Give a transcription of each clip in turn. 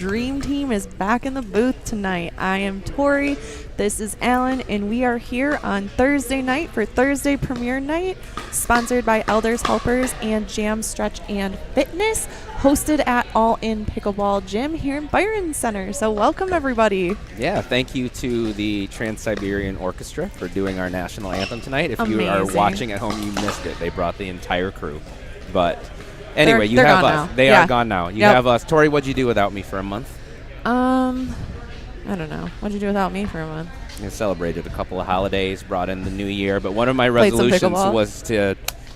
Dream Team is back in the booth tonight. I am Tori. This is Alan, and we are here on Thursday night for Thursday Premiere Night, sponsored by Elders Helpers and Jam Stretch and Fitness, hosted at All In Pickleball Gym here in Byron Center. So welcome, everybody. Yeah, thank you to the Trans-Siberian Orchestra for doing our national anthem tonight. If Amazing. you are watching at home, you missed it. They brought the entire crew. But anyway, you they're have gone us. now. They Yeah. are gone now. You Yep. have us. Tori, what'd you do without me for a month? I don't know. What'd you do without me for a month? I celebrated a couple of holidays, brought in the new year, but one of my Played some resolutions pickleball. was to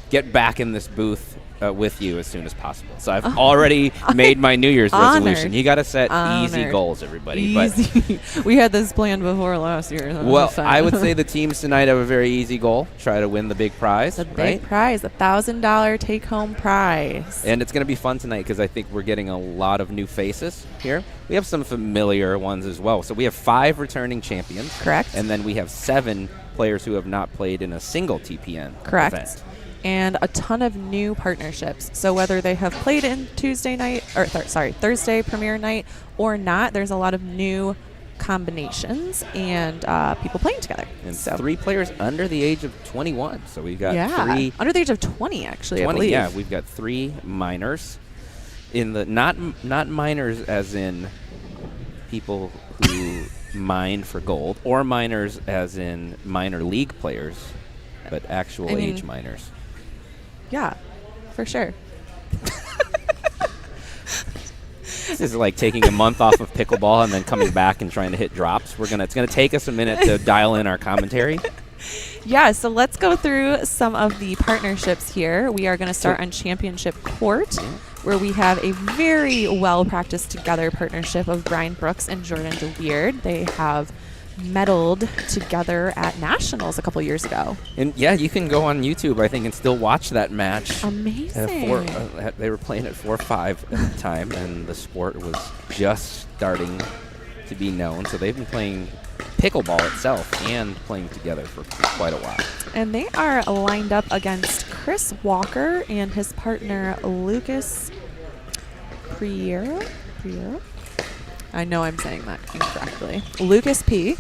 get back in this booth with you as soon as possible. So I've already made my New Year's resolution. You got to set easy goals, everybody. Easy. We had this planned before last year. So Well, I would say the teams tonight have a very easy goal. Try to win the big prize. the big right? prize, the $1,000 take-home prize. And it's going to be fun tonight because I think we're getting a lot of new faces here. We have some familiar ones as well. So we have 5 returning champions. Correct. And then we have 7 players who have not played in a single TPN Correct. event. And a ton of new partnerships. So whether they have played in Thursday premiere night or not, there's a lot of new combinations and people playing together. And so 3 players under the age of 21. So we've got 3 under the age of 20, actually. 20, I believe. yeah, we've got 3 minors. In the not minors as in people who mine for gold, or minors as in minor league players, but actual age minors. Yeah, for sure. This is like taking a month off of pickleball and then coming back and trying to hit drops. It's gonna take us a minute to dial in our commentary. Yeah, so let's go through some of the partnerships here. We are going to start on Championship Court, where we have a very well-practiced together partnership of Brian Brooks and Jordan DeWeird. They have medaled together at Nationals a couple years ago. And yeah, you can go on YouTube, I think, and still watch that match. Amazing. They were playing at 4-5 at the time, and the sport was just starting to be known. So they've been playing pickleball itself and playing together for quite a while. And they are lined up against Chris Walker and his partner Lucas Priero. I know I'm saying that incorrectly. Lucas P.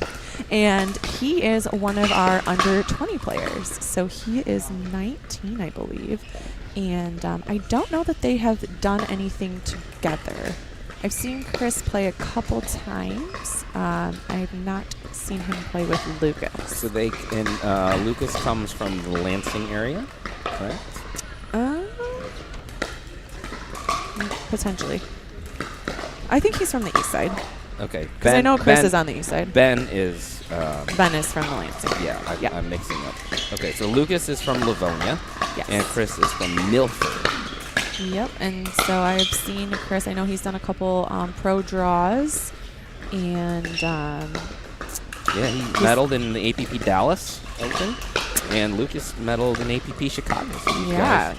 And he is one of our under 20 players. So he is 19, I believe. And I don't know that they have done anything together. I've seen Chris play a couple times. I have not seen him play with Lucas. So Lucas comes from the Lansing area, correct? Potentially. I think he's from the east side. Okay. Because I know Chris is on the east side. Ben is... Ben is from the Lansing. Yeah, I'm mixing up. Okay, so Lucas is from Livonia, Yes. and Chris is from Milford. Yep, and so I've seen Chris. I know he's done a couple pro draws, and yeah, he medaled in the APP Dallas Open, and Lucas medaled in APP Chicago.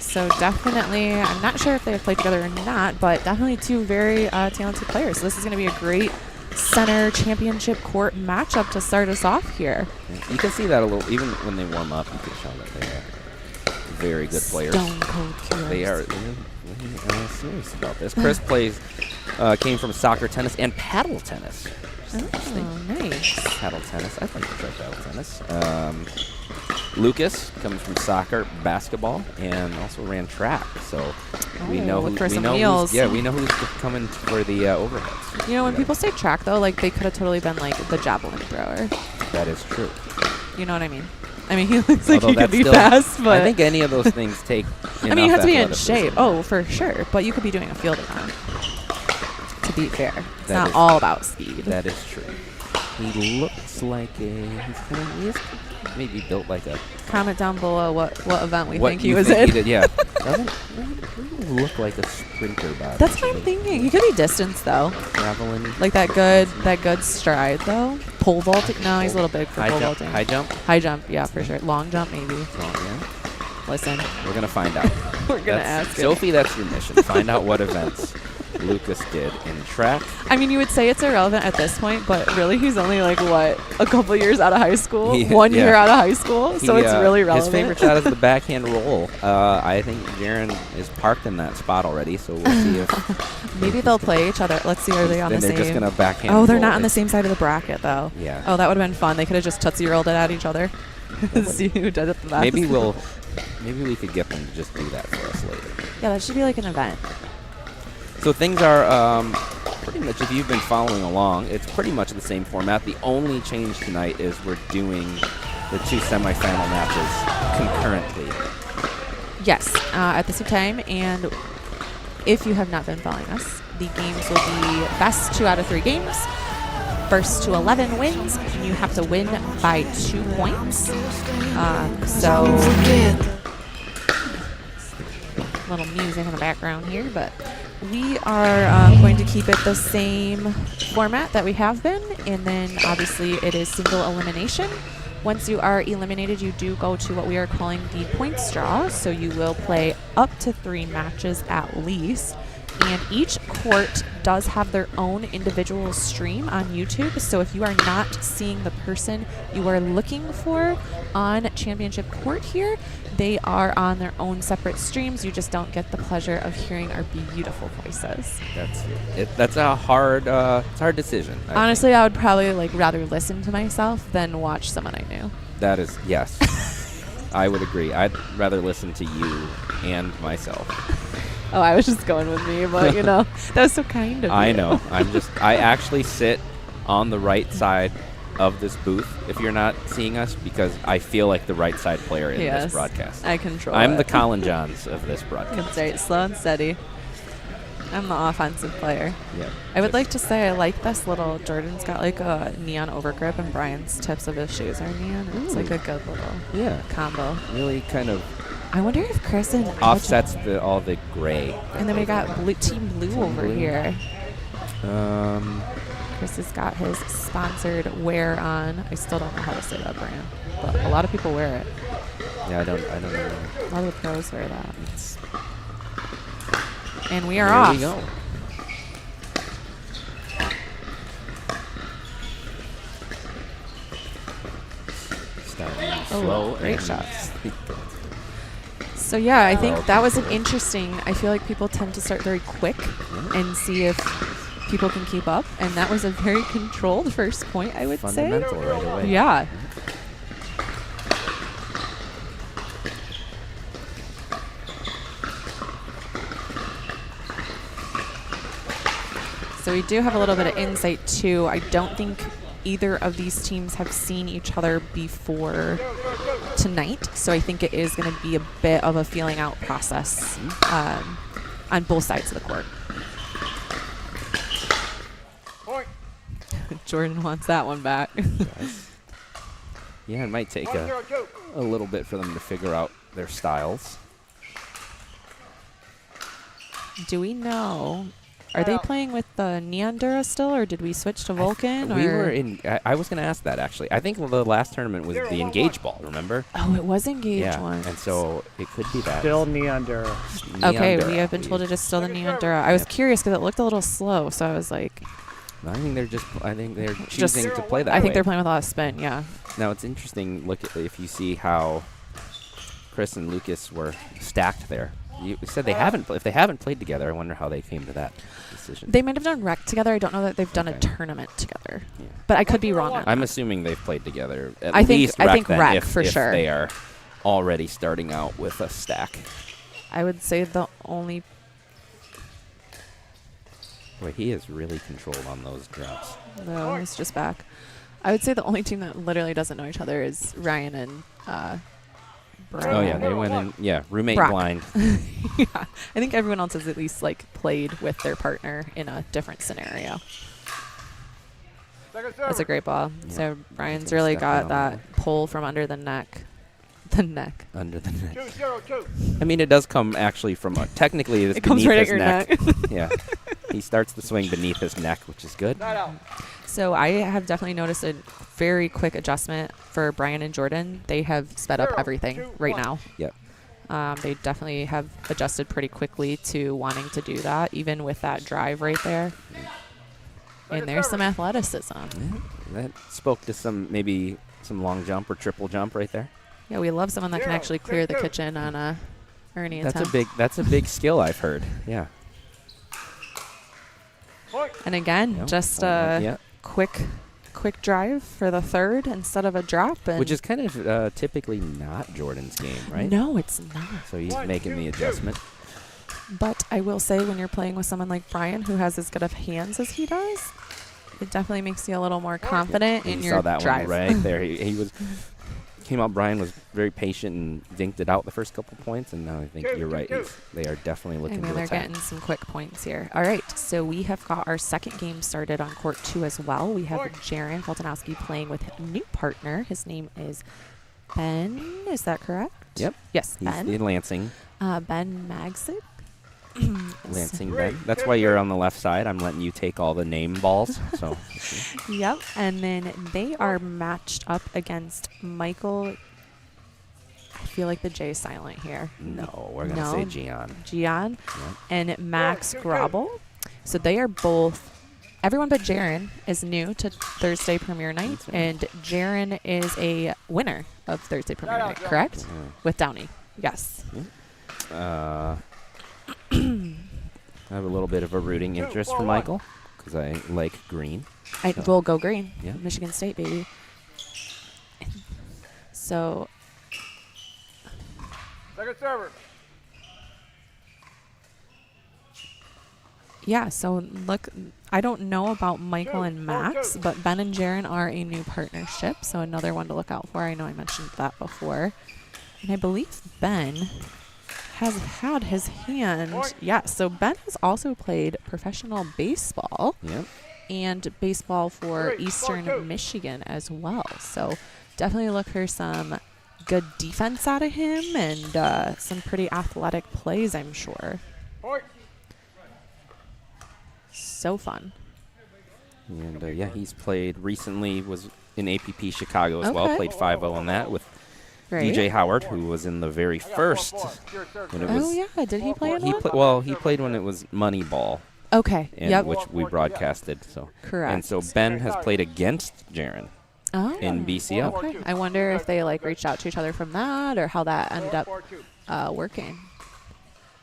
So definitely, I'm not sure if they have played together or not, but definitely 2 very talented players. So this is going to be a great center championship court matchup to start us off here. Yeah, you can see that a little, even when they warm up, you can tell that they are very good players. Stone cold killers. They are serious about this. Chris came from soccer, tennis, and paddle tennis. Oh, nice. Paddle tennis. I'd like to try paddle tennis. Lucas comes from soccer, basketball, and also ran track. So we know look for some we wheels. know who's coming for the overheads. You know, when people say track, though, like they could have totally been like the javelin thrower. That is true. You know what I mean? I mean, he looks like Although he could that's be still, fast, but I think any of those things take. I mean, you have to be in athleticism. shape. Oh, for sure. But you could be doing a field event. To be fair, it's That not is all about speed. That is true. He looks like he's maybe built like a. Comment down below what event we what think he you was think in. he did, yeah. Doesn't look like a sprinter body. That's what I'm thinking. He could be distance though, Javelin. like that good stride though. Pole vaulting. No, he's a little big for pole vaulting. High jump. High jump, yeah, for sure. Long jump, maybe. Yeah. Listen, We're gonna find out. we're gonna ask him. Sophie, that's your mission. Find out what events Lucas did in track. I mean, you would say it's irrelevant at this point, but really, he's only like, what, a couple years out of high school? Yeah, 1 year out of high school? So it's really relevant. His favorite shot is the backhand roll. I think Jaron is parked in that spot already, so we'll see if... Maybe they'll play each other. Let's see, are they on the same... Then they're just going to backhand Oh, they're roll not on it. the same side of the bracket, though. Yeah. Oh, that would have been fun. They could have just Tootsie Rolled it at each other. See who did it the best. Maybe we could get them to just do that for us later. Yeah, that should be like an event. So things are pretty much, if you've been following along, it's pretty much the same format. The only change tonight is we're doing the 2 semifinal matches concurrently. Yes, at the same time. And if you have not been following us, the games will be best 2 out of 3 games. First to 11 wins, and you have to win by 2 points. So, little music in the background here, but we are going to keep it the same format that we have been, and then obviously it is single elimination. Once you are eliminated, you do go to what we are calling the points draw, so you will play up to 3 matches at least. And each court does have their own individual stream on YouTube. So if you are not seeing the person you are looking for on Championship Court here, they are on their own separate streams. You just don't get the pleasure of hearing our beautiful voices. That's a hard decision. Honestly, I would probably rather listen to myself than watch someone I knew. That is, yes. I would agree. I'd rather listen to you and myself. Oh, I was just going with me, but that was so kind of you. I know. I actually sit on the right side of this booth, if you're not seeing us, because I feel like the right side player in this broadcast. I control I'm it. the Colin Johns of this broadcast. That's right, slow and steady. I'm the offensive player. Yeah. I would like to say I like this little, Jordan's got like a neon overgrip, and Brian's tips of his shoes are neon. It's like a good little combo. Really kind of I wonder if Chris and offsets all the gray. And then we got Team Blue over here. Chris has got his sponsored wear on. I still don't know how to say that brand, but a lot of people wear it. Yeah, I don't know. A lot of the pros wear that. And we are off. Here we go. Starting slow. Great shots. So yeah, I think that was an interesting. I feel like people tend to start very quick and see if people can keep up, and that was a very controlled first point, I would say. Fundamental right away. Yeah. So we do have a little bit of insight too. I don't think either of these teams have seen each other before tonight, so I think it is going to be a bit of a feeling out process on both sides of the court. Jordan wants that one back. Yeah, it might take a little bit for them to figure out their styles. Do we know? Are they playing with the Neon Dura still, or did we switch to Vulcan? We were in. I was going to ask that actually. I think the last tournament was the Engage Ball. Remember? Oh, it was Engage once. And so it could be that. Still Neon Dura. Okay, we have been told it is still the Neon Dura. I was curious because it looked a little slow, so I was like. I think they're choosing to play that. I think they're playing with a lot of spin. Yeah. Now it's interesting. Look at if you see how Chris and Lucas were stacked there. You said they haven't. If they haven't played together, I wonder how they came to that decision. They might have done rec together. I don't know that they've done a tournament together, but I could be wrong on I'm that. assuming they've played together. I think rec for sure. If they are already starting out with a stack. I would say the only. Boy, he is really controlled on those drops. No, it's just back. I would say the only team that literally doesn't know each other is Ryan and Brian. Oh yeah, they went in. Yeah, roommate Brock. blind. Yeah, I think everyone else has at least played with their partner in a different scenario. That's a great ball. Yeah. So Brian's really got that pull from under the neck. The neck. Under the neck. I mean, it does come actually from technically it's it comes beneath right his at your neck. Yeah, he starts the swing beneath his neck, which is good. So I have definitely noticed a very quick adjustment for Brian and Jordan. They have sped up everything right now. Yep. They definitely have adjusted pretty quickly to wanting to do that, even with that drive right there. And there's some athleticism. Yeah, that spoke to maybe some long jump or triple jump right there. Yeah, we love someone that can actually clear the kitchen on a Ernie attempt. That's a big skill, I've heard. Yeah. And again, just a quick drive for the third instead of a drop. And which is kind of typically not Jordan's game, right? No, it's not. So he's making the adjustment. But I will say, when you're playing with someone like Brian, who has as good of hands as he does, it definitely makes you a little more confident in your saw that drive. one right there. He came out. Brian was very patient and dinked it out the first couple points, and now I think you're right. They are definitely looking to they're attack. getting some quick points here. All right, so we have got our second game started on court 2 as well. We have Jaron Feltonowski playing with a new partner. His name is Ben. Is that correct? Yep. Yes, He's Ben. in Lansing. Ben Magsic. Lansing Ben. That's why you're on the left side. I'm letting you take all the name balls. So. Yep. And then they are matched up against Michael. I feel like the J is silent here. No, we're going to say Gian. Gian. Yep. And Max Grobel. So they are both. Everyone but Jaron is new to Thursday Premiere Night, right. and Jaron is a winner of Thursday Premiere Night, correct? Yeah. With Downey. Yes. I have a little bit of a rooting interest for Michael because I like green. I will go green. Yeah. Michigan State, baby. So. Second server. Yeah, so look, I don't know about Michael and Max, but Ben and Jaron are a new partnership, so another one to look out for. I know I mentioned that before. And I believe Ben has had his hand. Yeah, so Ben has also played professional baseball Yep. and baseball for Eastern Michigan as well. So definitely look for some good defense out of him and some pretty athletic plays, I'm sure. So fun. And yeah, he's played recently, was in APP Chicago as well. Played 5-0 on that with DJ Howard, who was in the very first. When it was, oh yeah, did he play in he one? he played when it was Moneyball, Okay. Yep. which we broadcasted. So Correct. And so Ben has played against Jaron in BCL. Okay. I wonder if they reached out to each other from that, or how that ended up working.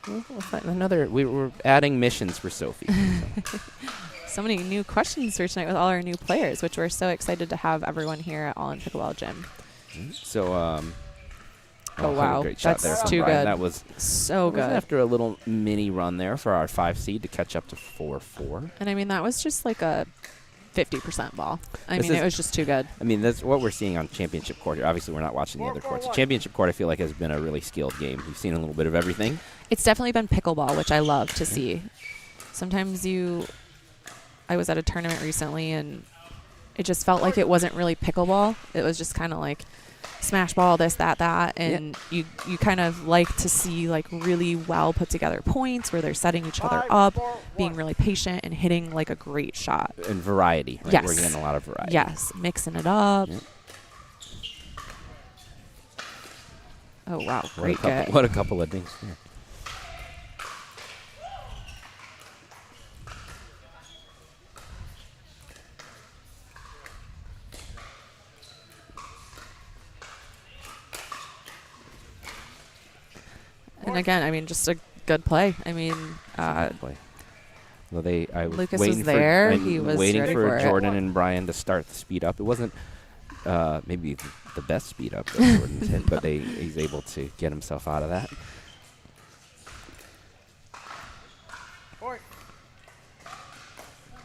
We were adding missions for Sophie. So many new questions for tonight with all our new players, which we're so excited to have everyone here at All In Pickleball Gym. So, oh wow, great shot that's there from too Brian. good. That was so good. After a little mini run there for our 5 seed to catch up to 4-4. And I mean, that was just like a 50% ball. It was just too good. I mean, that's what we're seeing on championship court here. Obviously, we're not watching the other courts. Championship court, I feel like, has been a really skilled game. We've seen a little bit of everything. It's definitely been pickleball, which I love to see. Sometimes I was at a tournament recently, and it just felt like it wasn't really pickleball. It was just kind of like smash ball, this, that, and you kind of like to see really well put together points where they're setting each other up, being really patient, and hitting a great shot. And variety. Right? Yes. We're getting a lot of variety. Yes, mixing it up. Yep. Oh, wow, great get. What a couple of dinks there. And again, just a good play. Play. Well, Lucas was there. He was waiting ready for for Jordan and Brian to start the speed up. It wasn't maybe the best speed up that Jordan's hit, but he's able to get himself out of that.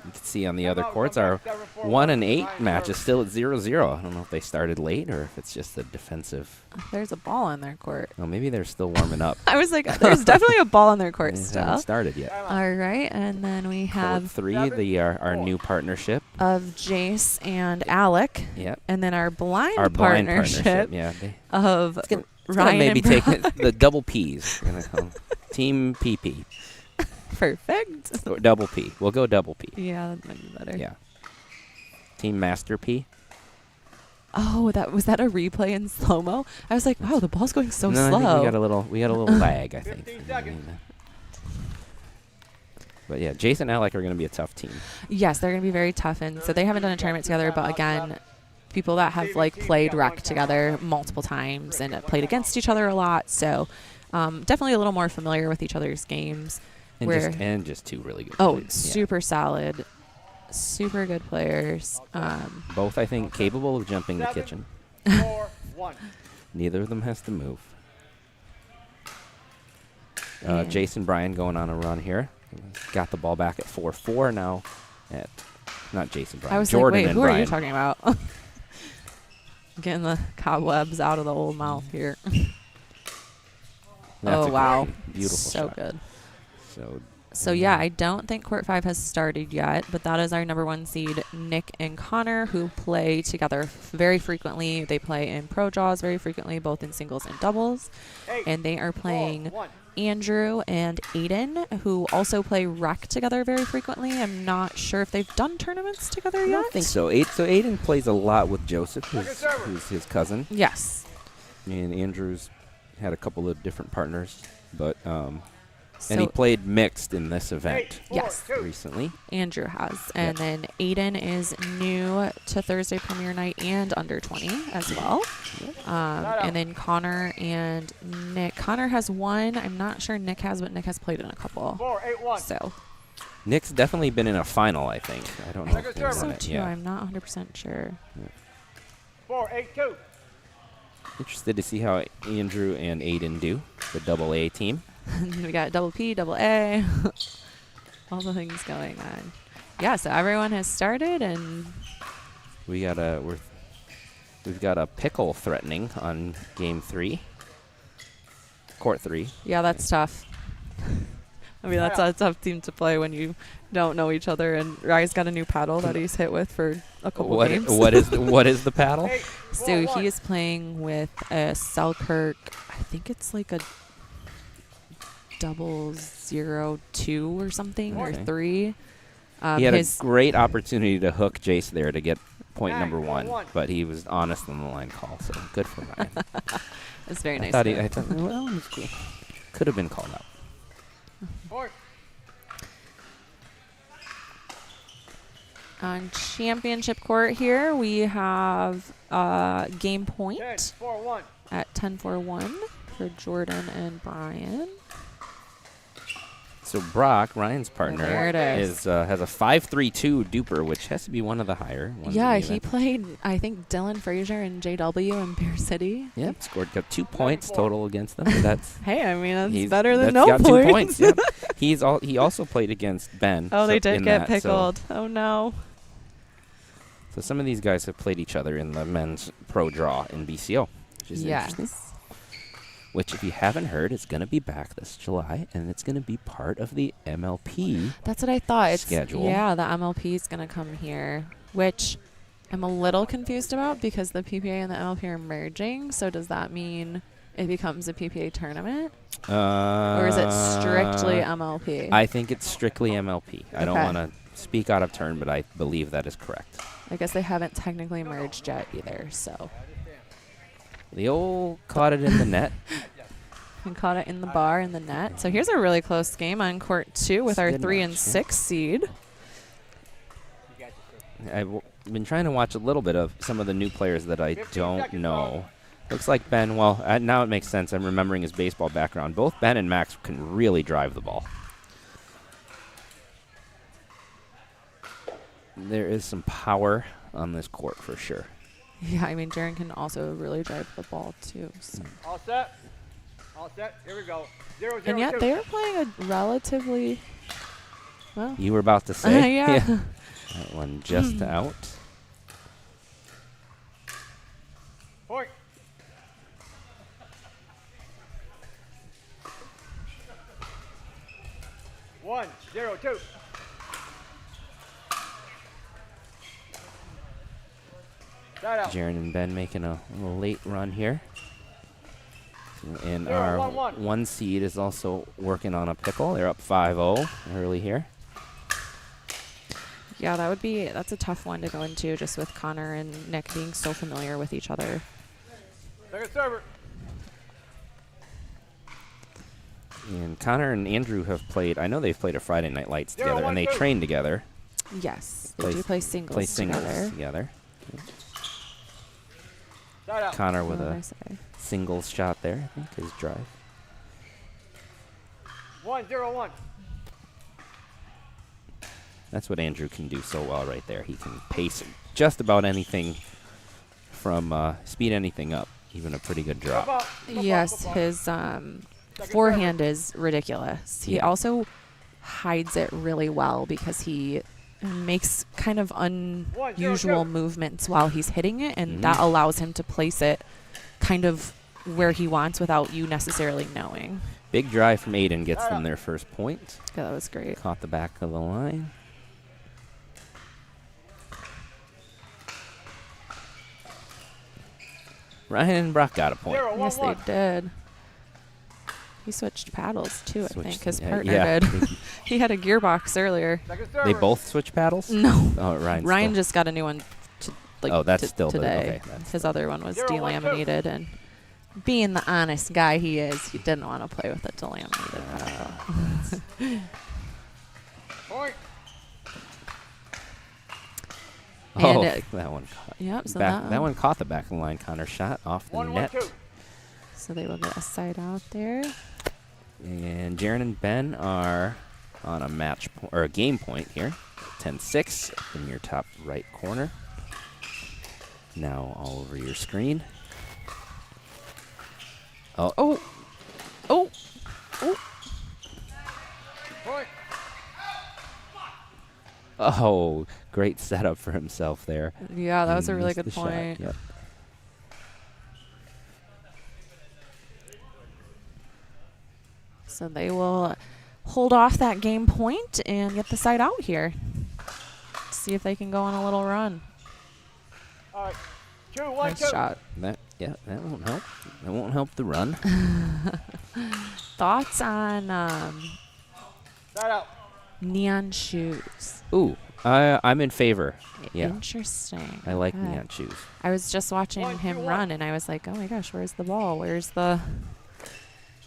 You can see on the other courts our 1 and 8 match is still at 0-0. I don't know if they started late or if it's just a defensive. There's a ball on their court. Oh, maybe they're still warming up. I was like, there's definitely a ball on their court They still. haven't started yet. All right, and then we Court have 3, our new partnership. of Jace and Alec. Yep. And then our blind Blind partnership Yeah. of It's gonna Ryan maybe and take the double P's. Team PP. Perfect. Or double P. We'll go double P. Yeah, that might be better. Yeah. Team Master P. Oh, was that a replay in slow-mo? I was like, wow, the ball's going so no, slow. I think we got a little lag, I think. 15 seconds. But yeah, Jason and Alec are going to be a tough team. Yes, they're going to be very tough. And so they haven't done a tournament together, but again, people that have like played rec together multiple times and played against each other a lot. So definitely a little more familiar with each other's games. And just two really good Oh, players. super solid. Super good players. Both, I think, capable of jumping the 7, kitchen. 4, 1. Neither of them has to move. Yeah. Jason Bryan going on a run here. Got the ball back at 4-4 now. Not Jason Bryan. I was Jordan like, wait, and who Bryan. are you talking about? Getting the cobwebs out of the old mouth here. That's a wow. great, beautiful So shot. good. So yeah, I don't think Court 5 has started yet, but that is our number 1 seed, Nick and Connor, who play together very frequently. They play in pro draws very frequently, both in singles and doubles. 8, And they are 4, playing 1. Andrew and Aiden, who also play rec together very frequently. I'm not sure if they've done tournaments together I yet. don't think so. So Aiden plays a lot with Joseph, who's his cousin. Yes. And Andrew's had a couple of different partners, but So and he played mixed in this event 8, 4, Yes. 2. recently. Andrew has. And then Aiden is new to Thursday premiere night and under 20 as well. And then Connor and Nick. Connor has one. I'm not sure Nick has, but Nick has played in a couple. 4, 8, 1. So, Nick's definitely been in a final, I think. I don't know if they So won it. too, Yeah. I'm not 100% sure. 4, 8, 2. Interested to see how Andrew and Aiden do, the double A team. We got double P, double A, all the things going on. Yeah, so everyone has started, and We've got a pickle threatening on game 3. Court 3. yeah, that's tough. I mean, that's a tough team to play when you don't know each other. And Rye's got a new paddle that he's hit with for a couple games. What is the paddle? 8, So 4, he is playing with a Selkirk. I think it's like a 002 or something, Okay. or 3. He had a his great opportunity to hook Jace there to get point number 1, 1. but he was honest on the line call, so good for Ryan. it's very nice. I thought, well, it was cool. Could have been called out. 4. On championship court here, we have game 10, point 4, 1. at 10-4-1 for Jordan and Brian. So Brock, Ryan's partner, There it is. has a 5.32 duper, which has to be one of the higher ones. Yeah, in the he event. played, I think, Dylan Frazier and JW in Beer City. Yep, got 2 points total against them. But that's Hey, I mean, that's he's better than that's no got points. 2 points. Yep. He also played against Ben. Oh, they did in get that, pickled. Oh, no. So some of these guys have played each other in the men's pro draw in BCO, which is interesting. Yes. Which, if you haven't heard, is going to be back this July, and it's going to be part of the MLP. That's what I thought. Schedule. Yeah, the MLP is going to come here, which I'm a little confused about because the PPA and the MLP are merging. So does that mean it becomes a PPA tournament? Or is it strictly MLP? I think it's strictly MLP. I don't Okay. want to speak out of turn, but I believe that is correct. I guess they haven't technically merged yet either, so. The old caught it in the net. We caught it in the bar in the net. So here's a really close game on court 2 with It's a our good 3 match, and yeah. 6 seed. I've been trying to watch a little bit of some of the new players that I don't know. Looks like Ben, well, now it makes sense. I'm remembering his baseball background. Both Ben and Max can really drive the ball. There is some power on this court for sure. Yeah, I mean, Jaren can also really drive the ball too. So. All set. All set. Here we go. 0, 0, And yet 2. they are playing a relatively, well, You were about to say? yeah. That one just out. Point. One, 0, 2. That out. Jaren and Ben making a little late run here. And 0, our 1, 1. 1 seed is also working on a pickle. They're up 5-0 early here. Yeah, that's a tough one to go into, just with Connor and Nick being so familiar with each other. Second server. And Connor and Andrew have played. I know they've played a Friday Night Lights together, and they train together. Yes, they do play singles together. Connor with a singles shot there, I think, his drive. 1-0-1. That's what Andrew can do so well right there. He can pace just about anything from speed anything up, even a pretty good drop. Yes, his forehand is ridiculous. He also hides it really well because he makes kind of unusual movements while he's hitting it, and that allows him to place it kind of where he wants without you necessarily knowing. Big drive from Aiden gets them their first point. Yeah, that was great. Caught the back of the line. Ryan and Brock got a point. Yes, they did. He switched paddles too, I think. His partner did. He had a gearbox earlier. They both switched paddles? No. Oh, Ryan just got a new one today. His other one was delaminated, and being the honest guy he is, he didn't want to play with a delaminated paddle. Point. Oh, that one caught. Yep, so that one caught the back of the line. Connor shot off the net. So they will get a side out there. And Jaron and Ben are on a a game point here. 10-6 in your top right corner. Now all over your screen. Oh. Point. Oh, great setup for himself there. Yeah, that was a really good point. Yep. So they will hold off that game point and get the side out here. See if they can go on a little run. All right. 2-1-2. Nice shot. That won't help. That won't help the run. Thoughts on Side out. neon shoes? Ooh, I'm in favor. Yeah. Interesting. I like Okay. neon shoes. I was just watching him run, and I was like, oh my gosh, where's the ball? Where's the...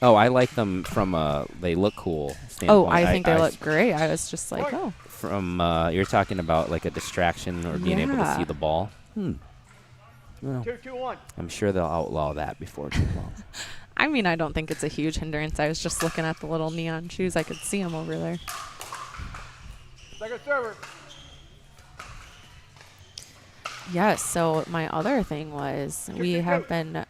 Oh, I like them from they look cool standpoint. Oh, I think they look great. I was just like, oh. From you're talking about like a distraction or being able to see the ball. Well, 2-2-1. I'm sure they'll outlaw that before too long. I mean, I don't think it's a huge hindrance. I was just looking at the little neon shoes. I could see them over there. Second server. Yes, so my other thing was we have been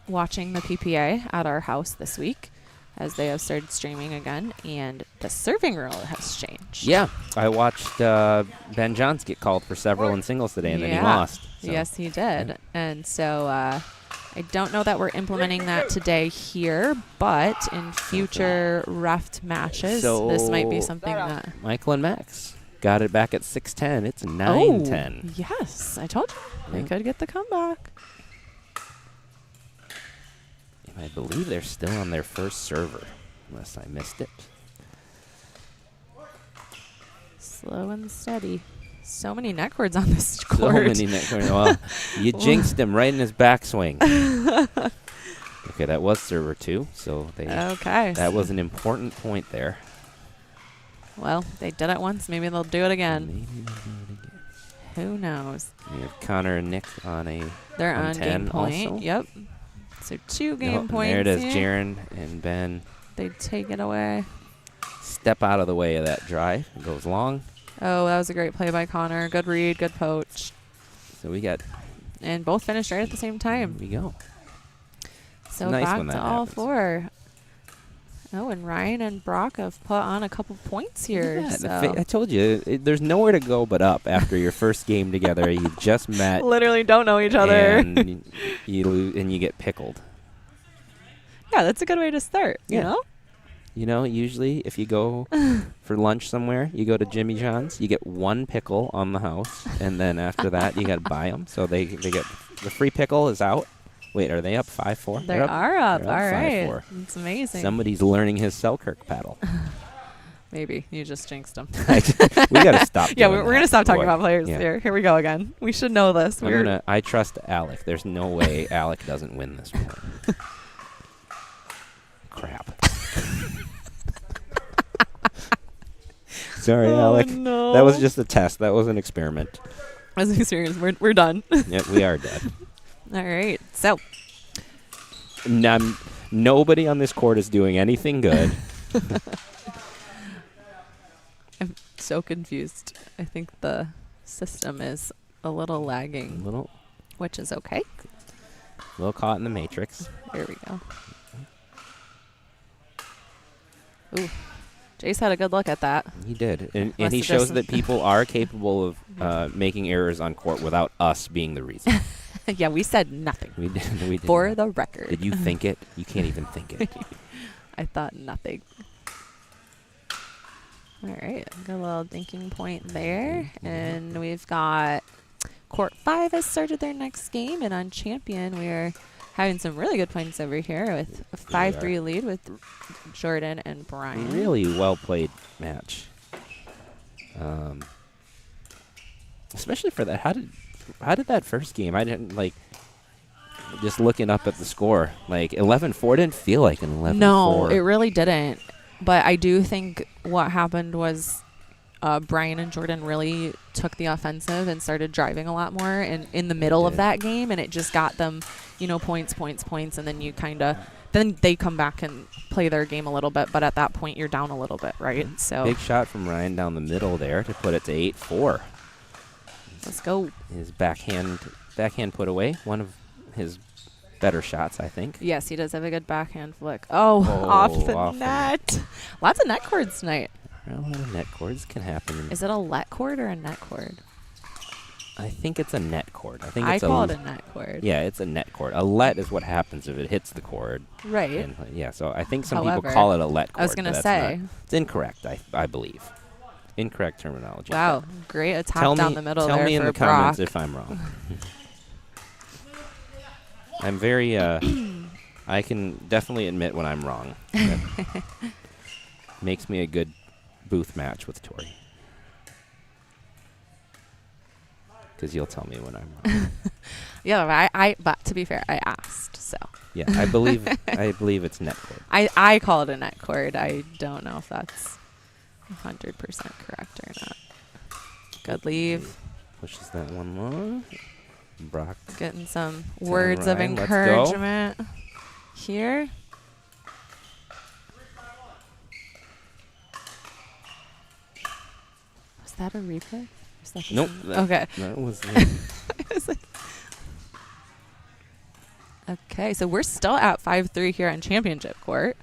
watching the PPA at our house this week as they have started streaming again, and the serving rule has changed. Yeah, I watched Ben Johns get called for several in singles today, and then he lost. So. Yes, he did. And so I don't know that we're implementing that today here, but in future reffed matches, this might be something that... Michael and Max got it back at 6-10. It's 9-10. Oh, yes. I told you. They could get the comeback. I believe they're still on their first server, unless I missed it. Slow and steady. So many neckwards on this court. So many neckwards. Well, you jinxed him right in his backswing. Okay, that was server 2, so that was an important point there. Well, they did it once. Maybe they'll do it again. Who knows? We have Connor and Nick on They're on game point. Also. Yep. So 2 game points. There it is, Jaron and Ben. They take it away. Step out of the way of that drive. It goes long. Oh, that was a great play by Connor. Good read, good poach. So we got... And both finished right at the same time. There we go. So nice back when that to all happens. 4. Oh, and Ryan and Brock have put on a couple points here. Yeah, so. I told you, there's nowhere to go but up after your first game together. You just met. Literally don't know each other. And you lose, and you get pickled. Yeah, that's a good way to start, you know? You know, usually if you go for lunch somewhere, you go to Jimmy John's, you get 1 pickle on the house, and then after that, you got to buy them. So they get the free pickle is out. Wait, are they up 5-4? They are up. They're All right. 5-4. It's amazing. Somebody's learning his Selkirk paddle. Maybe. You just jinxed him. We got to stop. Yeah, doing we're going to stop talking Boy. about players Yeah. here. Here we go again. We should know this. I trust Alec. There's no way Alec doesn't win this one. Crap. Sorry, Alec. No. That was just a test. That was an experiment. As an experience, we're done. Yeah, we are dead. All right. So. Nobody on this court is doing anything good. I'm so confused. I think the system is a little lagging, which is okay. A little caught in the matrix. There we go. Ooh. Jace had a good look at that. He did. And Must he have shows just- that people are capable of making errors on court without us being the reason. Yeah, we said nothing. We did. For the record. Did you think it? You can't even think it. I thought nothing. All right, got a little thinking point there. And we've got Court 5 has started their next game. And on Champion, we are having some really good points over here with a 5-3 lead with Jordan and Brian. Really well played match. Especially for that. How did that first game? I didn't just looking up at the score. 11-4 didn't feel like an 11-4. No, it really didn't. But I do think what happened was Brian and Jordan really took the offensive and started driving a lot more in the middle of that game, and it just got them, points, and then then they come back and play their game a little bit, but at that point you're down a little bit, right? So big shot from Ryan down the middle there to put it to 8-4. Let's go. His backhand put away, one of his better shots, I think. Yes, he does have a good backhand flick. Off the net. Lots of net cords tonight. A lot of net cords can happen. Is it a let cord or a net cord? I think it's a net cord. I call it a net cord. Yeah, it's a net cord. A let is what happens if it hits the cord. Right. And, yeah, so I think some However, people call it a let cord. I was going to but say. it's incorrect, I believe. Incorrect terminology. Wow, great attack down the middle there for Tell me in the Brock. comments if I'm wrong. I'm very, I can definitely admit when I'm wrong. That makes me a good booth match with Tori. Because you'll tell me when I'm wrong. Yeah, but to be fair, I asked, so. Yeah, I believe it's net cord. I call it a net cord. I don't know if that's 100% correct or not. Good leave. Pushes that one long. Brock. Getting some words of Ryan, let's go. encouragement here. Was that a replay? Was that the Nope. same? Okay. That was I was like, okay, so we're still at 5-3 here on championship court.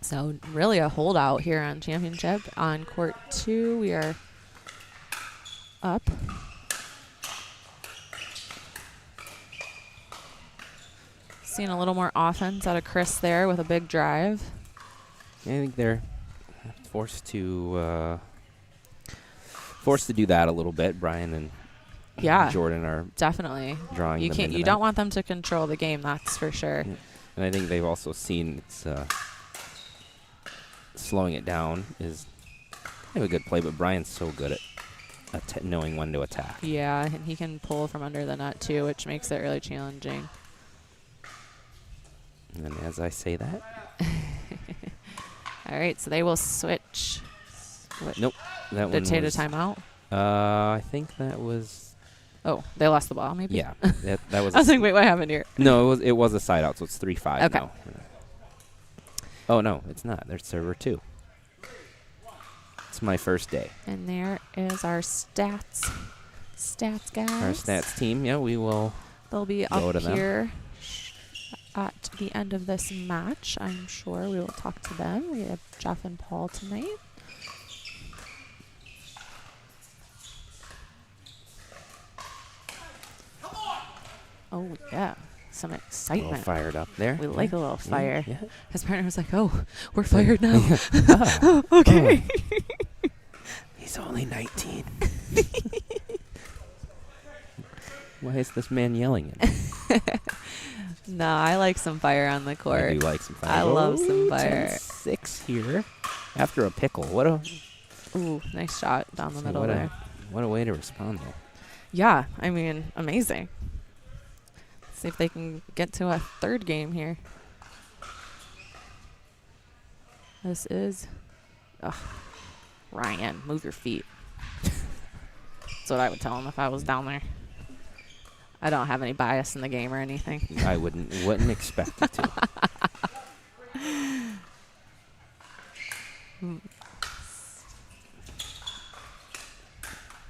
So really a holdout here on championship. On court 2, we are up. Seeing a little more offense out of Chris there with a big drive. I think they're forced to do that a little bit. Brian and Jordan are definitely drawing you them can't into you that. don't want them to control the game, that's for sure. Yeah. And I think they've also seen it's slowing it down is kind of a good play, but Brian's so good at knowing when to attack. Yeah, and he can pull from under the net too, which makes it really challenging. And then as I say that, All right, so they will switch. nope, that Did one take a was timeout? I think that was. Oh, they lost the ball, maybe. Yeah, that was. I was like, wait, what happened here? No, it was a side out, so it's 3-5 Okay. now. Oh no, it's not. There's server 2. It's my first day. And there is our stats guys. Our stats team. Yeah, we will. They'll be go up to them. here at the end of this match. I'm sure we will talk to them. We have Jeff and Paul tonight. Oh yeah, some A little excitement. fired up there. We like a little fire. Yeah. His partner was like, "Oh, we're fired now." Ah, Okay. oh. He's only 19. Why is this man yelling at me? No, I like some fire on the I court. do like some fire. I love some fire. 10-6 here. After a pickle, what a Ooh, nice shot down the middle what there. what a way to respond though. Yeah, I mean, amazing. Let's see if they can get to a third game here. This is, Ryan, move your feet. That's what I would tell him if I was down there. I don't have any bias in the game or anything. I wouldn't expect you to.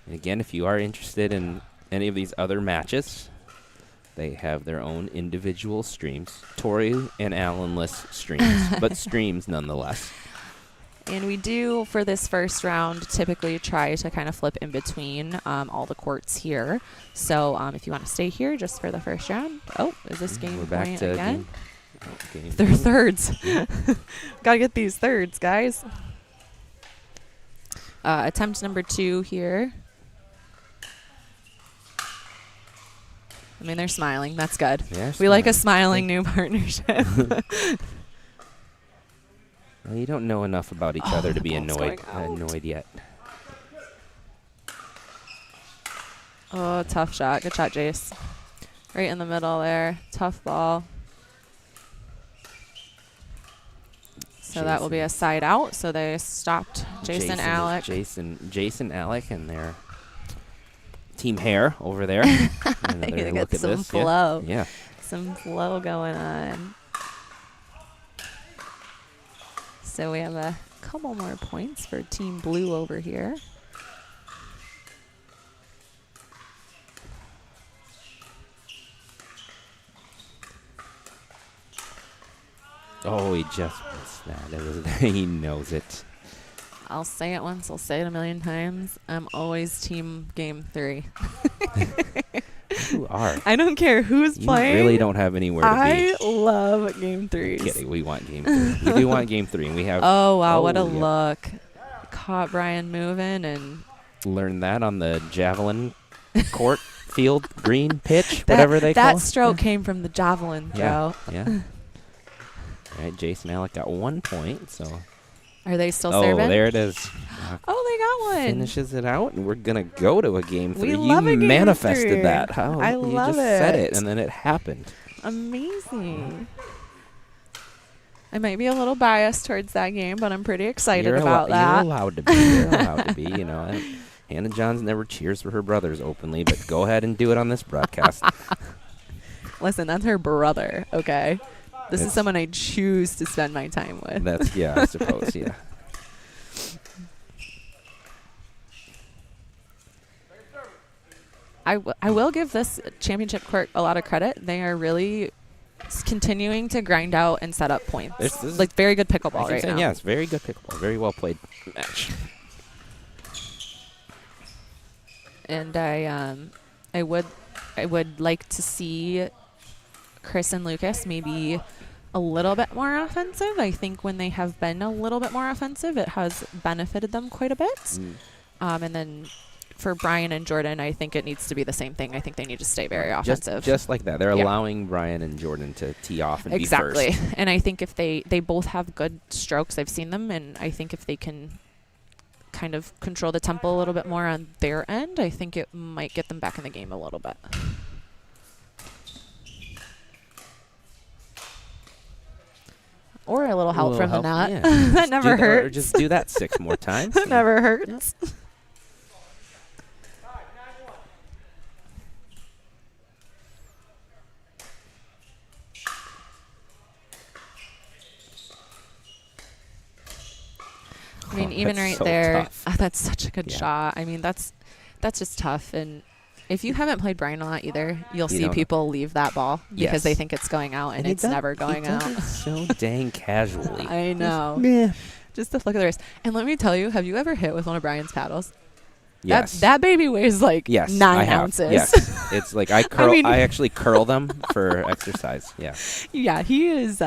And again, if you are interested in any of these other matches, they have their own individual streams. Tori and Alan-less streams, but streams nonetheless. And we do, for this first round, typically try to kind of flip in between all the courts here. So if you want to stay here just for the first round. Oh, is this game We're back point to again? game They're point. thirds. Gotta get these thirds, guys. Attempt number 2 here. I mean, they're smiling. That's good. Yeah, We like a smiling. smiling new partnership. Well, you don't know enough about each other to the be ball's annoyed going out. yet. Oh, tough shot. Good shot, Jace. Right in the middle there. Tough ball. So that will be a side out. So they stopped Jason, Alec. Jason, Alec, and their team hair over there. Another They look get at some this. flow. Yeah. Some flow going on. So we have a couple more points for Team Blue over here. Oh, he just missed that. He knows it. I'll say it once, I'll say it a million times. I'm always Team Game 3. You are. I don't care who's You playing. really don't have anywhere to I love Game 3s. be. Kidding. We want game 3. We do want game 3, and we have Oh, wow, what a yeah. look. Caught Brian moving and learned that on the javelin court, field, green, pitch, whatever they call that it. stroke came from the javelin throw. Yeah. All right, Jason Alec got 1 point, so. Are they still Oh, serving? there it is. Oh, they got one. Finishes it out, and we're going to go to a game 3. We love a you game manifested 3. that. How I you love just said it, it. and then it happened. Amazing. I might be a little biased towards that game, but I'm pretty excited You're about that. You're allowed to be. You're allowed to be, you know. Hannah Johns never cheers for her brothers openly, but go ahead and do it on this broadcast. Listen, that's her brother, okay? This is It's- someone I choose to spend my time with. That's, yeah, I suppose, yeah. I will give this championship court a lot of credit. They are really continuing to grind out and set up points. This is- Like, very good I pickleball keep right saying, now. yeah, it's very good pickleball. Very well played match. And I would like to see Chris and Lucas maybe a little bit more offensive. I think when they have been a little bit more offensive, it has benefited them quite a bit. And then for Brian and Jordan, I think it needs to be the same thing. I think they need to stay very offensive. Just like that. They're Yeah. allowing Brian and Jordan to tee off and Exactly. be first. And I think if they both have good strokes, I've seen them, and I think if they can kind of control the tempo a little bit more on their end, I think it might get them back in the game a little bit. Or a little help from the net. Yeah. That Just never or hurts. just do that 6 more times. That never hurts. I mean, even that's right so there, tough. that's such a good Yeah. shot. I mean, that's just tough. And if you haven't played Brian a lot either, you'll You see don't know. people leave that ball because Yes. they think it's going out, and he it's does- never going he does out. it so dang casually. I know. Meh. Just the flick of the wrist. And let me tell you, have you ever hit with one of Brian's paddles? Yes. That baby weighs like Yes, 9 I have. ounces. Yes, it's like I curl. mean- I actually curl them for exercise. Yeah, Yeah, he is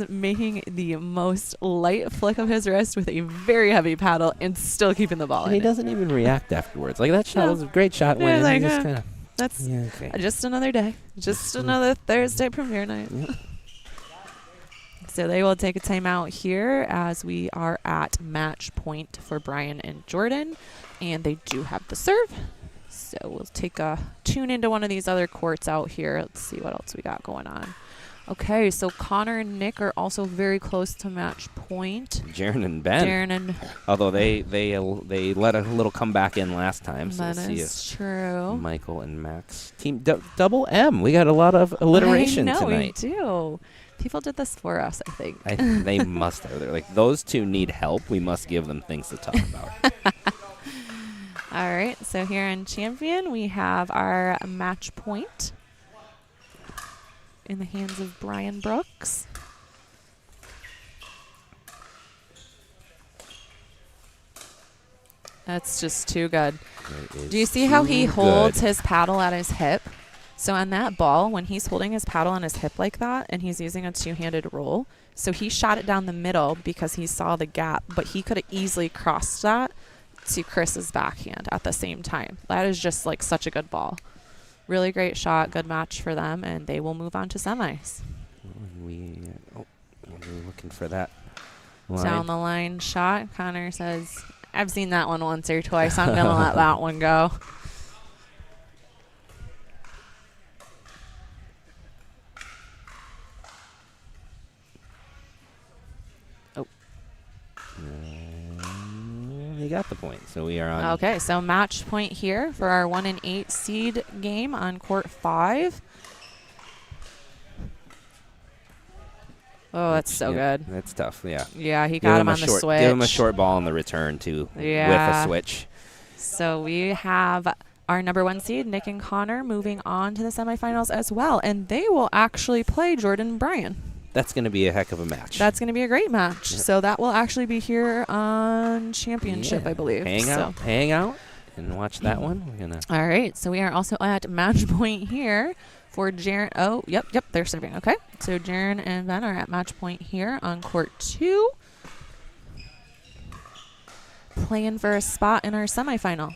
making the most light flick of his wrist with a very heavy paddle and still keeping the ball and in he it. doesn't even react afterwards. Like that shot No. was a great shot. Yeah, When like, he just kind of That's yeah, okay. just another day. Just another Thursday premiere night. Yep. So they will take a timeout here as we are at match point for Brian and Jordan. And they do have the serve. So we'll take a tune into one of these other courts out here. Let's see what else we got going on. Okay, so Connor and Nick are also very close to match point. Jaren and Ben. Although they let a little comeback in last time. So that we'll see is true. Michael and Max. Team double M. We got a lot of alliteration I know, tonight. we do. People did this for us, I think. They must have. They're like, those two need help. We must give them things to talk about. All right, so here in Champion, we have our match point in the hands of Brian Brooks. That's just too good. Do you see how he holds his paddle at his hip? So on that ball, when he's holding his paddle on his hip like that and he's using a two-handed roll, so he shot it down the middle because he saw the gap, but he could have easily crossed that to Chris's backhand at the same time. That is just like such a good ball. Really great shot, good match for them, and they will move on to semis. We're looking for that line. Down the line shot. Connor says, I've seen that one once or twice. I'm going to let that one go. They got the point, so we are on. Okay, so match point here for our 1 and 8 seed game on court 5. Oh, that's so good. That's tough, yeah. Yeah, he got him on the switch. Give him a short ball on the return, too, with a switch. So we have our number 1 seed, Nick and Connor, moving on to the semifinals as well, and they will actually play Jordan and Brian. That's going to be a heck of a match. That's going to be a great match. Yep. So that will actually be here on Championship, I believe. Hang out, and watch that one. We're gonna. All right. So we are also at match point here for Jaren. Oh, yep. They're serving. Okay. So Jaren and Ben are at match point here on court 2, playing for a spot in our semifinal.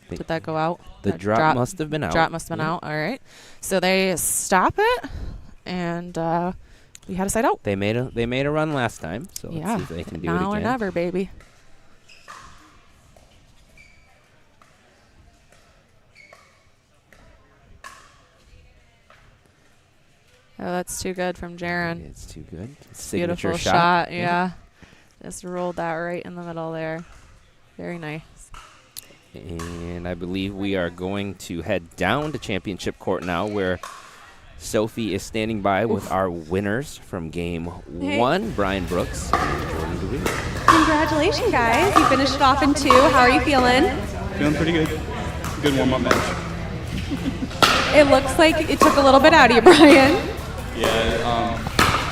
Did that go out? The drop must have been out. Drop must have been out. All right. So they stop it, and we had a side out. They made a run last time, so let's see if they can do it again. Now or never, baby. Oh, that's too good from Jaren. It's too good. Beautiful shot. Yeah. Just rolled that right in the middle there. Very nice. And I believe we are going to head down to Championship Court now, where Sophie is standing by with our winners from game 1, Brian Brooks and Jordan DeWeer. Congratulations, guys. You finished it off in 2. How are you feeling? Feeling pretty good. Good warm-up match. It looks like it took a little bit out of you, Brian. Yeah,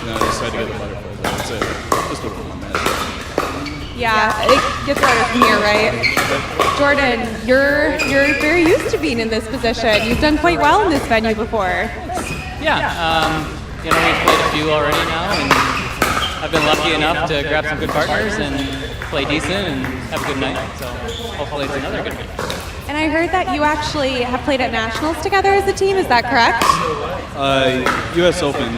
I just had to get the butterflies. That's it. Just a warm-up match. Yeah, it gets better from here, right? Jordan, you're very used to being in this position. You've done quite well in this venue before. Yeah, we've played a few already now, and I've been lucky enough to grab some good partners and play decent and have a good night. So hopefully it's another good week. And I heard that you actually have played at Nationals together as a team. Is that correct? U.S. Open,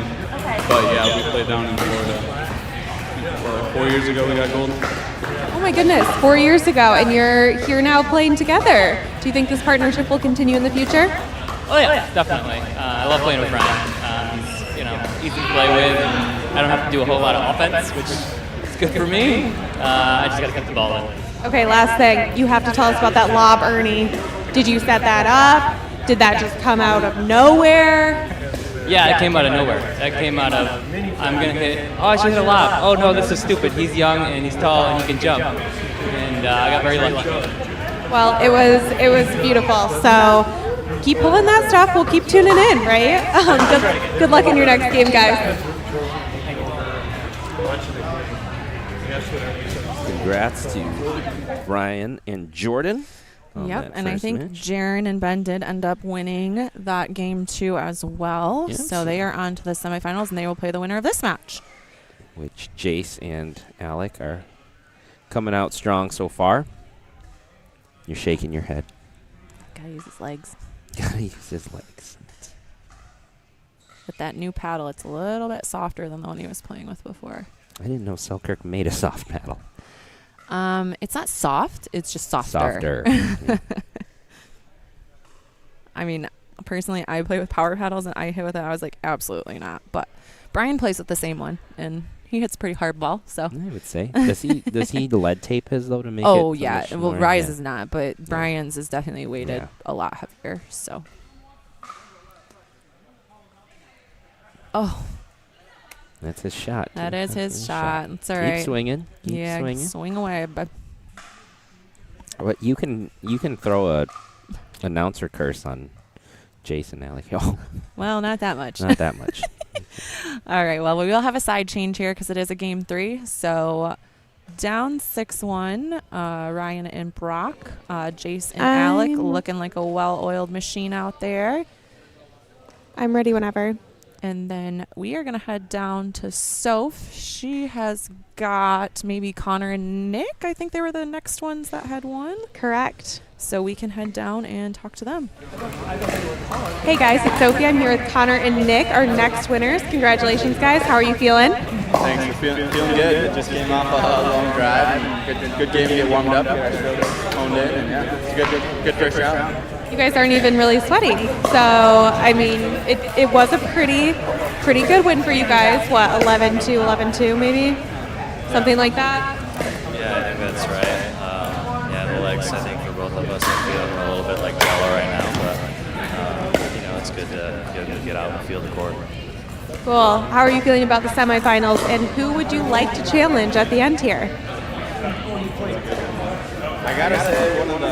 but yeah, we played down in Florida. 4 years ago we got gold. Oh my goodness, 4 years ago, and you're here now playing together. Do you think this partnership will continue in the future? Oh yeah, definitely. I love playing with Brian. He's easy to play with, and I don't have to do a whole lot of offense, which is good for me. I just got to get the ball in. Okay, last thing. You have to tell us about that lob, Ernie. Did you set that up? Did that just come out of nowhere? Yeah, it came out of nowhere. That came out of, I'm going to hit, I should hit a lob. Oh no, this is stupid. He's young and he's tall and he can jump. And I got very lucky. Well, it was beautiful. So keep pulling that stuff. We'll keep tuning in, right? Good luck in your next game, guys. Congrats to Brian and Jordan. Yep, and I think Jaren and Ben did end up winning that game 2 as well. Yes. So they are on to the semifinals, and they will play the winner of this match. Which Jace and Alec are coming out strong so far. You're shaking your head. Gotta use his legs. Gotta use his legs. With that new paddle, it's a little bit softer than the one he was playing with before. I didn't know Selkirk made a soft paddle. It's not soft. It's just softer. Softer. Yeah. I mean, personally, I play with power paddles, and I hit with it. I was like, absolutely not. But Brian plays with the same one, and he hits pretty hard ball. So I would say. Does he lead tape his though to make it? oh so yeah. much Well, more? Rise Yeah. is not, but Brian's is definitely weighted Yeah. a lot heavier. So. Oh, That's his shot. that too. is That's his shot. It's all Keep right. swinging. Keep Yeah, swinging. swing away. But What you can throw a announcer curse on Jason Alec. Oh, well, not that much. not that much. All right. Well, we will have a side change here because it is a game 3. So down 6-1, Ryan and Brock, Jace and Alec looking like a well-oiled machine out there. I'm ready whenever. And then we are going to head down to Soph. She has got maybe Connor and Nick. I think they were the next ones that had won. Correct. So we can head down and talk to them. Hey guys, it's Sophie. I'm here with Connor and Nick, our next winners. Congratulations, guys. How are you feeling? Thanks for feeling good. Just came off a long drive. And good game to get warmed up. Honed in, and yeah, it's a good first round. You guys aren't even really sweaty. So, I mean, it was a pretty good win for you guys. What, 11-2, 11-2 maybe? Something like that? Yeah, I think that's right. Yeah, the legs, I think, for both of us are feeling a little bit like jello right now, but, it's good to get out and feel the court. Cool. How are you feeling about the semifinals, and who would you like to challenge at the end here? I gotta say, one of the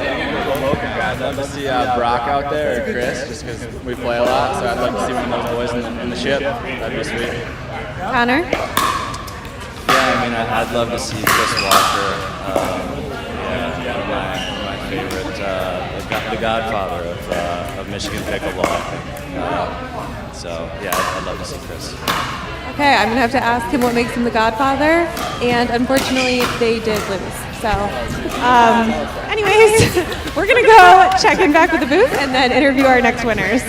local guys, I'd love to see Brock out there or Chris, just because we play a lot, so I'd like to see one of those boys in the ship. That'd be sweet. Connor? Yeah, I mean, I'd love to see Chris Walker. One of my favorite, the godfather of Michigan pickleball, I think. So, yeah, I'd love to see Chris. Okay, I'm going to have to ask him what makes him the godfather, and unfortunately, they did lose. So, anyways, we're going to go check in back with the booth and then interview our next winners.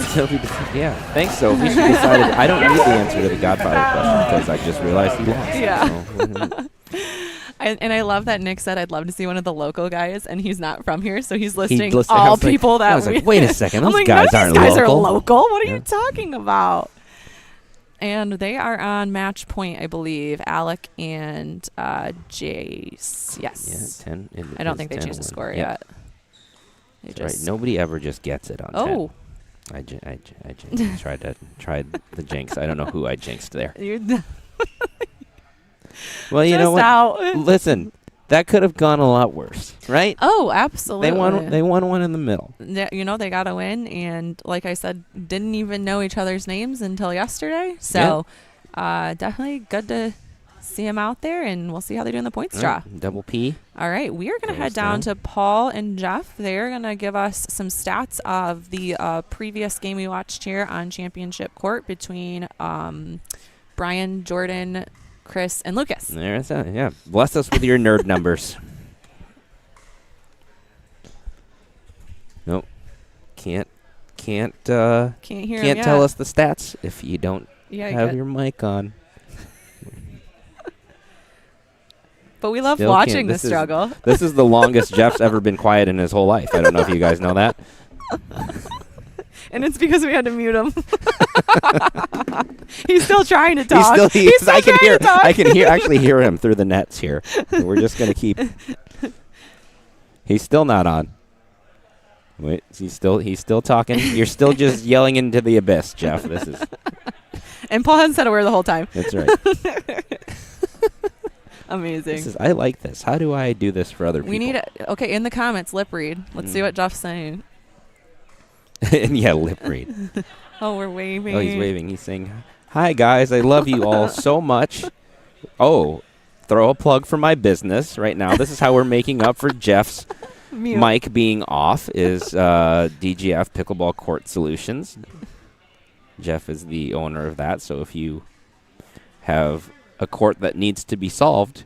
Yeah, thanks, Sophie. She decided I don't need the answer to the Godfather question because I just realized he lost. Yeah. And I love that Nick said I'd love to see one of the local guys, and he's not from here, so he's listing all people that. I was like, wait a second, I'm those like, guys none of aren't these guys local. are local. What are Yeah. you talking about? And they are on match point, I believe. Alec and Jace. Yes. Yeah, 10. I don't think they changed the score yet. They That's right. Nobody ever just gets it on 10. Oh. I tried the jinx. I don't know who I jinxed there. Well, you know Just what? out. Listen, that could have gone a lot worse, right? Oh, absolutely. They won one in the middle. They got to win, and like I said, didn't even know each other's names until yesterday. So, definitely good to see them out there, and we'll see how they do in the points draw. Double P. All right, we are going to Goes head down down. to Paul and Jeff. They're going to give us some stats of the previous game we watched here on Championship Court between Brian, Jordan, Chris, and Lucas. There's that. Yeah. Bless us with your nerd numbers. Nope. Can't hear him tell yet. us the stats if you don't Yeah, have good. your mic on. But we love Still watching can't. the This is- struggle. This is the longest Jeff's ever been quiet in his whole life. I don't know if you guys know that. And it's because we had to mute him. He's still trying to talk. He's still, I can trying hear. to talk. I can actually hear him through the nets here. We're just gonna keep. He's still not on. Wait, he's still talking. You're still just yelling into the abyss, Jeff. This is. And Paul hasn't said a word the whole time. That's right. Amazing. I like this. How do I do this for other people? We need okay, in the comments, lip read. Let's see what Jeff's saying. And yeah, lip read. Oh, we're waving. Oh, he's waving. He's saying, "Hi guys, I love you all so much." Oh, throw a plug for my business right now. This is how we're making up for Jeff's Mute. mic being off. Is DGF Pickleball Court Solutions. Jeff is the owner of that. So if you have a court that needs to be solved,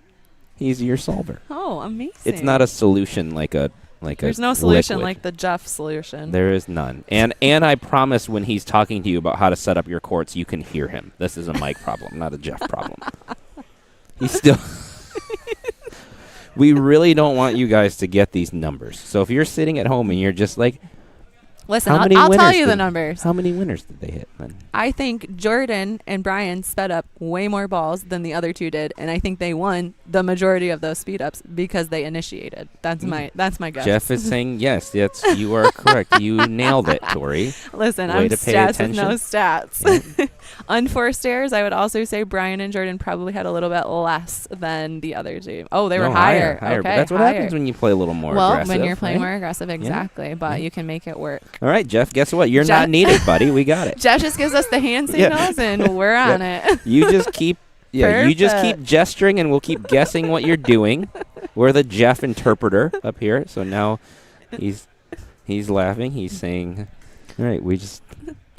he's your solver. Oh, amazing. It's not a solution like a like There's a no solution liquid. like the Jeff solution. There is none. And I promise when he's talking to you about how to set up your courts, you can hear him. This is a Mike problem, not a Jeff problem. He's still... We really don't want you guys to get these numbers. So if you're sitting at home and you're just like... Listen, How many I'll tell winners you the did- numbers. How many winners did they hit then? I think Jordan and Brian sped up way more balls than the other two did, and I think they won the majority of those speed ups because they initiated. That's my guess. Jeff is saying yes. You are correct. You nailed it, Tori. Listen, Way I'm to pay stats with no attention. stats. Unforced errors, I would also say Brian and Jordan probably had a little bit less than the other two. Oh, they were No, higher. Higher. Okay, But that's what higher. happens when you play a little more well, aggressive. when you're playing right? more aggressive, exactly. But you can make it work. All right, Jeff, guess what? You're Jeff- not needed, buddy. We got it. Jeff just gives us the hand Yeah. signals, and we're on it. You just keep you just keep Perfect. gesturing and we'll keep guessing what you're doing. We're the Jeff interpreter up here. So now he's laughing. He's saying, "All right, we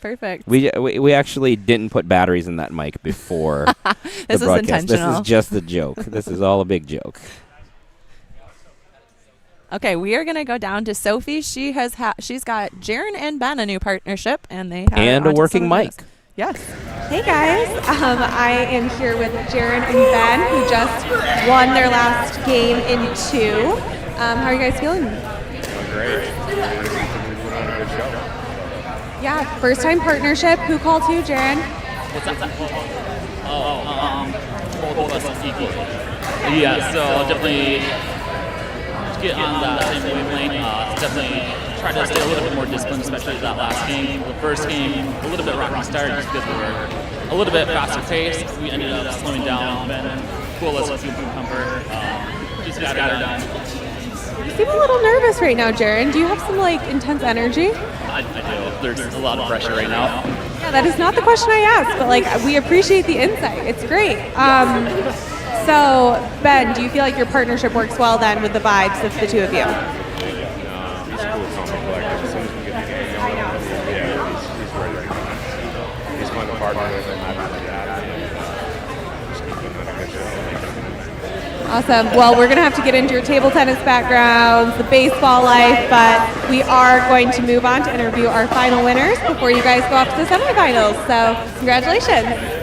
Perfect. we actually didn't put batteries in that mic before the This is broadcast. This intentional. is just a joke. This is all a big joke." Okay, we are gonna go down to Sophie. She's got Jaren and Ben a new partnership, and they have And a onto working some of mic. those. Yes. Hey guys, I am here with Jaron and Ben, who just won their last game in 2. How are you guys feeling? Great. Put on a good show. Yeah, first time partnership. Who called who, Jaron? What's that? Both of us equal. Yeah, so definitely get on that same wavelength. Definitely try to stay a little bit more disciplined, especially that last game. The first game, a little bit rocky start just because we were a little bit faster paced. We ended up slowing down. Ben cool us with comfort. Just got her done. You seem a little nervous right now, Jaron. Do you have some intense energy? I do. There's a lot of pressure right now. Yeah, that is not the question I asked, but we appreciate the insight. It's great. So, Ben, do you feel like your partnership works well then with the vibes of the two of you? He's cool, calm, and collected. As soon as we get the game going, he's ready to come. He's fun to partner with, and I really that. Just keep doing a good show. Awesome. Well, we're going to have to get into your table tennis backgrounds, the baseball life, but we are going to move on to interview our final winners before you guys go off to the semifinals. So, congratulations.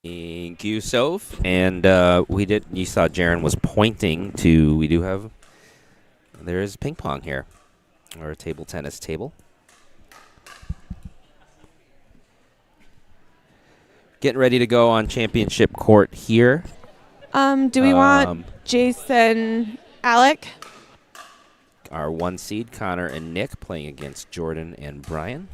Thank you, Soph. And you saw Jaren was pointing to, there is ping pong here, or a table tennis table. Getting ready to go on championship court here. Do we want Jason, Alec? Our 1 seed, Connor and Nick, playing against Jordan and Brian.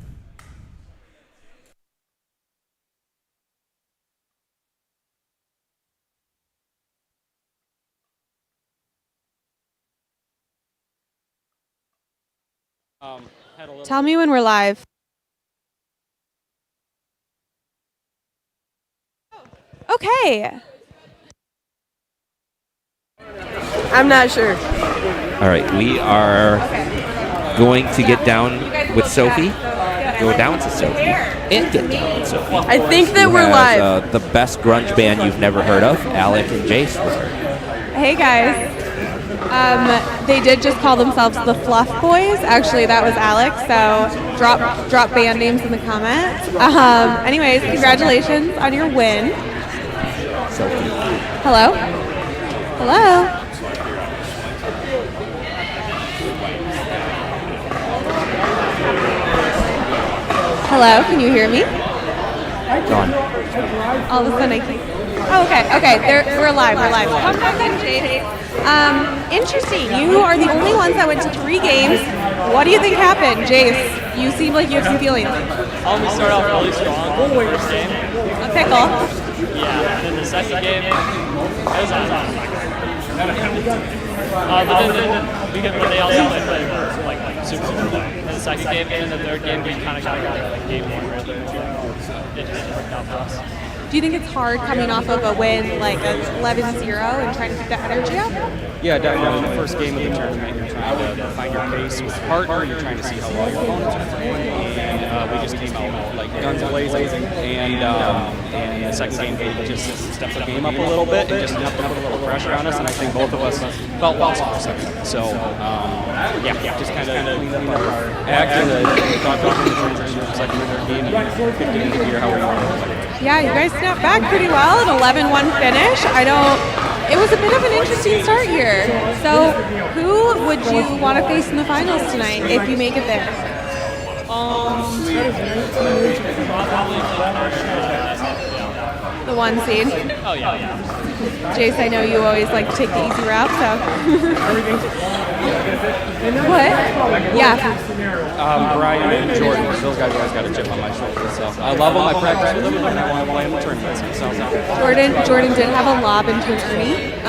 Tell me when we're live. Okay. I'm not sure. All right, we are going to get down with Sophie, go down to Sophie, and get down with Sophie. I think that Who we're has, live. The best grunge band you've never heard of, Alec and Jace with her. Hey guys. They did just call themselves the Fluff Boys. Actually, that was Alex. So drop band names in the comments. Anyways, congratulations on your win. Sophie. Hello. Hello. Hello. Can you hear me? Gone. All of a sudden I keep... Oh, okay. We're live. Come back in, Jade. Interesting. You are the only ones that went to 3 games. What do you think happened, Jace? You seem like you have some feelings. We started off really strong in the first game. A pickle. Yeah, and then the second game, it was awesome. But then they also played super well. In the second game and in the third game, we kind of got game 1 right there. It just worked out for us. Do you think it's hard coming off of a win like 11-0 and trying to keep that energy up? Yeah, definitely. The first game of the tournament, you're trying to find your pace with your partner. You're trying to see how well your opponents are playing. And we just came out like guns blazing, and the second game we just stepped the game up a little bit and just enough to put a little pressure on us, and I think both of us felt lost for a second. So just kind of cleaned up our act and talked about the transition of the second and third game and picked it into gear how we wanted. Yeah, you guys snapped back pretty well, an 11-1 finish. It was a bit of an interesting start here. So who would you want to face in the finals tonight if you make it there? The 1 seed? Oh, yeah. Jace, I know you always like to take the easy route, so. What? Yeah. Brian and Jordan, those guys always got a chip on my shoulder. So I love them. I practice with them, and I want to play in the tournaments. So. Jordan did have a lob into an Ernie.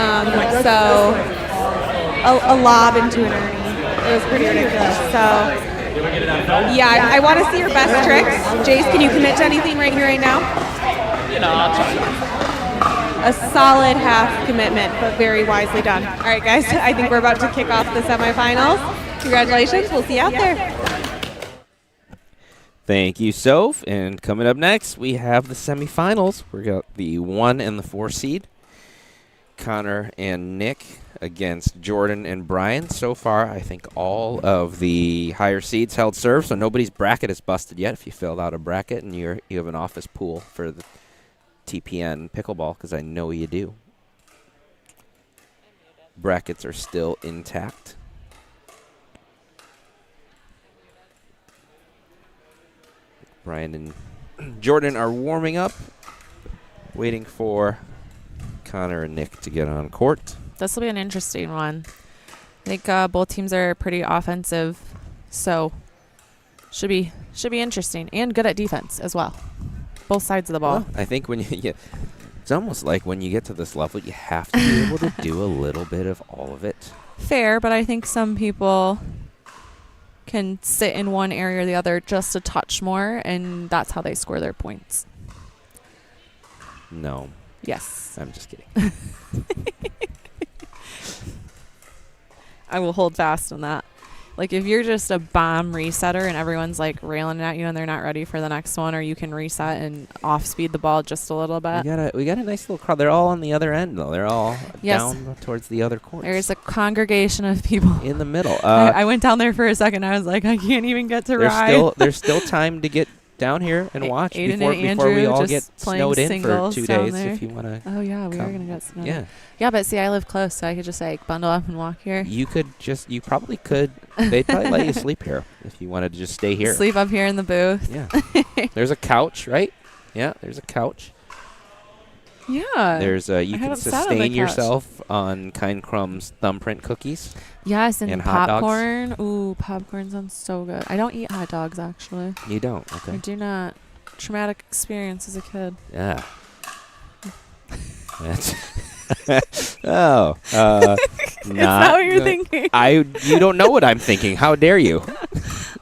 So a lob into an Ernie. It was pretty ridiculous. So yeah, I want to see your best tricks. Jace, can you commit to anything right here, right now? I'll try. A solid half commitment, but very wisely done. All right, guys, I think we're about to kick off the semifinals. Congratulations. We'll see you out there. Thank you, Soph. And coming up next, we have the semifinals. We got the 1 and the 4 seed, Connor and Nick against Jordan and Brian. So far, I think all of the higher seeds held serve, so nobody's bracket is busted yet. If you filled out a bracket and you have an office pool for the TPN pickleball, because I know you do. Brackets are still intact. Brian and Jordan are warming up, waiting for Connor and Nick to get on court. This will be an interesting one. I think both teams are pretty offensive, so should be interesting and good at defense as well. Both sides of the ball. Well, I think when it's almost like when you get to this level, you have to be able to do a little bit of all of it. Fair, but I think some people can sit in one area or the other just a touch more, and that's how they score their points. No. Yes. I'm just kidding. I will hold fast on that. Like, if you're just a bomb resetter and everyone's, like, railing at you and they're not ready for the next one, or you can reset and off-speed the ball just a little bit. We got a nice little crowd. They're all on the other end, though. They're all down towards the other court. There's a congregation of people. In the middle. I went down there for a second. I was like, I can't even get to ride. There's still time to get down here and watch before we all get snowed in for 2 days if you want to. Oh, yeah, we are going to get snowed. Yeah, but see, I live close, so I could just like bundle up and walk here. You probably could. They'd probably let you sleep here if you wanted to just stay here. Sleep up here in the booth. Yeah. There's a couch, right? Yeah, there's a couch. Yeah. There's you can sustain yourself on Kind Crumb's thumbprint cookies. Yes, and popcorn. Hot dogs. Ooh, popcorn sounds so good. I don't eat hot dogs, actually. You don't? Okay. I do not. Traumatic experience as a kid. Yeah. That's not what you're thinking. You don't know what I'm thinking. How dare you?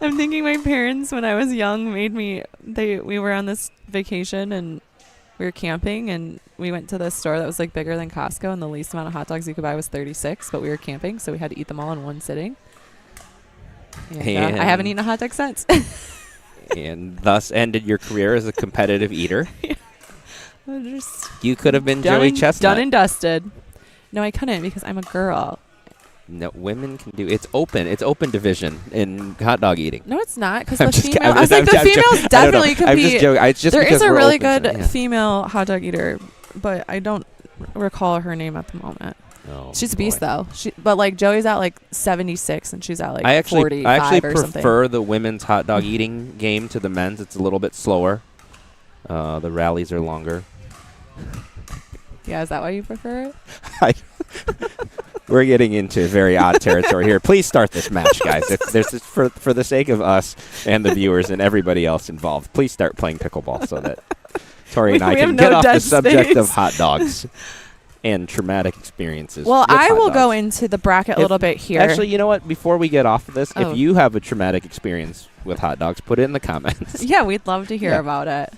I'm thinking my parents, when I was young, made me. We were on this vacation and we were camping, and we went to this store that was like bigger than Costco, and the least amount of hot dogs you could buy was 36, but we were camping, so we had to eat them all in one sitting. And I haven't eaten a hot dog since. And thus ended your career as a competitive eater. Yeah. You could have been Joey Chestnut. Done and dusted. No, I couldn't because I'm a girl. No, women can do. It's open. It's open division in hot dog eating. No, it's not, because the female. I was like, the females definitely compete. I'm just joking. It's just there is a really good yeah. female hot dog eater, but I don't recall her name at the moment. Oh, she's a beast, though. But like Joey's at like 76, and she's at like 45 or something. I actually prefer the women's hot dog eating game to the men's. It's a little bit slower. The rallies are longer. Yeah, is that why you prefer it? We're getting into very odd territory here. Please start this match, guys. For the sake of us and the viewers and everybody else involved, please start playing pickleball so that Tori and I can get off the subject of hot dogs and traumatic experiences. Well, I will go into the bracket a little bit here. Actually, you know what? Before we get off of this, if you have a traumatic experience with hot dogs, put it in the comments. Yeah, we'd love to hear about it.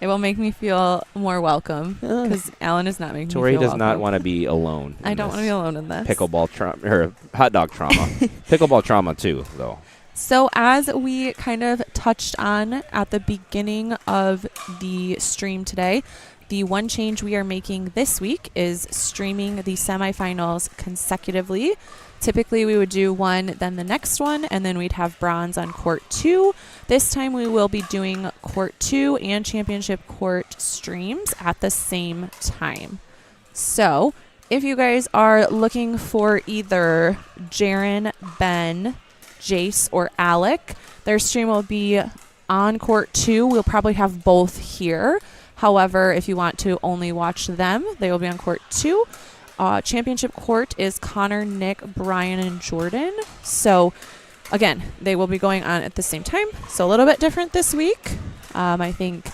It will make me feel more welcome because Alan is not making me feel welcome. Tori does not want to be alone. I don't want to be alone in this. Pickleball trauma, or hot dog trauma. Pickleball trauma too, though. So as we kind of touched on at the beginning of the stream today, the one change we are making this week is streaming the semifinals consecutively. Typically we would do one, then the next one, and then we'd have bronze on court 2. This time we will be doing court 2 and championship court streams at the same time. So if you guys are looking for either Jaren, Ben, Jace, or Alec, their stream will be on court 2. We'll probably have both here. However, if you want to only watch them, they will be on court 2. Championship court is Connor, Nick, Brian, and Jordan. So again, they will be going on at the same time. So a little bit different this week. I think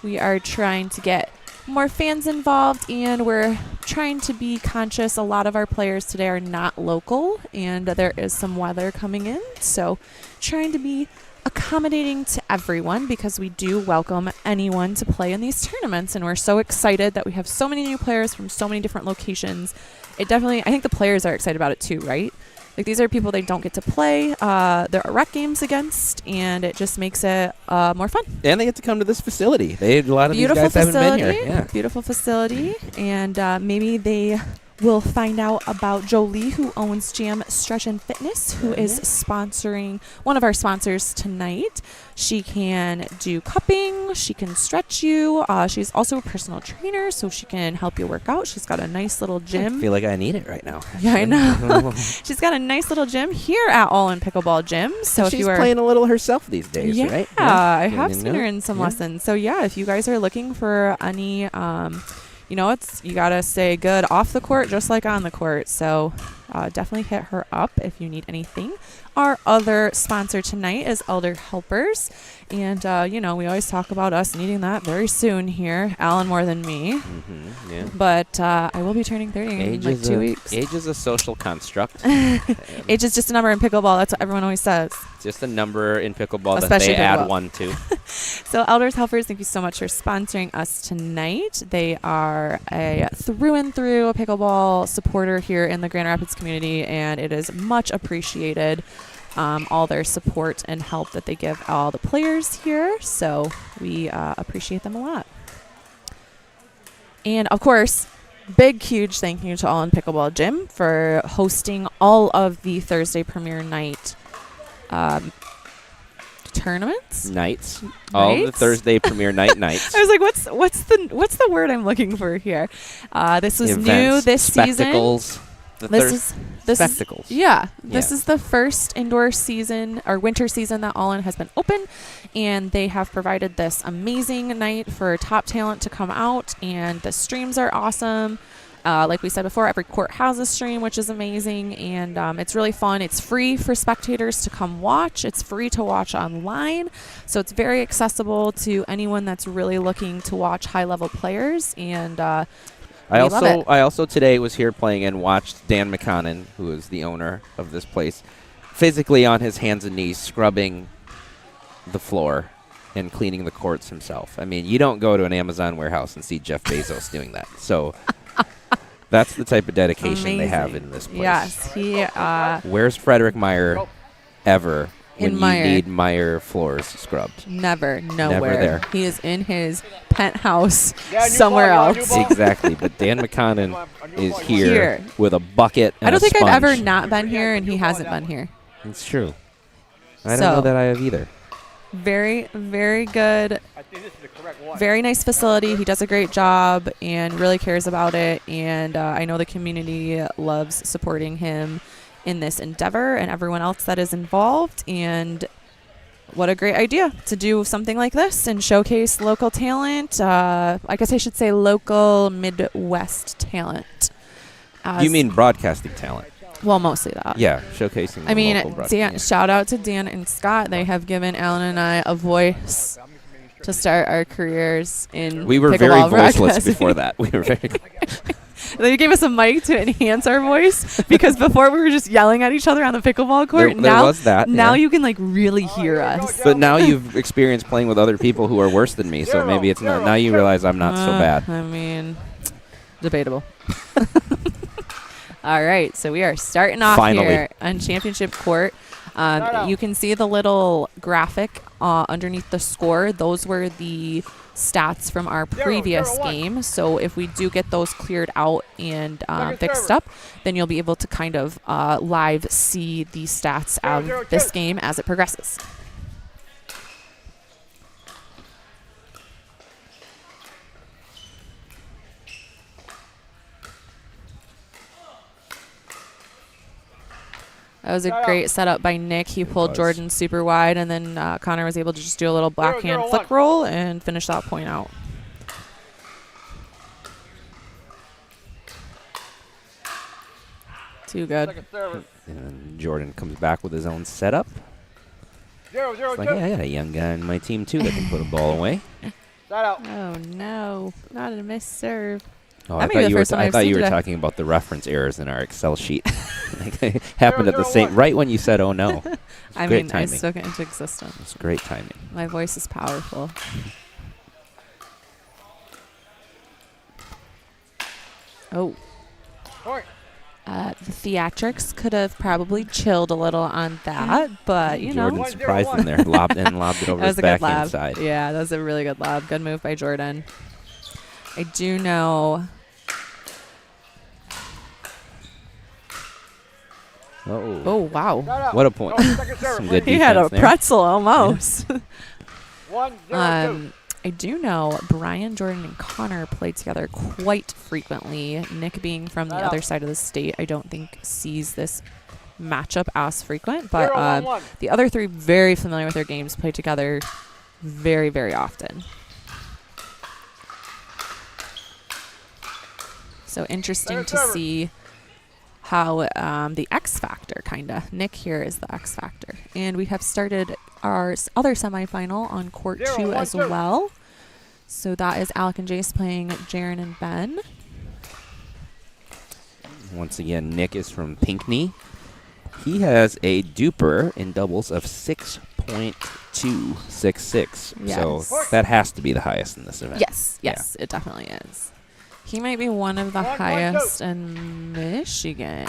we are trying to get more fans involved, and we're trying to be conscious. A lot of our players today are not local, and there is some weather coming in. So trying to be accommodating to everyone, because we do welcome anyone to play in these tournaments, and we're so excited that we have so many new players from so many different locations. It definitely, I think the players are excited about it too, right? Like, these are people they don't get to play. There are rec games against, and it just makes it more fun. And they get to come to this facility. A lot of Beautiful these guys facility, haven't been here. Yeah. Beautiful facility, and maybe they will find out about Jolie, who owns Jam Stretch and Fitness, who is sponsoring, one of our sponsors tonight. She can do cupping, she can stretch you. She's also a personal trainer, so she can help you work out. She's got a nice little gym. I feel like I need it right now. Yeah, I know. She's got a nice little gym here at All In Pickleball Gym. So if she's you are playing a little herself these days, yeah, right? I have seen her in some lessons. So yeah, if you guys are looking for any you know, you gotta stay good off the court just like on the court. So definitely hit her up if you need anything. Our other sponsor tonight is Elder Helpers, and you know, we always talk about us needing that very soon here. Alan more than me. Yeah. But I will be turning 30 in like 2 weeks. Age is a social construct. Age is just a number in pickleball. That's what everyone always says. Just a number in pickleball Especially that they add pickleball. one to. So Elders Helpers, thank you so much for sponsoring us tonight. They are a through and through a pickleball supporter here in the Grand Rapids community, and it is much appreciated, all their support and help that they give all the players here. So we appreciate them a lot. And of course, big, huge thank you to All In Pickleball Gym for hosting all of the Thursday premiere night tournaments. Nights. All the Thursday premiere nights. I was like, what's the word I'm looking for here? This was Events, new this spectacles, season. This spectacles. This is the first indoor season or winter season that All In has been open, and they have provided this amazing night for top talent to come out, and the streams are awesome. Like we said before, every court has a stream, which is amazing, and it's really fun. It's free for spectators to come watch. It's free to watch online, so it's very accessible to anyone that's really looking to watch high-level players. And I also today was here playing and watched Dan McConnon, who is the owner of this place, physically on his hands and knees scrubbing the floor and cleaning the courts himself. I mean, you don't go to an Amazon warehouse and see Jeff Bezos doing that. So that's the type of dedication they have in this place. Yes, Where's Frederick Meyer ever when you Meyer. need Meyer floors scrubbed? Nowhere. Never there. He is in his penthouse somewhere else. Exactly, but Dan McConnon is here with a bucket and I don't a think sponge. I've ever not been here, and he hasn't been here. It's true. I don't know that I have either. Very, very good. Very nice facility. He does a great job and really cares about it. And I know the community loves supporting him in this endeavor and everyone else that is involved. And what a great idea to do something like this and showcase local talent. I guess I should say local Midwest talent. You mean broadcasting talent? Well, mostly that. Yeah, showcasing. I mean, shout out to Dan and Scott. They have given Alan and I a voice to start our careers in We were very voiceless before that. We were very. They gave us a mic to enhance our voice, because before we were just yelling at each other on the pickleball court. There was that. Now you can like really hear us. But now you've experienced playing with other people who are worse than me, so maybe it's not. Now you realize I'm not so bad. I mean, debatable. All right, so we are starting off here on championship court. You can see the little graphic underneath the score. Those were the stats from our previous game. So if we do get those cleared out and fixed up, then you'll be able to kind of live see the stats of this game as it progresses. That was a great setup by Nick. He pulled Jordan super wide, and then Connor was able to just do a little backhand flick roll and finish that point out. Too good. And Jordan comes back with his own setup. It's like, yeah, I got a young guy on my team, too, that can put a ball away. Oh, no. Not a missed serve. Oh, I thought you were talking about the reference errors in our Excel sheet. Like, happened at the same right when you said, "Oh no." I great mean, timing. I spoke it into existence. It's great timing. My voice is powerful. Oh. The theatrics could have probably chilled a little on that, but you know. Jordan surprised him there, lobbed it over his backhand side. Yeah, that was a really good lob. Good move by Jordan. I do know. Oh wow! What a point! Some good defense he had a there. pretzel almost. 1-0-2. I do know Brian, Jordan, and Connor played together quite frequently. Nick, being from the other side of the state, I don't think sees this matchup as frequent. But the other three, very familiar with their games, play together very, very often. So interesting to see how the X Factor, kind of. Nick here is the X Factor. And we have started our other semifinal on court 2 as well. So that is Alec and Jace playing Jaren and Ben. Once again, Nick is from Pinckney. He has a duper in doubles of 6.266. Yes. So that has to be the highest in this event. Yes, it definitely is. He might be one of the highest in Michigan.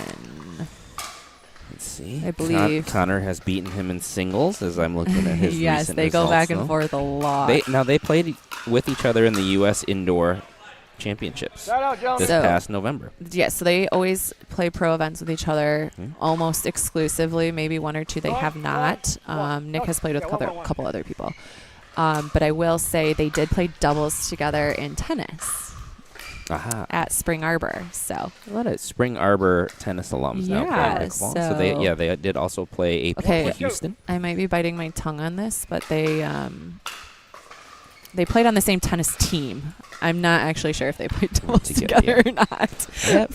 Let's see. I believe. Connor has beaten him in singles, as I'm looking at his yes, recent they go results, back and though. forth a lot. They played with each other in the U.S. Indoor Championships this past November. Yes, so they always play pro events with each other almost exclusively. Maybe one or two they have not. Nick has played with a couple other people. But I will say they did play doubles together in tennis. At Spring Arbor, so a lot of Spring Arbor tennis alums now play pickleball. So they did also play with Houston. I might be biting my tongue on this, but they played on the same tennis team. I'm not actually sure if they played doubles together or not. Yep,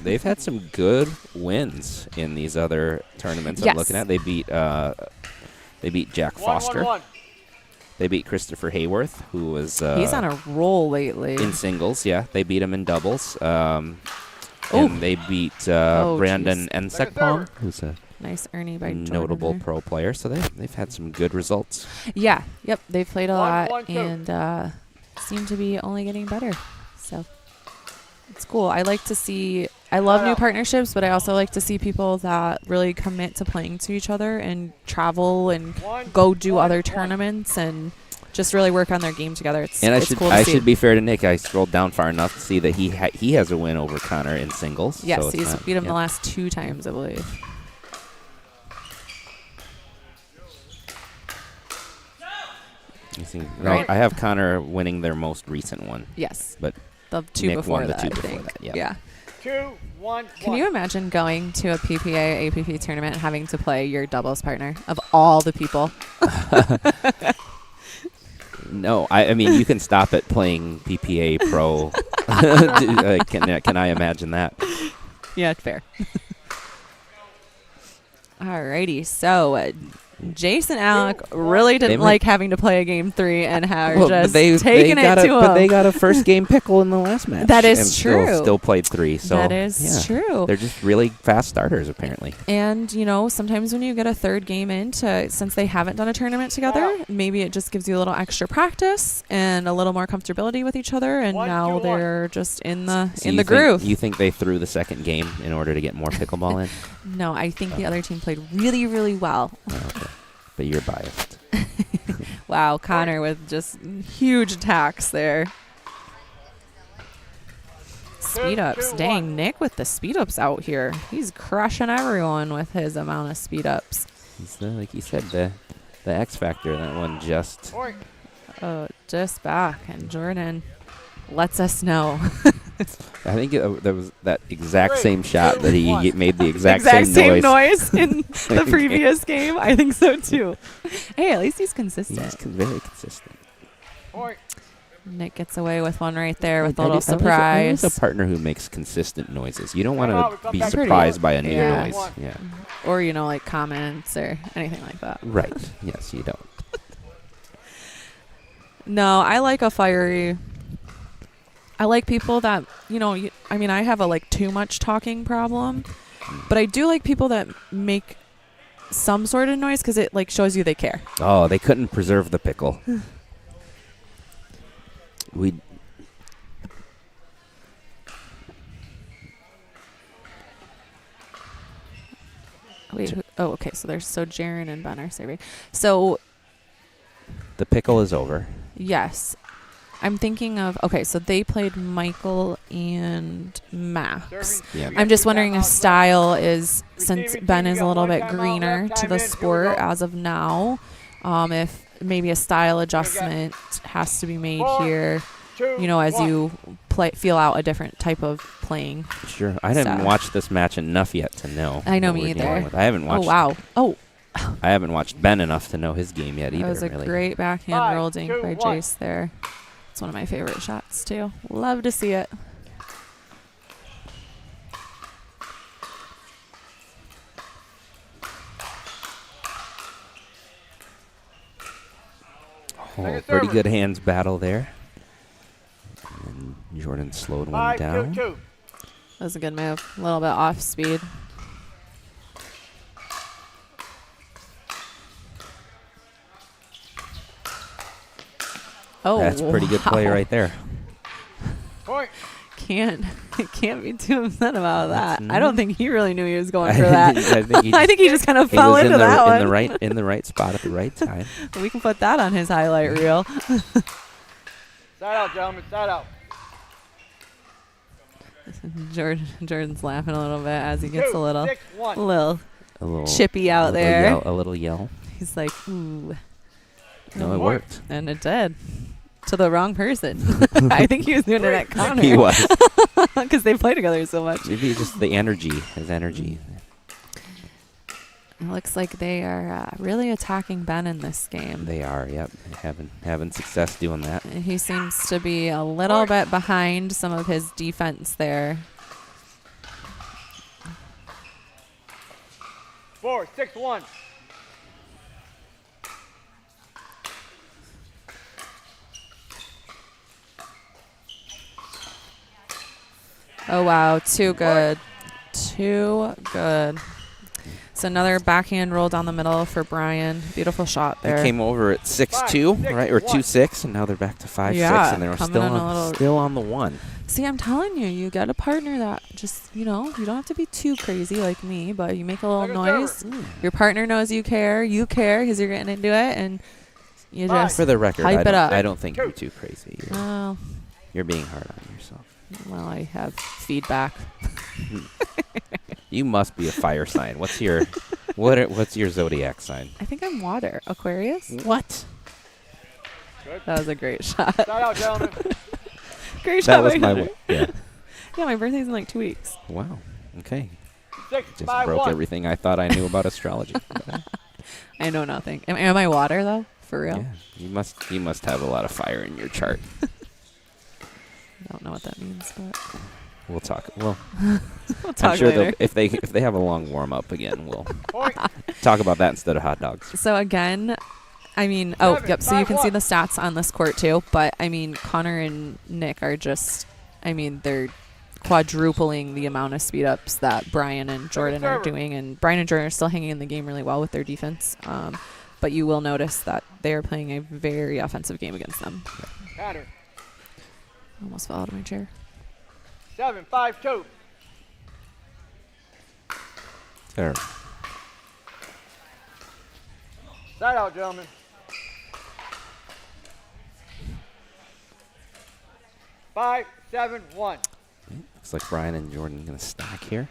they've had some good wins in these other tournaments. I'm looking at. They beat Jack Foster. 1-1-1. They beat Christopher Hayworth, who was he's on a roll lately in singles. Yeah, they beat him in doubles. And they beat Brandon Ensekpong, who's a nice Ernie by notable pro player. So they've had some good results. Yeah, yep, they've played a lot and seem to be only getting better. So it's cool. I like to see. I love new partnerships, but I also like to see people that really commit to playing to each other and travel and go do other tournaments and just really work on their game together. It's cool to see. I should be fair to Nick. I scrolled down far enough to see that he has a win over Connor in singles. Yes, so he's beat him the last 2 times, I believe. I have Connor winning their most recent one. Yes, but the 2 Nick before won the that. 2 I before think. that. Yeah. 2-1-1. Can you imagine going to a PPA APP tournament and having to play your doubles partner of all the people? No, I mean you can stop at playing PPA Pro. Can I imagine that? Yeah, fair. Alrighty, so Jace and Alec really didn't like having to play a game 3 and are just taking it to But they them. got a first game pickle in the last match. That is and true. Still played 3. So That is true. They're just really fast starters, apparently. And, you know, sometimes when you get a third game since they haven't done a tournament together, maybe it just gives you a little extra practice and a little more comfortability with each other. And now they're just in the groove. You think they threw the second game in order to get more pickleball in? No, I think the other team played really, really well. Oh, okay. But you're biased. Wow, Connor with just huge attacks there. Speed ups. Dang, Nick with the speed ups out here. He's crushing everyone with his amount of speed ups. He's like you said, the X factor. That one just back. And Jordan lets us know. I think that was that exact same shot that he made the exact same noise. noise in the previous game. I think so too. Hey, at least he's consistent. He's very consistent. Nick gets away with one right there with a little surprise. I like a partner who makes consistent noises. You don't want to be surprised by a new noise. Yeah. Or, you know, like comments or anything like that. Right. Yes, you don't. No, I like a fiery. I like people that, you know, I have a too much talking problem, but I do like people that make some sort of noise because it shows you they care. Oh, they couldn't preserve the pickle. Wait, okay. So Jaren and Ben are serving. So the pickle is over. yes, I'm thinking of, so they played Michael and Max. Yeah. I'm just wondering if style is, since Ben is a little bit greener to the sport as of now, if maybe a style adjustment has to be made here, you know, as you feel out a different type of playing. Sure. I didn't watch this match enough yet to know. I know, me either. I haven't watched. Oh, wow. Oh. I haven't watched Ben enough to know his game yet either. That was a great backhand roll dink by Jace there. It's one of my favorite shots, too. Love to see it. Oh, pretty good hands battle there. And Jordan slowed one down. 5-2-2. That was a good move. A little bit off speed. Oh, that's a pretty good play right there. Point. Can't be too upset about that. That's I don't think he really knew he was going for that. I think he just kind of fell into that one. in the right spot at the right time. We can put that on his highlight reel. Side out, gentlemen. Side out. Jordan's laughing a little bit as he gets 2, a little 6, 1. A little chippy out there. A little yell. He's like, ooh. No, it worked. And it did. To the wrong person. I think he was doing it at Connor. He was. Because they play together so much. Maybe just the energy, his energy. It looks like they are really attacking Ben in this game. They are, yep. Having success doing that. He seems to be a little bit behind some of his defense there. 4, 6, 1. Oh, wow. Too good. Too good. It's another backhand roll down the middle for Brian. Beautiful shot there. They came over at 6-2, right? Or 2-6, and now they're back to 5-6, and they're still on the one. See, I'm telling you, you get a partner that just, you know, you don't have to be too crazy like me, but you make a little noise. Your partner knows you care because you're getting into it, and you just For the record, hype it up. I don't think you're too crazy. Oh. You're being hard on yourself. Well, I have feedback. You must be a fire sign. What's your zodiac sign? I think I'm water. Aquarius? What? Good. That was a great shot. Side out, gentlemen. Great That shot. was my yeah. Yeah, my birthday's in like 2 weeks. Wow. Okay. 6, Just 5, broke 1. everything I thought I knew about astrology. I know nothing. Am I water though? For real? Yeah. You must have a lot of fire in your chart. I don't know what that means, but We'll talk. Well, we'll talk I'm sure later. if they have a long warm up again, we'll Point. Talk about that instead of hot dogs. So again, I mean, oh, yep. So you can see the stats on this court too. But I mean, Connor and Nick are just, I mean, they're quadrupling the amount of speed ups that Brian and Jordan are doing. And Brian and Jordan are still hanging in the game really well with their defense. But you will notice that they are playing a very offensive game against them. Counter. Almost fell out of my chair. 7-5-2. There. Side out, gentlemen. Five, 7, 1. Looks like Brian and Jordan going to stack here.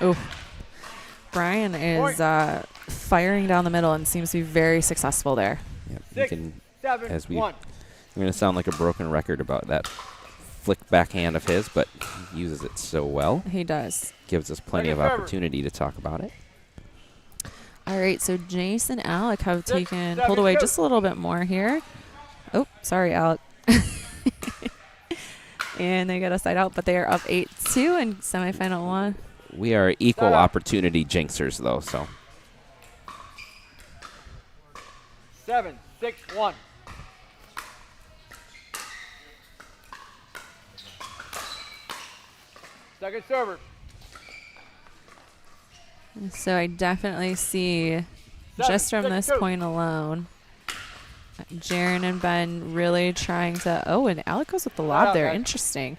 Oh, Brian is firing down the middle and seems to be very successful there. Yep. 6, 7, as we, 1. I'm going to sound like a broken record about that flick backhand of his, but he uses it so well. He does. Gives us plenty of opportunity to talk about it. All right, so Jace and Alec have pulled away just a little bit more here. Oh, sorry, Alec. And they got a side out, but they are up 8-2 in semifinal 1. We are equal opportunity jinxers, though, so. 7, 6, 1. Second server. So I definitely see, just from this point alone, Jaren and Ben really trying to. Oh, and Alec goes with the lob there. Interesting.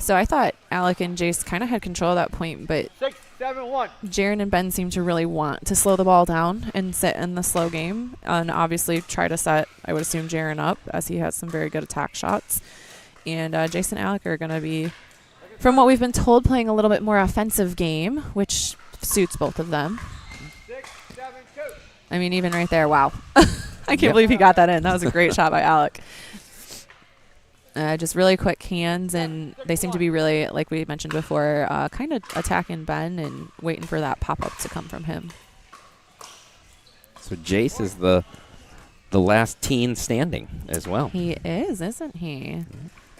So I thought Alec and Jace kind of had control of that point, but 6, 7, 1. Jaren and Ben seem to really want to slow the ball down and sit in the slow game, and obviously try to set, I would assume, Jaren up, as he has some very good attack shots. And Jace and Alec are going to be, from what we've been told, playing a little bit more offensive game, which suits both of them. 6, 7, 2. I mean, even right there, wow. I can't believe he got that in. That was a great shot by Alec. Just really quick hands, and they seem to be really, like we mentioned before, kind of attacking Ben and waiting for that pop-up to come from him. So Jace is the last teen standing as well. He is, isn't he?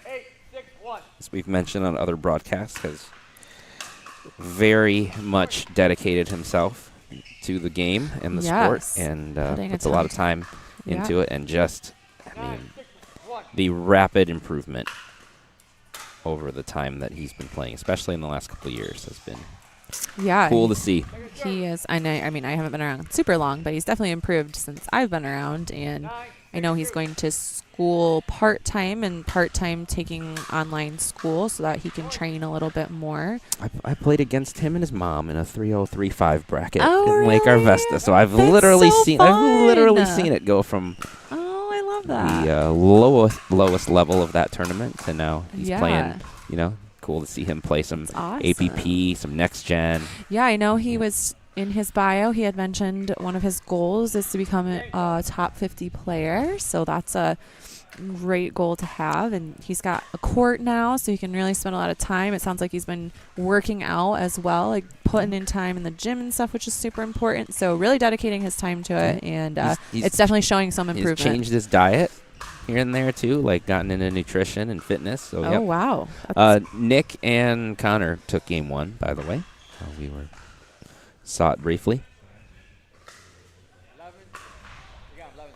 8, 6, 1. As we've mentioned on other broadcasts, has very much dedicated himself to the game and the sport, and puts a lot of time into it, and just, I mean, the rapid improvement over the time that he's been playing, especially in the last couple of years, has been cool to see. He is. I mean, I haven't been around super long, but he's definitely improved since I've been around, and I know he's going to school part-time and part-time taking online school so that he can train a little bit more. I played against him and his mom in a 3-0-3-5 bracket in Lake Arvesta, so I've literally seen it go from the lowest level of that tournament to now he's playing. You know, cool to see him play some APP, some next gen. Yeah, I know he was. In his bio, he had mentioned one of his goals is to become a top 50 player. So that's a great goal to have. And he's got a court now, so he can really spend a lot of time. It sounds like he's been working out as well, like putting in time in the gym and stuff, which is super important. So really dedicating his time to it. And it's definitely showing some improvement. He's changed his diet here and there, too, like gotten into nutrition and fitness. So, wow. Nick and Connor took game 1, by the way. We saw it briefly. 11. We got 11.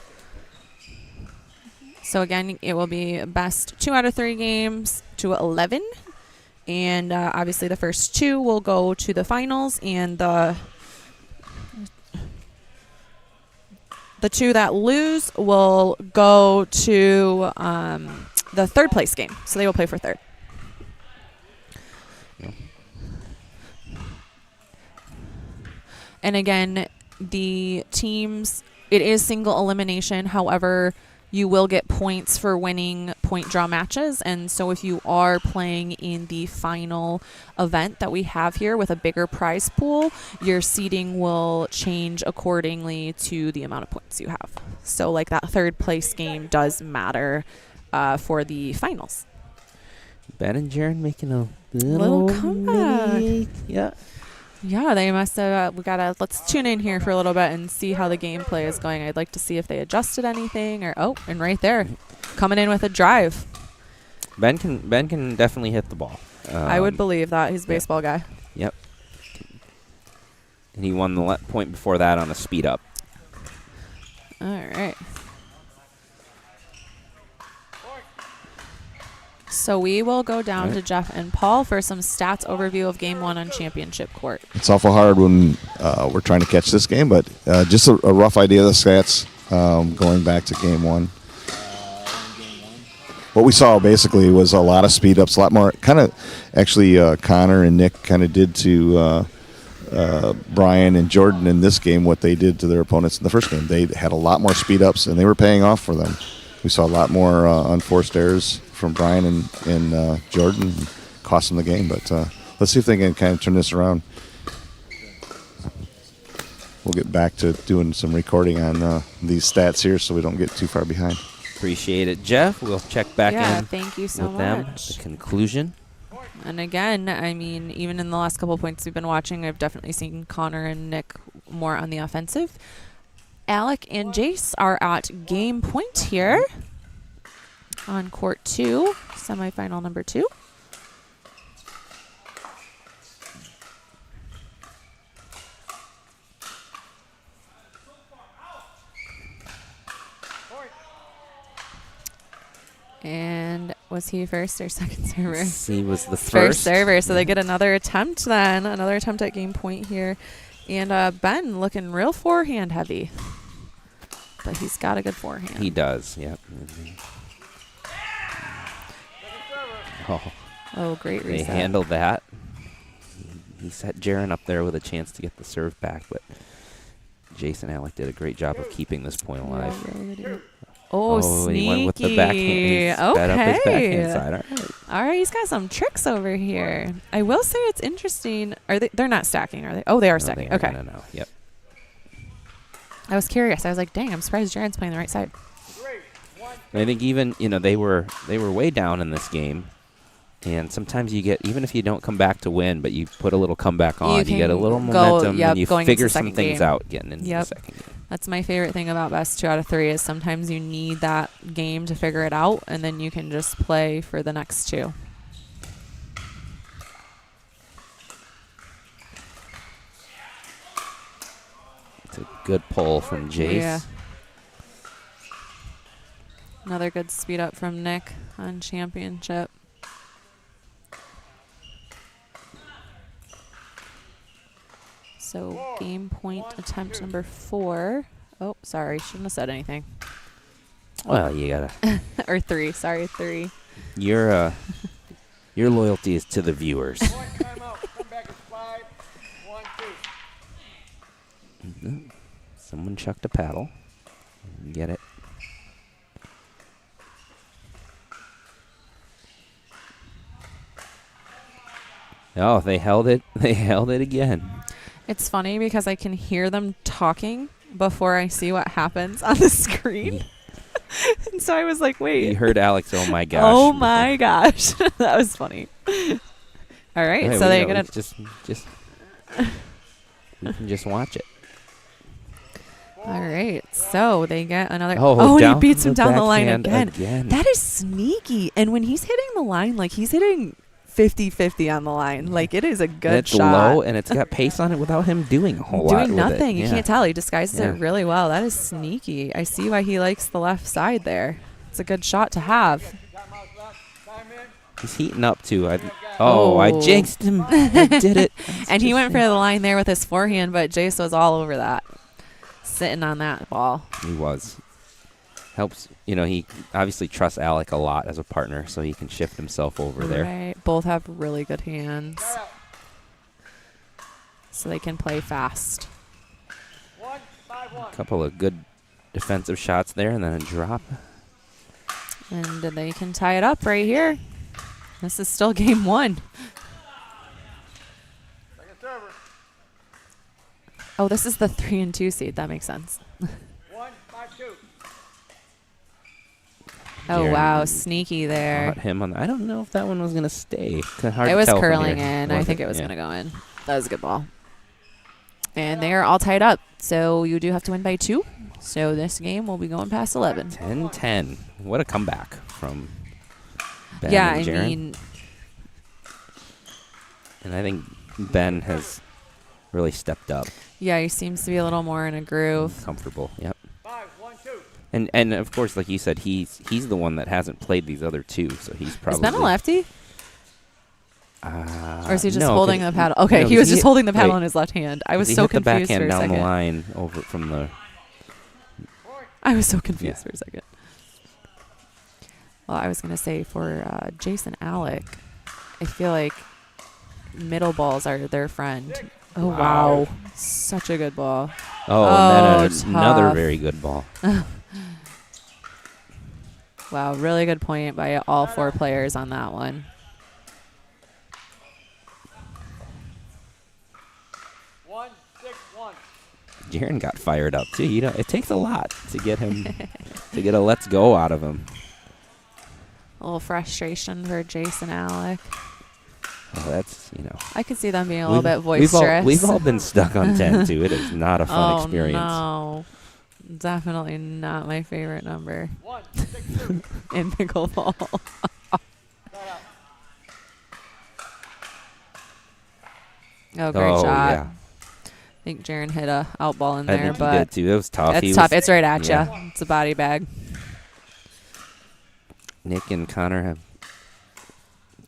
So again, it will be best 2 out of 3 games to 11, and obviously the first 2 will go to the finals, and the 2 that lose will go to the 3rd place game. So they will play for 3rd. And again, the teams, it is single elimination. However, you will get points for winning point draw matches. And so if you are playing in the final event that we have here with a bigger prize pool, your seeding will change accordingly to the amount of points you have. So like that 3rd place game does matter for the finals. Ben and Jaren making a little comeback. Yeah. Yeah, they must have. Let's tune in here for a little bit and see how the gameplay is going. I'd like to see if they adjusted anything and right there, coming in with a drive. Ben can definitely hit the ball. I would believe that. He's a baseball guy. Yep. And he won the point before that on a speed up. All right. So we will go down to Jeff and Paul for some stats overview of Game 1 on Championship Court. It's awful hard when we're trying to catch this game, but just a rough idea of the stats going back to Game 1. What we saw basically was a lot of speed ups, a lot more. Kind of, actually, Connor and Nick kind of did to Brian and Jordan in this game what they did to their opponents in the first game. They had a lot more speed ups, and they were paying off for them. We saw a lot more unforced errors from Brian and Jordan, cost them the game. But let's see if they can kind of turn this around. We'll get back to doing some recording on these stats here so we don't get too far behind. Appreciate it, Jeff. We'll check back in thank you so with them. much. The conclusion. And again, I mean, even in the last couple of points we've been watching, I've definitely seen Connor and Nick more on the offensive. Alec and Jace are at game point here on court 2, semifinal number 2. And was he first or second server? He was the first server, so they get another attempt then. Another attempt at game point here. And Ben looking real forehand heavy. But he's got a good forehand. He does, yep. Oh, great reset. They handled that. He set Jaron up there with a chance to get the serve back, but Jason Alec did a great job of keeping this point alive. Oh, sneaky. He went with the backhand. He sped up his backhand side. All right. All right, he's got some tricks over here. I will say it's interesting. Are they? They're not stacking, are they? Oh, they are stacking. Okay. No. Yep. I was curious. I was like, dang, I'm surprised Jaron's playing the right side. I think even, they were way down in this game. And sometimes you get, even if you don't come back to win, but you put a little comeback on, you get a little momentum, and you figure some things out getting into the second game. That's my favorite thing about best 2 out of 3 is sometimes you need that game to figure it out, and then you can just play for the next 2. It's a good pull from Jace. Yeah. Another good speed up from Nick on championship. So game point attempt number 4. Oh, sorry. Shouldn't have said anything. Well, you gotta. Or 3. Sorry, 3. Your loyalty is to the viewers. Someone chucked a paddle. Get it. Oh, they held it. They held it again. It's funny because I can hear them talking before I see what happens on the screen. And so I was like, wait. You heard Alex, oh my gosh. Oh my gosh. That was funny. All right, hey, so they're going to just we can just watch it. All right, so they get another. Oh, and he beats him down the line again. again. That is sneaky. And when he's hitting the line, like he's hitting 50-50 on the line. Like it is a good and it's shot. Low, and it's got pace on it without him doing a whole lot. Doing nothing. With it. You can't tell. He disguises it really well. That is sneaky. I see why he likes the left side there. It's a good shot to have. He's heating up too. I jinxed him. I did it. And he went for the line there with his forehand, but Jace was all over that. Sitting on that ball. He was. Helps, he obviously trusts Alec a lot as a partner, so he can shift himself over there. Right. Both have really good hands. So they can play fast. A couple of good defensive shots there, and then a drop. And they can tie it up right here. This is still game 1. Oh, this is the 3 and 2 seed. That makes sense. 1-5-2. Oh, wow. Sneaky there. Him on I don't know if that one was going to stay. It was curling in. I think it was going to go in. That was a good ball. And they are all tied up. So you do have to win by 2. So this game will be going past 11. 10-10. What a comeback from Ben Yeah, and I Jaren. mean, And I think Ben has really stepped up. yeah, he seems to be a little more in a groove. Comfortable, yep. And of course, like you said, he's the one that hasn't played these other two, so he's probably. Is Ben a lefty? Or is he just no, holding the paddle? Okay, no, he was just holding the paddle wait, in his left hand. I was he so hit the confused backhand for a down second. the line over from the. I was so confused for a second. Well, I was going to say for Jason Alec, I feel like middle balls are their friend. Oh, wow. Such a good ball. Oh, and then another tough. very good ball. Wow, really good point by all 4 players on that one. Jaren got fired up too. You know, it takes a lot to get him to get a let's go out of him. A little frustration for Jason Alec. Oh, that's I could see them being a little bit boisterous. We've all been stuck on 10 too. It is not a fun experience. No, definitely not my favorite number in pickleball. Oh, great shot. Yeah. I think Jaren hit a out ball in I there, think but he did too. It was tough. it's tough. It's right at you. It's a body bag. Nick and Connor have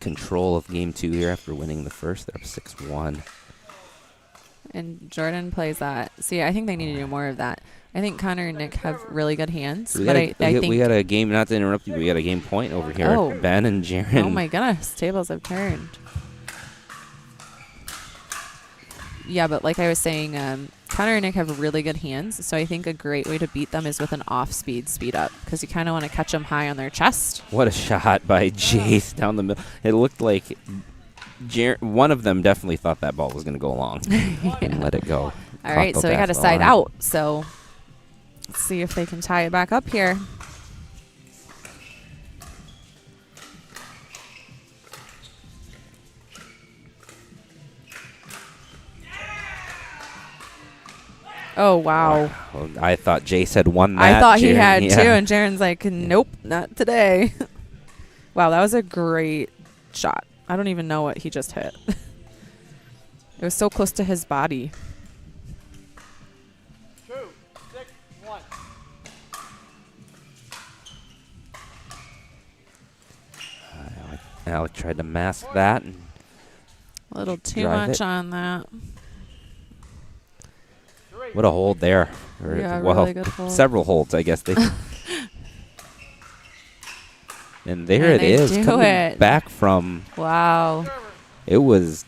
control of game 2 here after winning the first. They're up 6-1. And Jordan plays that. See, I think they need to do more of that. I think Connor and Nick have really good hands. We But got I think we got a game, not to interrupt you, but we got a game point over here. Oh. Ben and Jaren. Oh my goodness, tables have turned. Yeah, but like I was saying, Connor and Nick have really good hands, so I think a great way to beat them is with an off-speed speed up, because you kind of want to catch them high on their chest. What a shot by Jace down the middle. It looked like one of them definitely thought that ball was going to go long and let it go. All right, so we got a side out, so let's see if they can tie it back up here. Oh, wow. I thought Jace had won that. I thought he Jaren, had yeah. too, and Jaren's like, nope, not today. Wow, that was a great shot. I don't even know what he just hit. It was so close to his body. 2, 6, 1. Alec tried to mask that. And A little too drive much it. on that. What a hold there. Or, Yeah, well, really good hold. several holds, I guess. And there And it they is. do Coming it. back from, Wow. it was,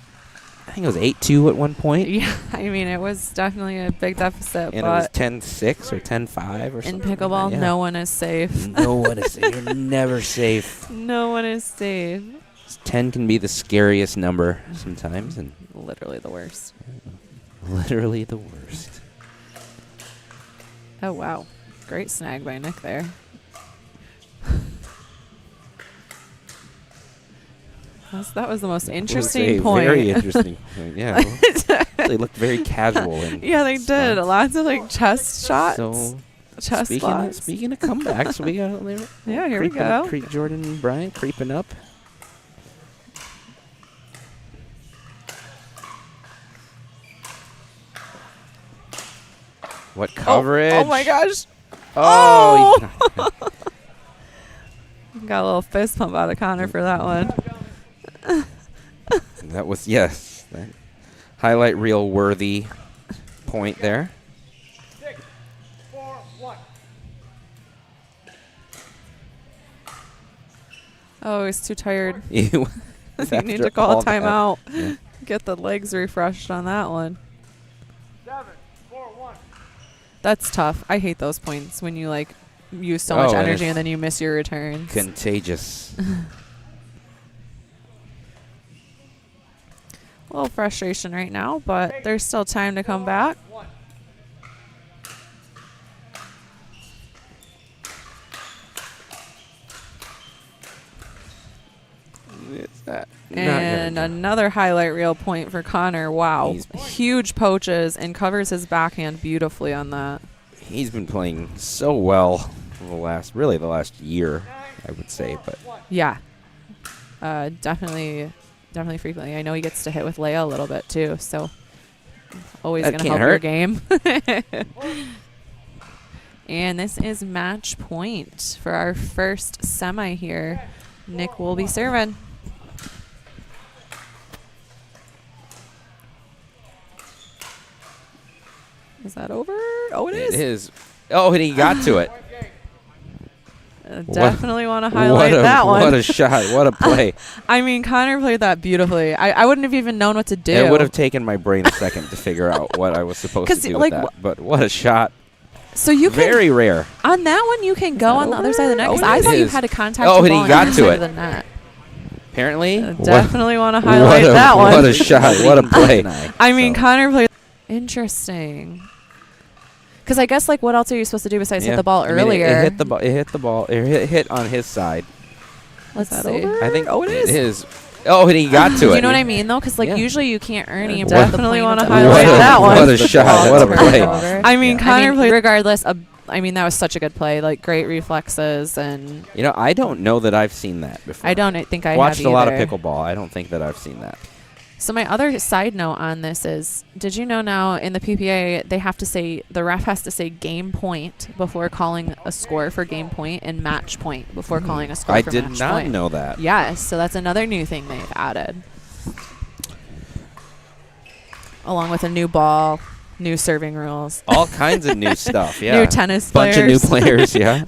I think it was 8-2 at one point. Yeah, I mean, it was definitely a big deficit, And it was but 10-6 or 10-5 or in something. pickleball, like that, yeah. no one is safe. No one is safe. You're never safe. No one is safe. 10 can be the scariest number sometimes, and Literally the worst. literally the worst. Oh, wow. Great snag by Nick there. That was the most interesting point. Very interesting point. Yeah. They looked very casual. Yeah, they did. Lots of like chest shots. So chest blocks. speaking of comebacks, we got Yeah, here we go. Jordan and Brian creeping up. What coverage? Oh my gosh. Oh! Got a little fist pump out of Connor for that one. That was, yes. That highlight reel worthy point there. 6, 4, 1. Oh, he's too tired. You You need to call a timeout. Yeah. Get the legs refreshed on that one. 7, 4, 1. That's tough. I hate those points when you like use so Oh, much and energy it's and then you miss your returns. Contagious. A little frustration right now, but there's still time to come back. 1. And another highlight reel point for Connor. Wow. Huge poaches and covers his backhand beautifully on that. He's been playing so well for the last year, I would say. But Yeah. definitely frequently. I know he gets to hit with Leia a little bit too, so always That going to can't help your hurt. game. And this is match point for our first semi here. Nick will be serving. Is that over? Oh, it is. It is. Oh, and he got to it. Definitely want to highlight that one. What a shot. What a play. I mean, Connor played that beautifully. I wouldn't have even known what to do. It would have taken my brain a second to figure out what I was supposed to do with that. But what a shot. So you can, very rare. On that one, you can go on the other side of the net. Because I thought you had to contact the the ball ball and he got on to the it. of the net. Apparently. Definitely want to highlight that one. What a shot. What a play. I mean, Connor played. Interesting. Because I guess, like, what else are you supposed to do besides hit the ball earlier? It hit the ball. It hit the ball. It hit on his side. Let's see. I think. Oh, it is. It is. Oh, and he got to it. You know what I mean, though? Because, like, usually you can't earn any. Definitely want to highlight that one. What a shot. What a play. I mean, Connor played regardless. I mean, that was such a good play. Like, great reflexes and. You know, I don't know that I've seen that before. I don't think I watched have a lot of either. pickleball. I don't think that I've seen that. So my other side note on this is, did you know now in the PPA they have to say, the ref has to say game point before calling a score for game point and match point before calling a score I for did match not point. know that. Yes, so that's another new thing they've added. Along with a new ball, new serving rules. All kinds of new stuff, yeah. New tennis players. Bunch of new players, yeah.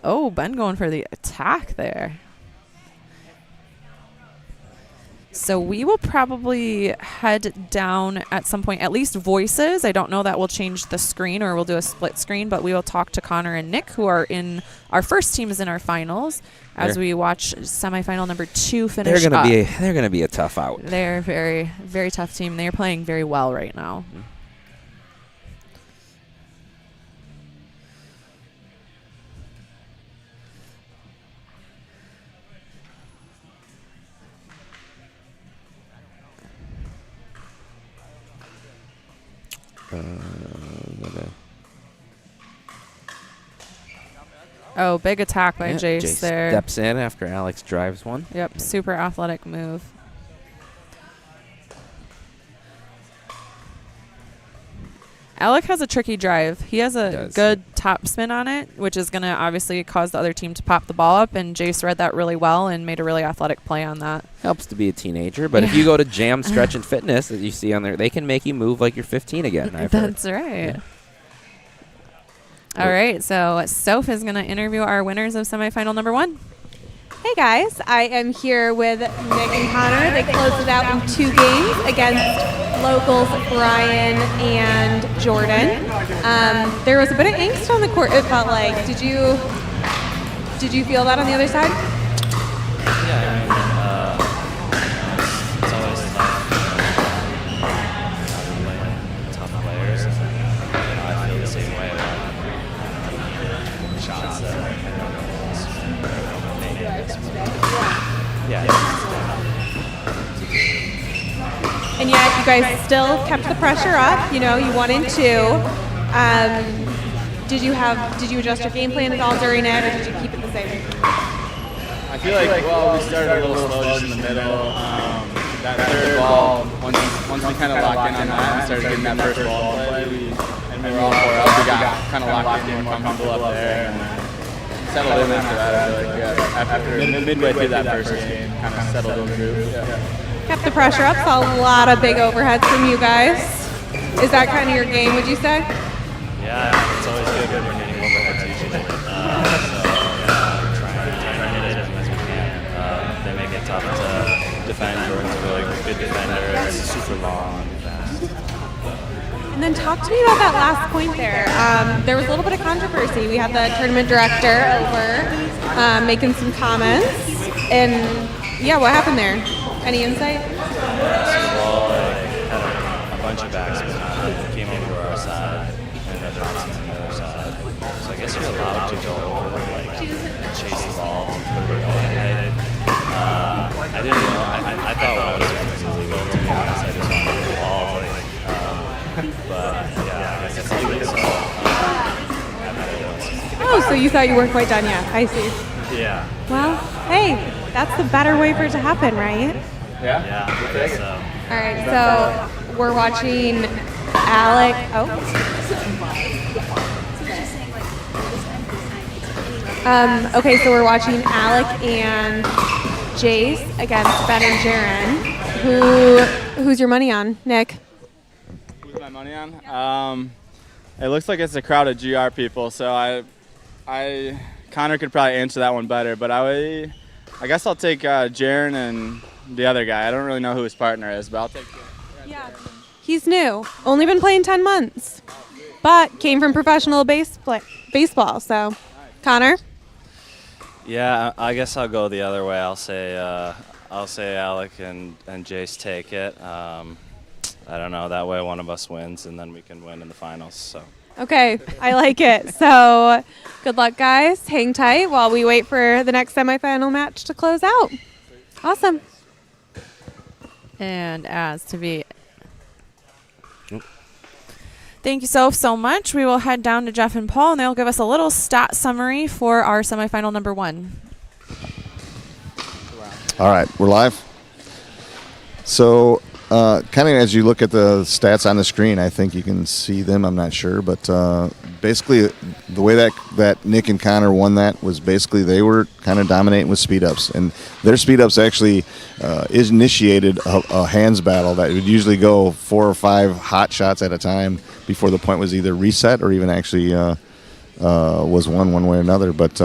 Oh, Ben going for the attack there. So we will probably head down at some point, at least voices. I don't know that we'll change the screen or we'll do a split screen, but we will talk to Connor and Nick, who are in our first team is in our finals, as we watch semifinal number 2 finish They're up. gonna be a tough out. They're a very, very tough team. They are playing very well right now. Oh, big attack by Jace there. Steps in after Alex drives one. Yep, super athletic move. Alec has a tricky drive. He has a good top spin on it, which is going to obviously cause the other team to pop the ball up, and Jace read that really well and made a really athletic play on that. Helps to be a teenager, but if you go to Jam Stretch and Fitness that you see on there, they can make you move like you're 15 again. That's right. Yeah. All right, so Soph is going to interview our winners of semifinal number 1. Hey guys, I am here with Nick and Connor. They closed it out in 2 games against locals Brian and Jordan. There was a bit of angst on the court, it felt like. Did you feel that on the other side? Yeah, I mean, it's always tough players. I feel the same way about shots that And yet you guys still kept the pressure up. You know, you won in 2. Did you adjust your game plan at all during it, or did you keep it the same? I feel like, well, we started a little slow just in the middle. That third ball, once we kind of locked in on that and started getting that first ball play, we were all 4 up. We got kind of locked in, more comfortable up there, and settled in after that. I feel like, after midway through that first game, kind of settled in the groove. Kept the pressure up, saw a lot of big overheads from you guys. Is that kind of your game, would you say? Yeah, it's always good when we're hitting overheads usually. So, trying to hit as much as we can. They make it tough to defend. Jordan's a really good defender. It's super long and fast. And then talk to me about that last point there. There was a little bit of controversy. We had the tournament director over making some comments. And yeah, what happened there? Any insight? Well, had a bunch of backsmen came over to our side and the drops on the other side. So I guess you're allowed to go over, like, chase the ball and put it ahead. I didn't know. I thought what I was doing was illegal, to be honest. I just wanted to hit the ball. But yeah, I guess it's legal. So Oh, so you thought you weren't quite done yet. I see. Yeah. Well, hey, that's the better way for it to happen, right? Yeah, I guess so. All right, so we're watching Alec. Okay, so we're watching Alec and Jace against Ben and Jaren. Who's your money on, Nick? Who's my money on? It looks like it's a crowd of GR people, so Connor could probably answer that one better, but I guess I'll take Jaren and the other guy. I don't really know who his partner is, but I'll take Jaren. Yeah. He's new. Only been playing 10 months, but came from professional baseball. So, Connor? Yeah, I guess I'll go the other way. I'll say Alec and Jace take it. I don't know. That way one of us wins, and then we can win in the finals. So. Okay, I like it. So, good luck, guys. Hang tight while we wait for the next semifinal match to close out. Awesome. And as to be... Thank you so much. We will head down to Jeff and Paul, and they'll give us a little stat summary for our semifinal number 1. All right, we're live. So, kind of as you look at the stats on the screen, I think you can see them. I'm not sure, but basically the way that Nick and Connor won that was basically they were kind of dominating with speed ups, and their speed ups actually initiated a hands battle that would usually go 4 or 5 hot shots at a time before the point was either reset or even actually was won one way or another. But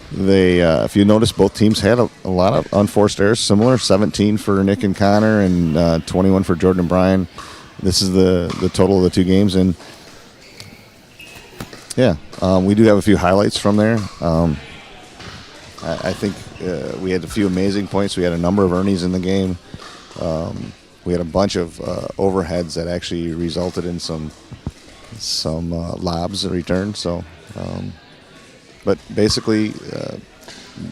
they, if you notice, both teams had a lot of unforced errors, similar, 17 for Nick and Connor and 21 for Jordan and Brian. This is the total of the 2 games, and yeah, we do have a few highlights from there. I think we had a few amazing points. We had a number of Ernies in the game. We had a bunch of overheads that actually resulted in some lobs in return. So. But basically,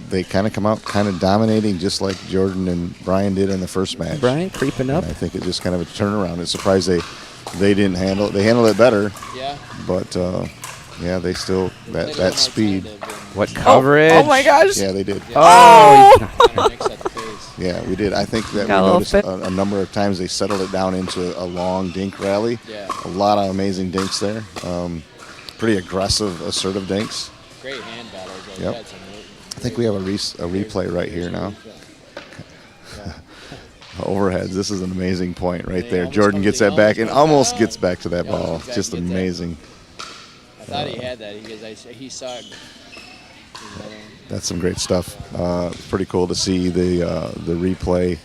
they kind of come out kind of dominating, just like Jordan and Brian did in the first match. Brian creeping up. And I think it just kind of a turnaround. It's surprised they didn't handle it. They handled it better. Yeah. But yeah, they still that speed. What coverage? Oh my gosh. Yeah, they did. Yeah, we did. I think that we noticed a number of times they settled it down into a long dink rally. Yeah. A lot of amazing dinks there. Pretty aggressive, assertive dinks. Great hand battles. Yep. I think we have a replay right here now. Overheads. This is an amazing point right there. Jordan gets that back and almost gets back to that ball. Just amazing. I thought he had that because he saw it. That's some great stuff. It's pretty cool to see the replay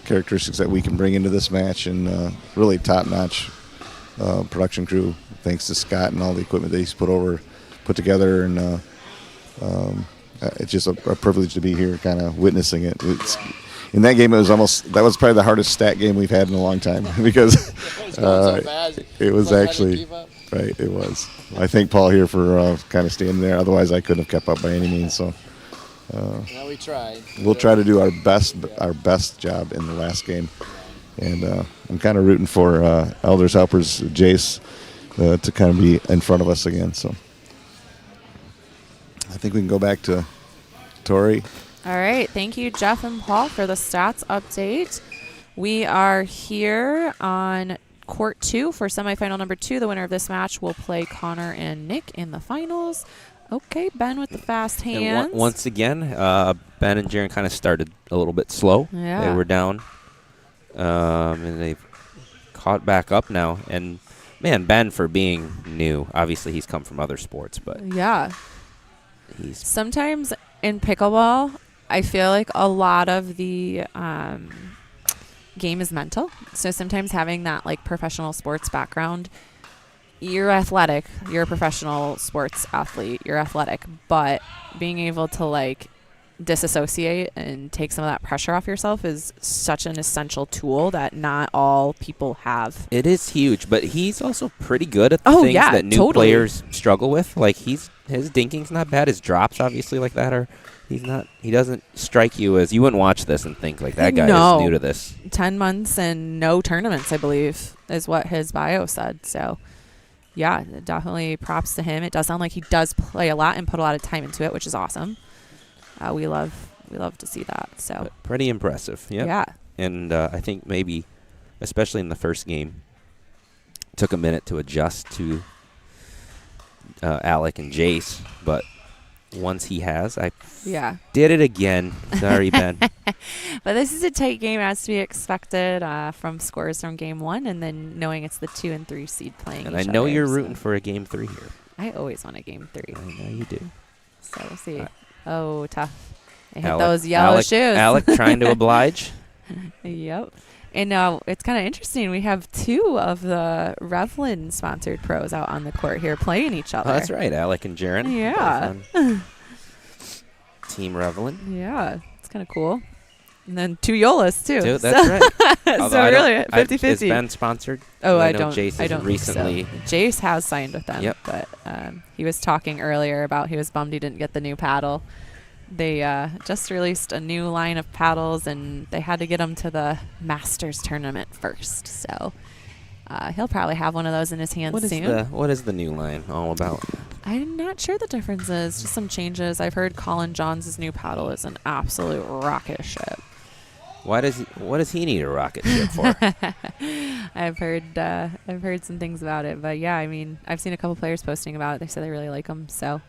characteristics that we can bring into this match, and really top-notch production crew. Thanks to Scott and all the equipment that he's put together, and it's just a privilege to be here, kind of witnessing it. In that game, that was probably the hardest stat game we've had in a long time because it was actually right. It was. I thank Paul here for kind of standing there. Otherwise, I couldn't have kept up by any means. So we tried. We'll try to do our best job in the last game, and I'm kind of rooting for Elders Helpers Jace to kind of be in front of us again. So I think we can go back to Tori. All right. Thank you, Jeff and Paul, for the stats update. We are here on Court 2 for semifinal number 2. The winner of this match will play Connor and Nick in the finals. Okay, Ben with the fast hands. And once again, Ben and Jaren kind of started a little bit slow. Yeah. They were down, and they've caught back up now. And, man, Ben, for being new, obviously he's come from other sports, but yeah. Sometimes in pickleball, I feel like a lot of the game is mental. So sometimes having that like professional sports background, you're athletic, you're a professional sports athlete, you're athletic, but being able to like disassociate and take some of that pressure off yourself is such an essential tool that not all people have. It is huge, but he's also pretty good at the things that new players struggle with. Like his dinking's not bad. His drops, obviously, like that are. He doesn't strike you as you wouldn't watch this and think like that guy is new to this. 10 months and no tournaments, I believe, is what his bio said. So yeah, definitely props to him. It does sound like he does play a lot and put a lot of time into it, which is awesome. We love to see that. So pretty impressive. Yep. Yeah. And I think maybe, especially in the first game, took a minute to adjust to Alec and Jace, but once he has, I did it again. Sorry, Ben. But this is a tight game as to be expected from scores from game 1, and then knowing it's the 2 and 3 seed playing. And I know you're rooting for a game 3 here. I always want a game 3. I know you do. So we'll see. Oh, tough. They hit those yellow shoes. Alec trying to oblige. Yep. And it's kind of interesting. We have 2 of the Revlin sponsored pros out on the court here playing each other. Oh, that's right, Alec and Jaron. Yeah. Team Revlin. Yeah, it's kind of cool. And then 2 Yolas too. That's right. So really 50-50. Is Ben sponsored? Oh, I know don't. Jace I don't recently. think so. Jace has signed with them. Yep. But he was talking earlier about he was bummed he didn't get the new paddle. They just released a new line of paddles, and they had to get them to the Masters tournament first. So he'll probably have one of those in his hands soon. What is the new line all about? I'm not sure the difference is. Just some changes. I've heard Colin Johns' new paddle is an absolute rocket ship. What does he need a rocket ship for? I've heard some things about it, but yeah, I mean, I've seen a couple players posting about it. They said they really like them. So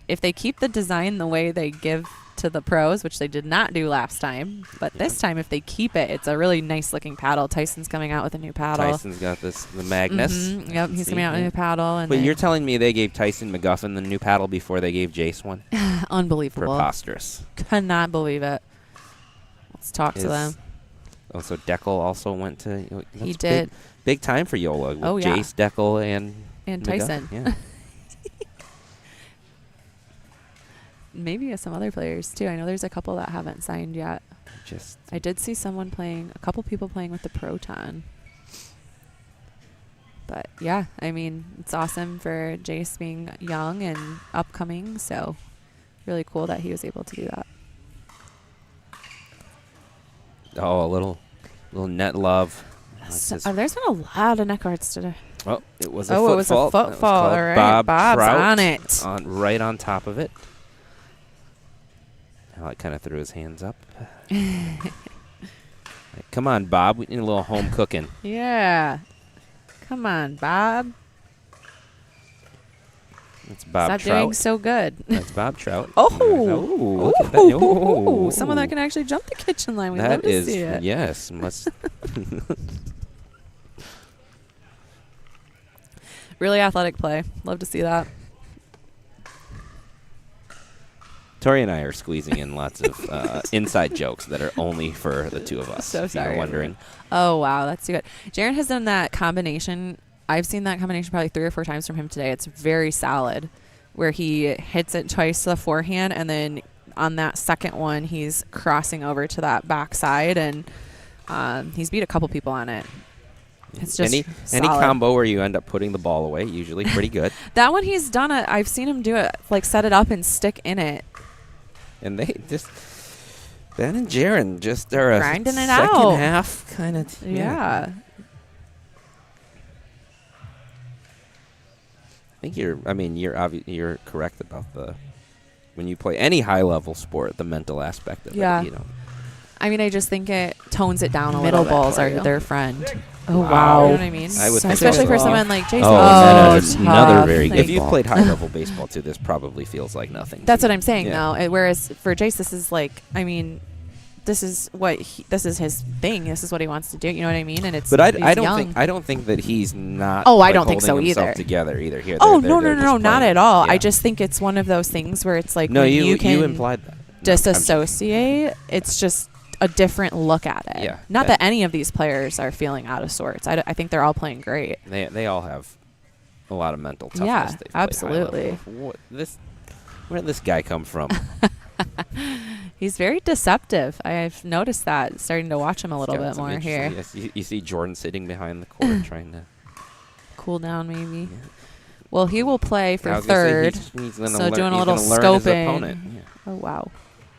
if they keep the design the way they give to the pros, which they did not do last time, but this time if they keep it, it's a really nice looking paddle. Tyson's coming out with a new paddle. Tyson's got the Magnus. Mm-hmm. Yep, he's coming out with a new paddle. And but you're telling me they gave Tyson McGuffin the new paddle before they gave Jace one? Unbelievable. Preposterous. Cannot believe it. Let's talk to them. Oh, so Deckel also went to. He did. Big time for Yola. With Jace, Deckel, and Tyson. Yeah. Maybe some other players too. I know there's a couple that haven't signed yet. I did see a couple people playing with the Proton. But yeah, I mean, it's awesome for Jace being young and upcoming. So really cool that he was able to do that. Oh, a little net love. There's been a lot of neck guards today. Oh, it was a footfall. It was a footfall. All right, Bob's Trout on it. Right on top of it. Alec kind of threw his hands up. Come on, Bob. We need a little home cooking. Yeah. Come on, Bob. That's Bob Trout. Stop doing so good. That's Bob Trout. Oh, look at that. Oh. Someone that can actually jump the kitchen line. We'd love to see it. Yes. Must. Really athletic play. Love to see that. Tori and I are squeezing in lots of inside jokes that are only for the two of us. So sorry. If you're wondering. Oh, wow. That's too good. Jaron has done that combination. I've seen that combination probably 3 or 4 times from him today. It's very solid, where he hits it twice to the forehand, and then on that second one, he's crossing over to that backside, and he's beat a couple people on it. It's just any combo where you end up putting the ball away, usually pretty good. That one he's done it. I've seen him do it, like set it up and stick in it. And they just, Ben and Jaron just are a grinding it second out. half kind of. Yeah. I think you're correct about when you play any high level sport, the mental aspect of it. I mean, I just think it tones it down a little bit. Middle balls are their friend. Oh, wow. You know what I mean? I would especially for someone like Jason. That's another very good. If you've played high level baseball too, this probably feels like nothing. That's what I'm saying now. Whereas for Jace, this is like, I mean, this is his thing. This is what he wants to do. You know what I mean? And it's. But I don't think that he's not. Oh, I don't think so either. Together either here. Oh, no, not at all. Yeah. I just think it's one of those things where it's like you can implied that. Disassociate. It's just a different look at it. Yeah. Not that any of these players are feeling out of sorts. I think they're all playing great. They all have a lot of mental toughness. Yeah, absolutely. Where did this guy come from? He's very deceptive. I've noticed that, starting to watch him a little bit more here. Yes, you see Jordan sitting behind the court trying to cool down, maybe. Yeah. Well, he will play for third. So doing a little scoping. Yeah. Oh, wow.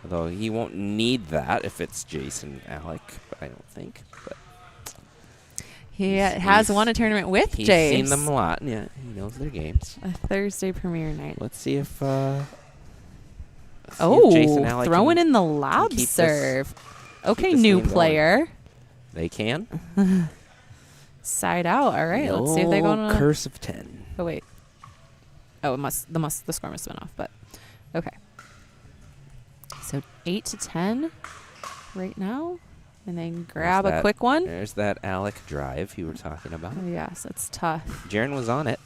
Although he won't need that if it's Jason Alec, but I don't think. But He has won a tournament with he's Jace. He's seen them a lot. Yeah, he knows their games. A Thursday premiere night. Let's see if. Jason Alec throwing in the lob serve. Okay, new player. Going. They can. Side out. All right, let's see if they go on a curse of 10. Oh wait. Oh, the score must have been off, but okay. So 8-10 right now, and then grab a quick one. There's that Alec drive you were talking about. Oh, yes, it's tough. Jaren was on it.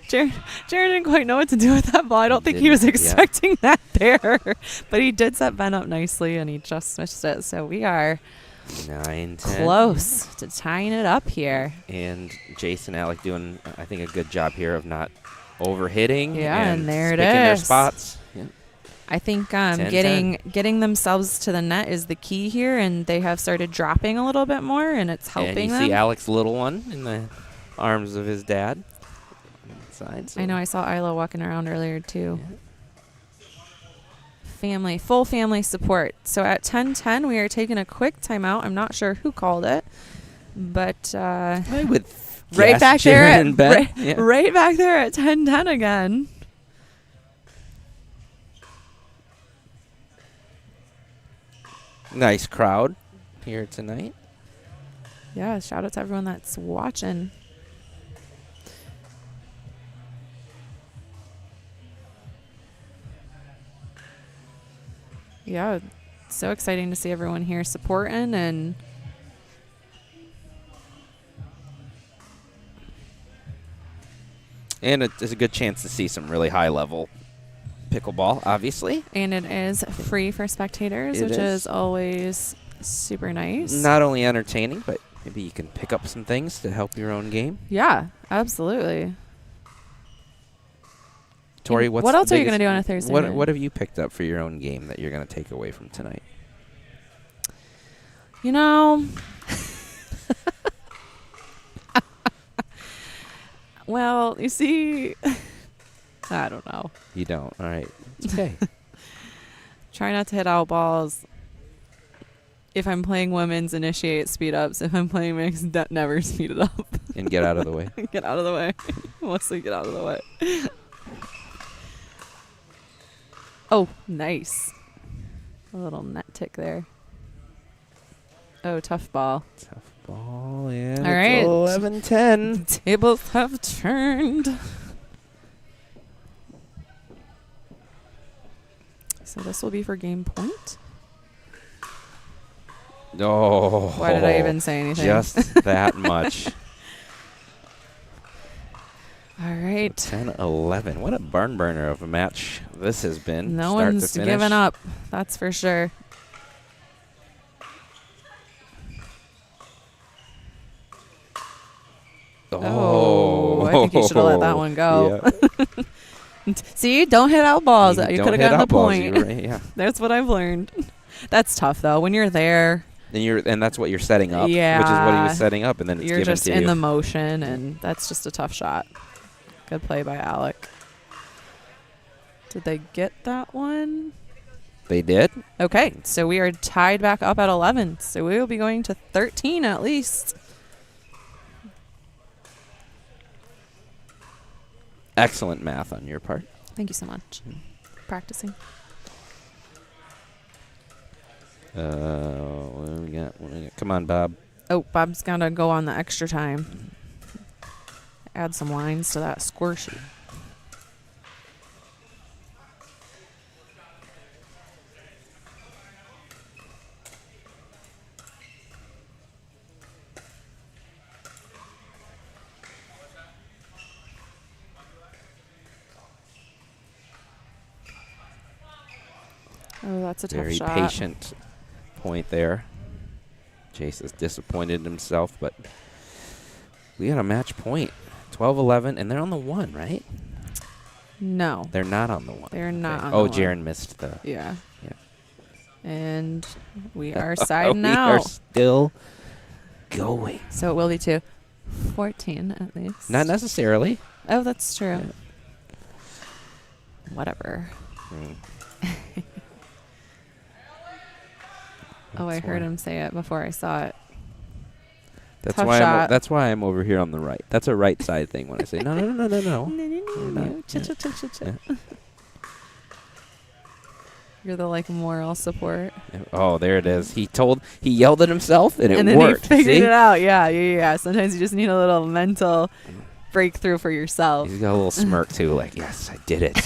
Jaren didn't quite know what to do with that ball. I don't think he was expecting that there. But he did set Ben up nicely, and he just missed it. So we are 9-10. Close to tying it up here. And Jason Alec doing, I think, a good job here of not overhitting. Yeah, and there it picking is. Their spots. Yeah. I think getting themselves to the net is the key here, and they have started dropping a little bit more, and it's helping them. And you see Alec's little one in the arms of his dad. Side, so. I know. I saw Isla walking around earlier too. Yeah. Full family support. So at 10:10, we are taking a quick timeout. I'm not sure who called it, but I would right back there at yeah. right back there at 10:10 again. Nice crowd here tonight. Yeah, shout out to everyone that's watching. Yeah, so exciting to see everyone here supporting and it's a good chance to see some really high level pickleball, obviously. And it is free for spectators, which is always super nice. Not only entertaining, but maybe you can pick up some things to help your own game. Yeah, absolutely. Tori, what else are you going to do on a Thursday night? What have you picked up for your own game that you're going to take away from tonight? You know, well, you see, I don't know. You don't. All right. It's okay. Try not to hit out balls. If I'm playing women's, initiate speed ups. If I'm playing mixed, never speed it up. And get out of the way. Get out of the way. Mostly get out of the way. Oh, nice. A little net tick there. Oh, tough ball. Tough ball, yeah. All right. 11-10. Tables have turned. So this will be for game point. Oh. Why did I even say anything? Just that much. All right. 10-11. What a barn burner of a match this has been. No one's given up. That's for sure. Oh, I think you should have let that one go. Yeah. See, don't hit out balls. You could have gotten the point. Right, yeah. That's what I've learned. That's tough, though. When you're there. And that's what you're setting up. Yeah. Which is what he was setting up, and then it's you're given just to in you. the motion, and that's just a tough shot. Good play by Alec. Did they get that one? They did. Okay, so we are tied back up at 11. So we will be going to 13 at least. Excellent math on your part. Thank you so much. Practicing. What do we got? Come on, Bob. Oh, Bob's got to go on the extra time. Add some lines to that score sheet. Oh, that's a tough shot. Very patient point there. Jace is disappointed in himself, but we got a match point. 12-11, and they're on the 1, right? No. They're not on the 1. They're not on the 1. the Jaren missed the... Yeah. Yeah. And we are siding out. We are still going. So it will be to 14 at least. Not necessarily. Oh, that's true. Whatever. Mm. Oh, I heard him say it before I saw it. That's Tough why shot. that's why I'm over here on the right. That's a right side thing when I say no. You're not- yeah. You're the like moral support. Oh, there it is. He yelled at himself and it then worked. he figured See? it out. Yeah. Sometimes you just need a little mental breakthrough for yourself. He's got a little smirk too, like, yes, I did it.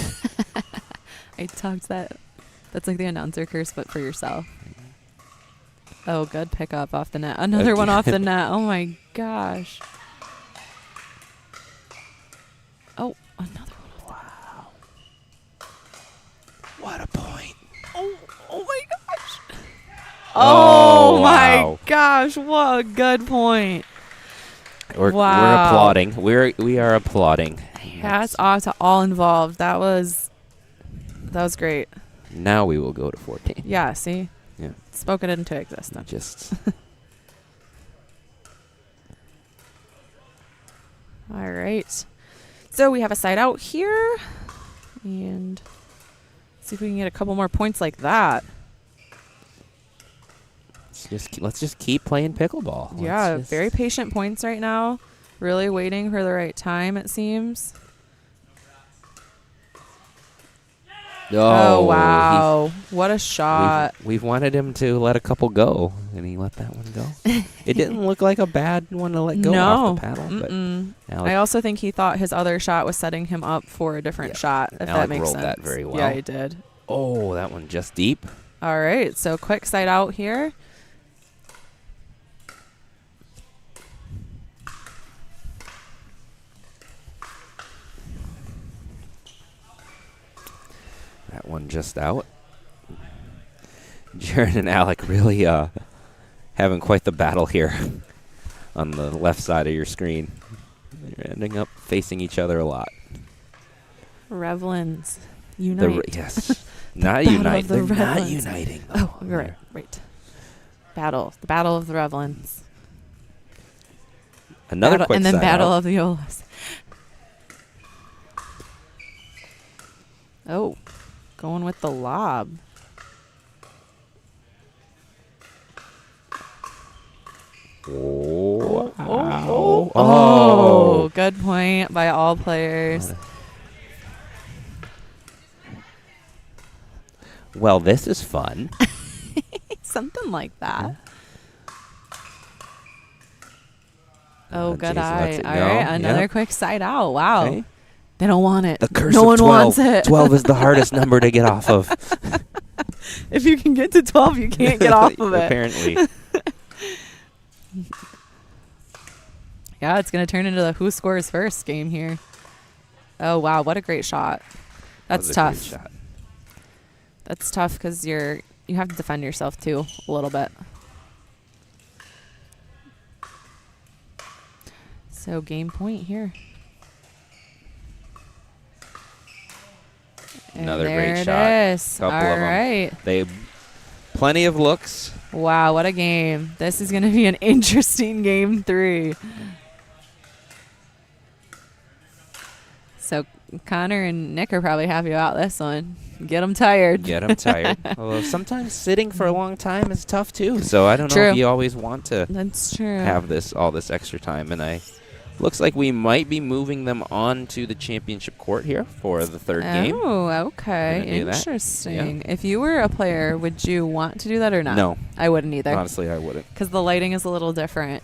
I talked that. That's like the announcer curse, but for yourself. Oh, good pickup off the net. Another one off the net. Oh my gosh. Oh, another one. Wow. What a point. Oh my gosh. Oh, my wow. gosh. What a good point. We're Wow. applauding. We are applauding. Hats off to all involved. That was great. Now we will go to 14. Yeah, see? Yeah. Spoken into existence. Just All right. So we have a side out here. And see if we can get a couple more points like that. let's just keep playing pickleball. Yeah, very patient points right now. Really waiting for the right time, it seems. Oh, wow. What a shot. We've wanted him to let a couple go, and he let that one go. It didn't look like a bad one to let go off the paddle. But I also think he thought his other shot was setting him up for a different shot, if that makes rolled sense. that very well. Yeah, he did. Oh, that one just deep. All right, so quick side out here. That one just out. Jared and Alec really having quite the battle here on the left side of your screen. You're ending up facing each other a lot. Revlins, unite. Yes. Not unite. They're not Revlins. uniting. Oh, right. Battle. The battle of the Revlins. Another quick and then side battle out. of the Olas. Oh, going with the lob. Oh, good point by all players. Well, this is fun. Something like that. Oh, good Jason eye. lets it All go. right, another Yep. quick side out. Wow. Okay. They don't want it. The curse no of one 12. wants it. 12 is the hardest number to get off of. If you can get to 12, you can't get off of it. Apparently. Yeah, it's going to turn into the who scores first game here. Oh, wow. What a great shot. That's That was a tough. great shot. That's tough because you have to defend yourself, too, a little bit. So game point here. Another and great there shot. It is. Couple All of them. right. They plenty of looks. Wow, what a game. This is going to be an interesting game 3. So Connor and Nick are probably happy about this one. Get them tired. Get them tired. Although sometimes sitting for a long time is tough too. So I don't know True. if you always want to That's true. have all this extra time. And looks like we might be moving them on to the championship court here for the third game. Oh, okay. Gonna do that. Interesting. If you were a player, would you want to do that or not? No. I wouldn't either. Honestly, I wouldn't. Because the lighting is a little different.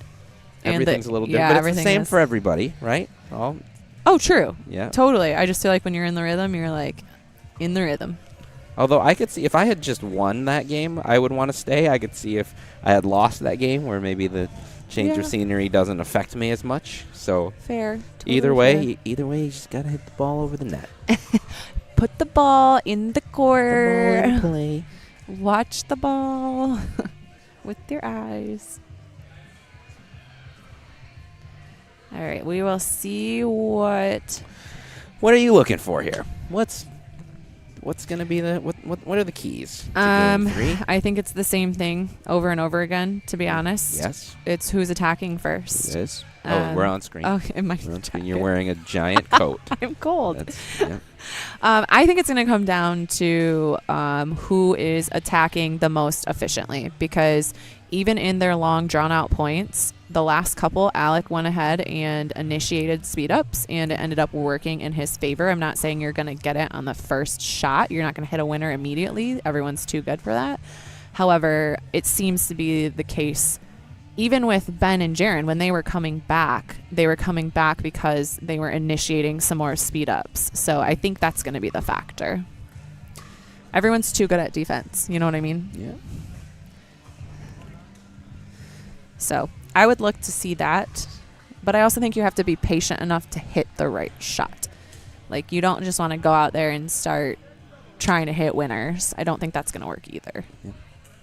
Everything's a little different. Yeah, but it's everything the same is. for everybody, right? Oh, true. Yeah. Totally. I just feel like when you're in the rhythm, you're like in the rhythm. Although I could see if I had just won that game, I would want to stay. I could see if I had lost that game where maybe the change of scenery doesn't affect me as much. So Fair. either Totally way, you just got to hit the ball over the net. Put the ball in the court. The ball in play. Watch the ball with your eyes. All right, we will see what What are you looking for here? What's going to be the what are the keys? To game 3? I think it's the same thing over and over again, to be honest. Yes. It's who's attacking first. It is. We're on screen. Oh, in my We're on screen. jacket. You're wearing a giant coat. I'm cold. Yeah. I think it's going to come down to who is attacking the most efficiently, because even in their long drawn-out points, the last couple, Alec went ahead and initiated speed-ups, and it ended up working in his favor. I'm not saying you're going to get it on the first shot. You're not going to hit a winner immediately. Everyone's too good for that. However, it seems to be the case even with Ben and Jaren, when they were coming back because they were initiating some more speed-ups. So I think that's going to be the factor. Everyone's too good at defense. You know what I mean? Yeah. So I would look to see that. But I also think you have to be patient enough to hit the right shot. Like, you don't just want to go out there and start trying to hit winners. I don't think that's going to work either. Yeah.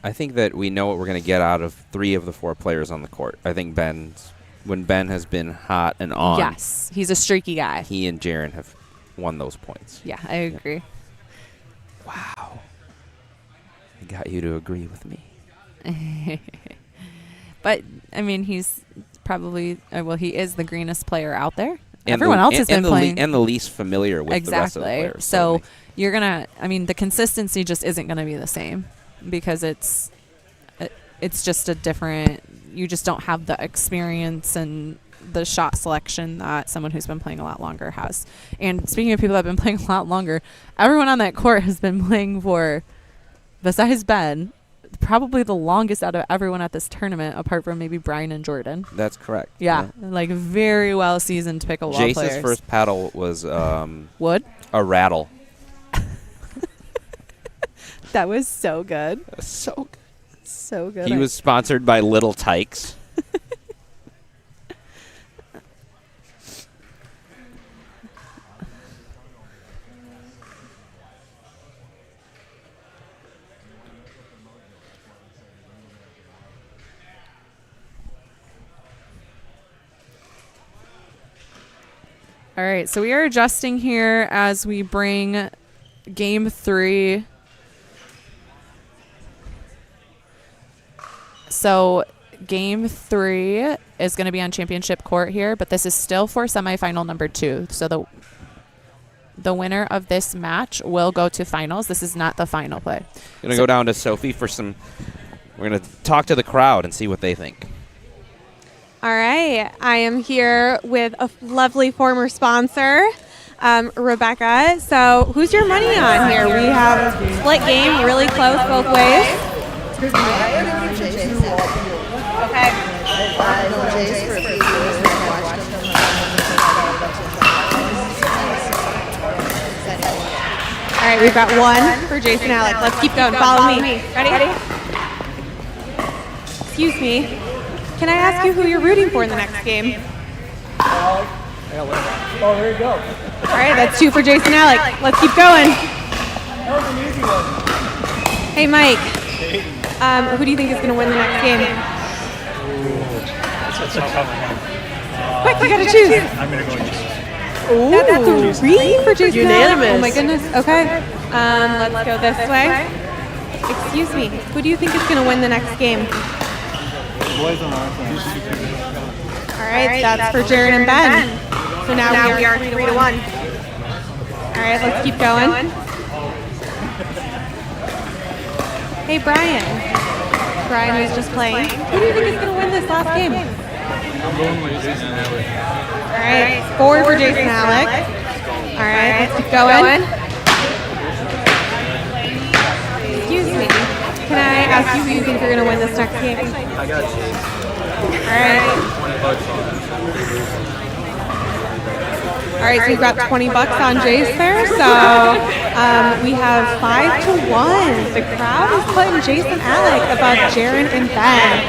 I think that we know what we're going to get out of 3 of the 4 players on the court. I think when Ben has been hot and on. Yes, he's a streaky guy. He and Jaren have won those points. Yeah, I agree. Wow. I got you to agree with me. But, I mean, he's probably, he is the greenest player out there. Everyone else has been playing. And the least familiar with the rest of the players. So you're going to, the consistency just isn't going to be the same, because it's just a different, you just don't have the experience and the shot selection that someone who's been playing a lot longer has. And speaking of people that have been playing a lot longer, everyone on that court has been playing for, besides Ben, probably the longest out of everyone at this tournament, apart from maybe Brian and Jordan. That's correct. Yeah. Like very well seasoned pickleball players. Jace's first paddle was wood? A rattle. That was so good. So good. So good. He was sponsored by Little Tykes. All right, so we are adjusting here as we bring game 3. So game 3 is going to be on championship court here, but this is still for semifinal number 2. So the winner of this match will go to finals. This is not the final play. Going to go down to Sophie for some. We're going to talk to the crowd and see what they think. All right, I am here with a lovely former sponsor, Rebecca. So who's your money on here? We have split game, really close both ways. Okay. All right, we've got 1 for Jason Alec. Let's keep going. Follow me. Ready? Excuse me. Can I ask you who you're rooting for in the next game? Oh, there you go. All right, that's 2 for Jason Alec. Let's keep going. That was an easy one. Hey, Mike. Who do you think is going to win the next game? That's a tough one. Quick, you got to choose. I'm going to go Jason. Ooh, that's 3 for Jason Unanimous. Alec. Oh, my goodness. Okay. Let's go this way. Excuse me. Who do you think is going to win the next game? Boys on our side. All right, that's for Jaren and Ben. So now we are 3-1. All right, let's keep going. Hey, Brian. Brian was just playing. Who do you think is going to win this last game? I'm going with Jason Alec. All right, 4 for Jason Alec. All right, let's keep going. Excuse me. Can I ask you who you think you're going to win this next game? I got you. All right. All right, so we've got $20 on Jace there. So we have 5-1. The crowd is putting Jason Alec above Jaren and Ben.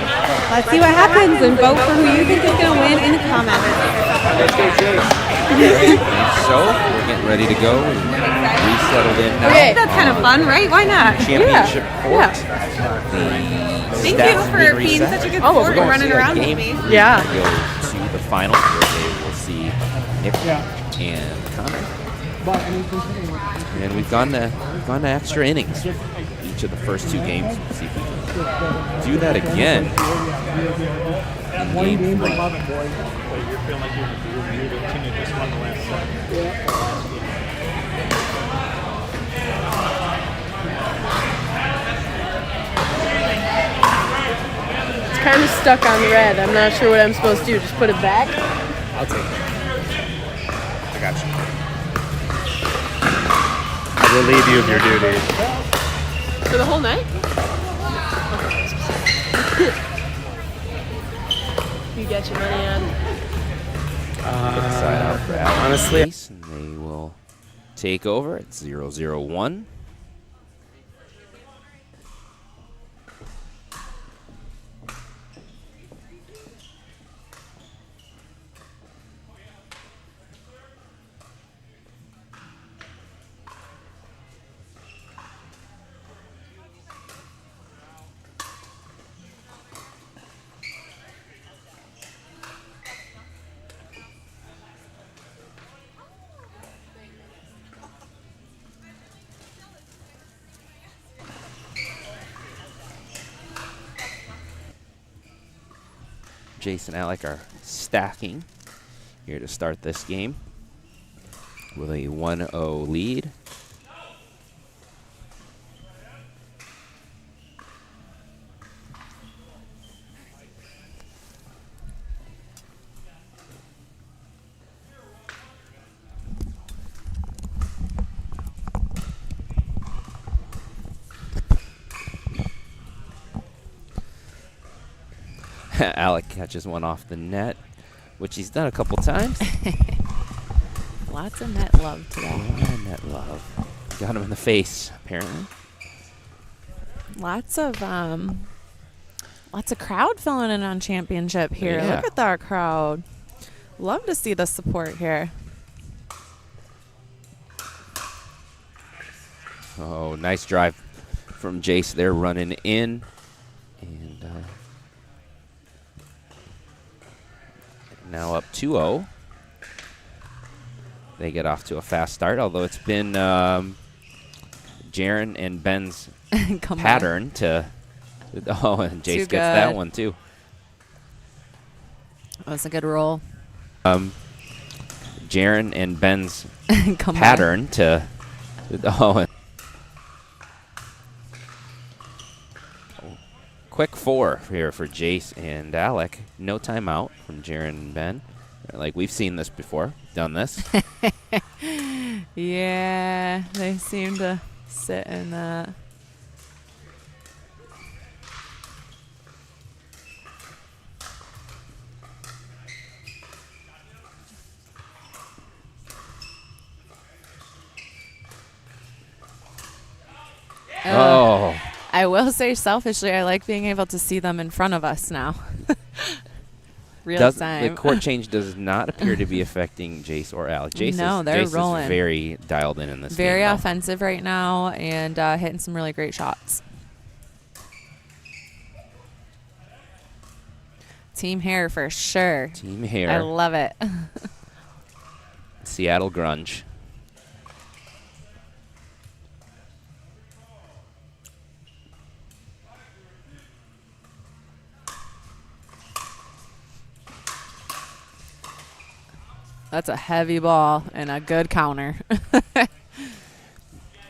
Let's see what happens and vote for who you think is going to win in the comments. So we're getting ready to go. We settled in now. Okay, that's kind of fun, right? Why not? Championship court. Thank you for being such a good sport and running around with me. Yeah. Go to the final where they will see Nick and Connor. And we've gone to extra innings each of the first 2 games. Let's see if we can do that again. You love it, boy. But you're feeling like you're the team that just won the last set. It's kind of stuck on the red. I'm not sure what I'm supposed to do. Just put it back? I'll take it. I got you. I relieve you of your duties. For the whole night? You get your money on. Side out for Alex. Honestly, and they will take over at 0-0-1. Jason and Alec are stacking here to start this game with a 1-0 lead. Alec catches one off the net, which he's done a couple times. Lots of net love today. Net love. Got him in the face, apparently. Lots of crowd filling in on championship here. Yeah. Look at that crowd. Love to see the support here. Oh, nice drive from Jace there, running in. And now up 2-0. They get off to a fast start, although it's been Jaren and Ben's pattern to... Oh, and Jace gets that one, too. That was a good roll. Jaren and Ben's pattern to... Oh, quick 4 here for Jace and Alec. No timeout from Jaren and Ben. Like, we've seen this before, done this. Yeah, they seem to sit in that. Oh. I will say selfishly, I like being able to see them in front of us now. Real time. The court change does not appear to be affecting Jace or Alec. Jace rolling. Is very dialed in this very game. Offensive right now and hitting some really great shots. Team hair for sure. Team hair. I love it. Seattle grunge. That's a heavy ball and a good counter.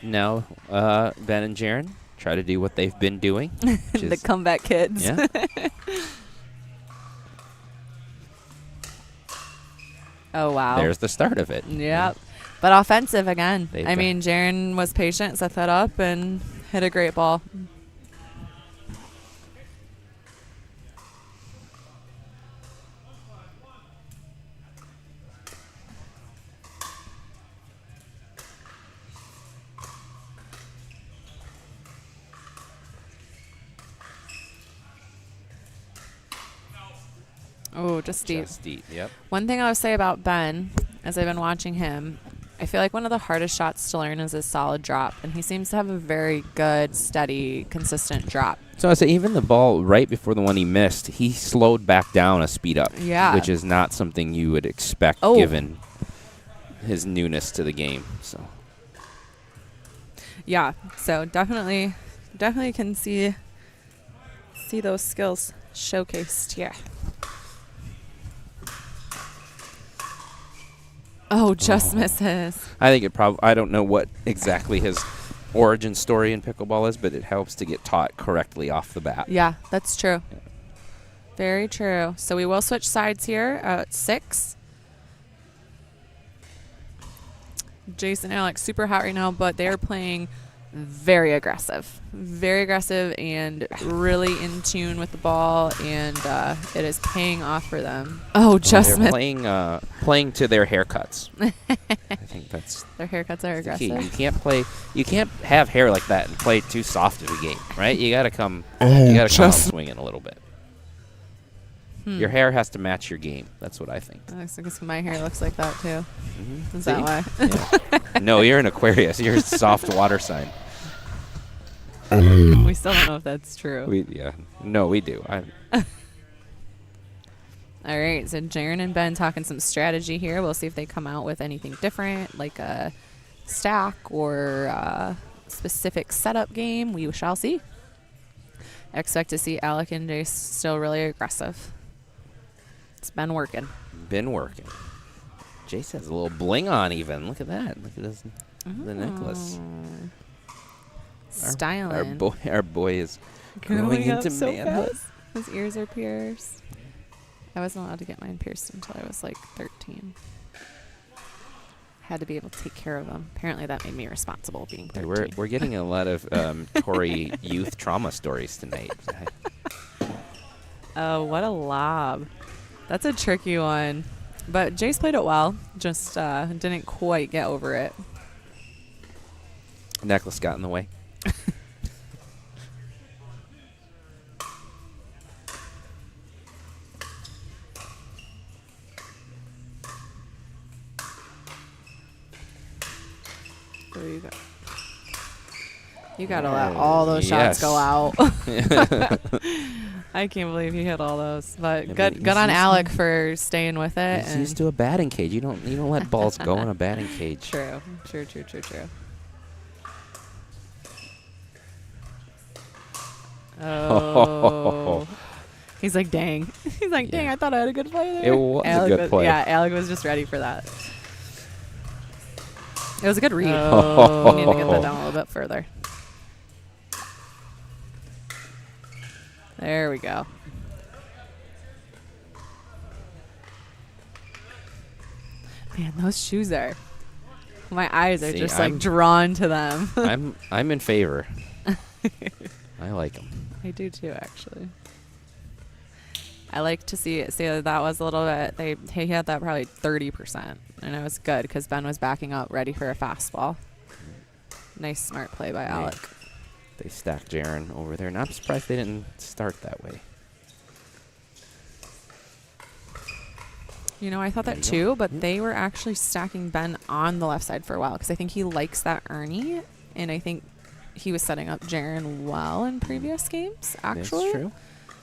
Now, Ben and Jaren try to do what they've been doing. The comeback kids. Yeah. Oh, wow. There's the start of it. Yep. But offensive again. They've I mean, Jaren was patient, set that up, and hit a great ball. Oh, just deep. Just deep, yep. One thing I would say about Ben, as I've been watching him, I feel like one of the hardest shots to learn is his solid drop, and he seems to have a very good, steady, consistent drop. So I say even the ball right before the one he missed, he slowed back down a speed up. Yeah. Which is not something you would expect given his newness to the game. So Yeah, so definitely can see those skills showcased. Yeah. Oh, just misses. I think it probably. I don't know what exactly his origin story in pickleball is, but it helps to get taught correctly off the bat. Yeah, that's true. Very true. So we will switch sides here at 6. Jason and Alex super hot right now, but they're playing very aggressive and really in tune with the ball, and it is paying off for them. Oh, just they're playing to their haircuts. I think that's their haircuts are the key. aggressive. You can't have hair like that and play too soft of a game, right? You got to come. Oh, You got to come out swinging a little bit. Your hair has to match your game. That's what I think. I guess my hair looks like that too. Mm-hmm. Is that why? Yeah. No, you're an Aquarius. You're a soft water sign. We still don't know if that's true. No, we do. All right, so Jaren and Ben talking some strategy here. We'll see if they come out with anything different, like a stack or a specific setup game. We shall see. Expect to see Alec and Jace still really aggressive. It's been working. Jace has a little bling on even. Look at that. Look at his, the necklace. Styling. Our boy is growing into so manhood. fast. His ears are pierced. I wasn't allowed to get mine pierced until I was like 13. Had to be able to take care of them. Apparently that made me responsible being 13. We're getting a lot of Tori youth trauma stories tonight. Oh, what a lob. That's a tricky one. But Jace played it well. Just didn't quite get over it. Necklace got in the way. There you go. You gotta let all those shots go out. I can't believe he hit all those. But good on Alec for staying with it. He's used to a batting cage. You don't let balls go in a batting cage. True. Oh. He's like, dang. He's like, dang, I thought I had a good play there. It was a good play. Yeah, Alec was just ready for that. It was a good read. Oh. Need to get that down a little bit further. There we go. Man, those shoes are. My eyes are just like drawn to them. I'm in favor. I like them. I do too, actually. I like to see that was a little bit. He had that probably 30%, and it was good because Ben was backing up, ready for a fastball. Nice, smart play by Alec. They stacked Jaren over there, and I'm surprised they didn't start that way. You know, I thought that too, but they were actually stacking Ben on the left side for a while because I think he likes that Ernie, and I think he was setting up Jaren well in previous games, actually. That's true.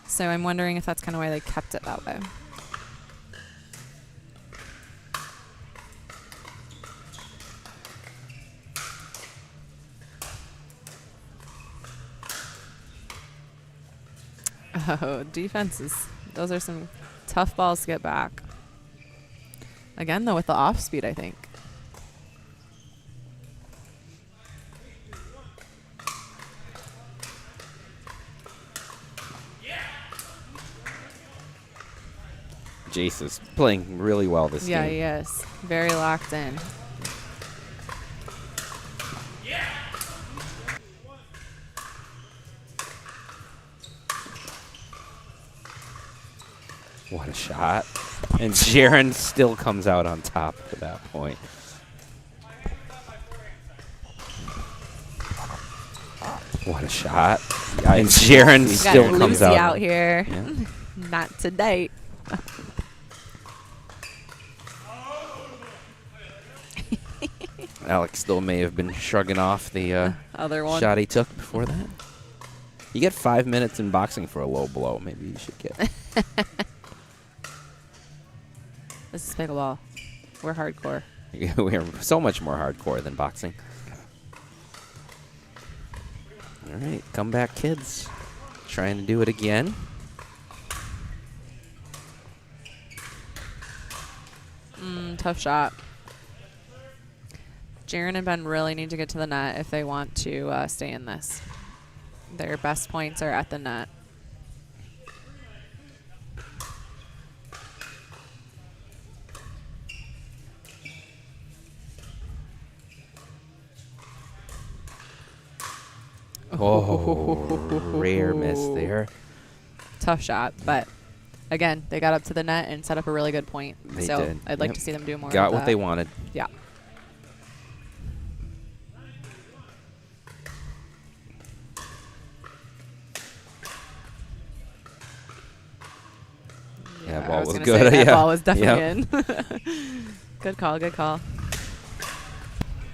So I'm wondering if that's kind of why they kept it that way. Oh, defenses. Those are some tough balls to get back. Again, though, with the off speed, I think. Jace is playing really well this game. Yeah, he is. Very locked in. What a shot. And Jaren still comes out on top at that point. What a shot. And Jaren still comes out. out here. Yeah. Not today. Alex still may have been shrugging off the other one shot he took before that. You get 5 minutes in boxing for a low blow. Maybe you should get. This is pickleball. We're hardcore. We're so much more hardcore than boxing. All right, comeback kids. Trying to do it again. Tough shot. Jaren and Ben really need to get to the net if they want to stay in this. Their best points are at the net. Oh, rare miss there. Tough shot, but again, they got up to the net and set up a really good point. They so did. I'd like Yep. to see them do more. Got of what that. they wanted. Yeah. Yeah, I ball was was gonna good. say, that Yeah. ball was definitely Yep. in. Good call, good call.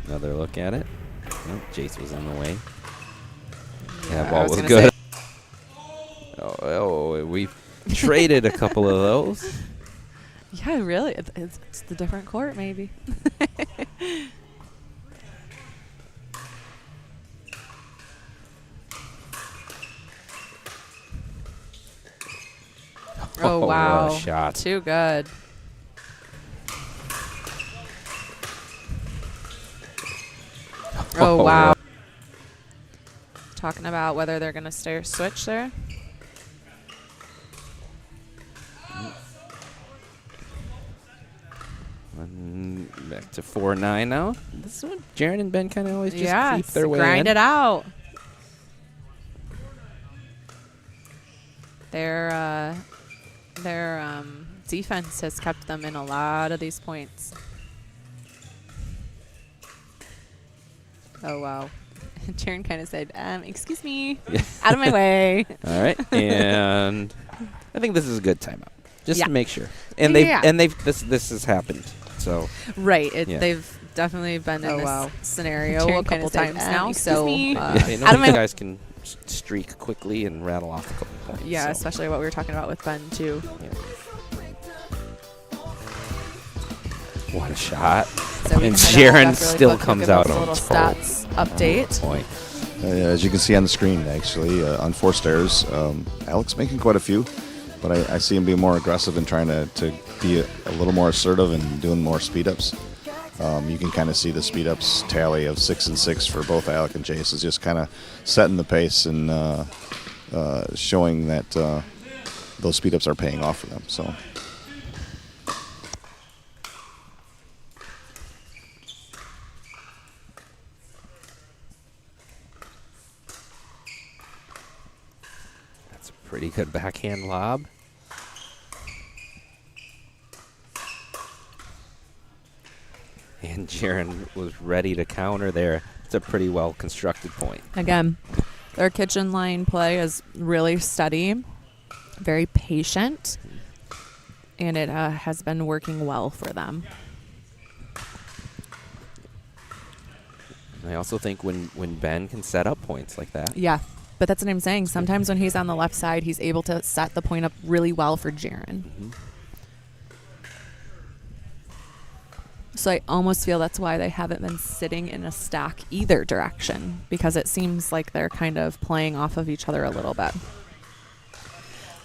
Another look at it. Oh, Jace was in the way. Yeah, Yeah, I ball was was gonna good. say- Oh, we traded a couple of those. Yeah, really. It's the different court, maybe. Oh, what a wow. shot. Too good. Oh, wow. Talking about whether they're going to stay or switch there. Back to 4-9 now. This is what Jaren and Ben kind of always just Yeah, creep their way grind in. it out. Their defense has kept them in a lot of these points. Oh, wow. Jaren kind of said, excuse me, out of my way. All right, and I think this is a good timeout, just Yeah. to make sure. And Yeah. this has happened. So Right. yeah. They've definitely been in this scenario Jaren a couple kinda said, times now. excuse So me. I know out of these my guys can streak quickly and rattle off a couple points. yeah, so. especially what we were talking about with Ben too. Yeah. What a shot! So we And can Jaren really still quick comes look at out those on little top. stats update. Point. As you can see on the screen, actually, on 4 stairs, Alex making quite a few, but I see him being more aggressive and trying to be a little more assertive and doing more speed ups. You can kind of see the speed ups tally of 6 and 6 for both Alec and Jace is just kind of setting the pace and showing that those speed ups are paying off for them. So. That's a pretty good backhand lob. And Jaren was ready to counter there. It's a pretty well constructed point. Again, their kitchen line play is really steady, very patient, and it has been working well for them. I also think when Ben can set up points like that. Yeah, but that's what I'm saying. Sometimes when he's on the left side, he's able to set the point up really well for Jaren. Mm-hmm. So I almost feel that's why they haven't been sitting in a stack either direction, because it seems like they're kind of playing off of each other a little bit.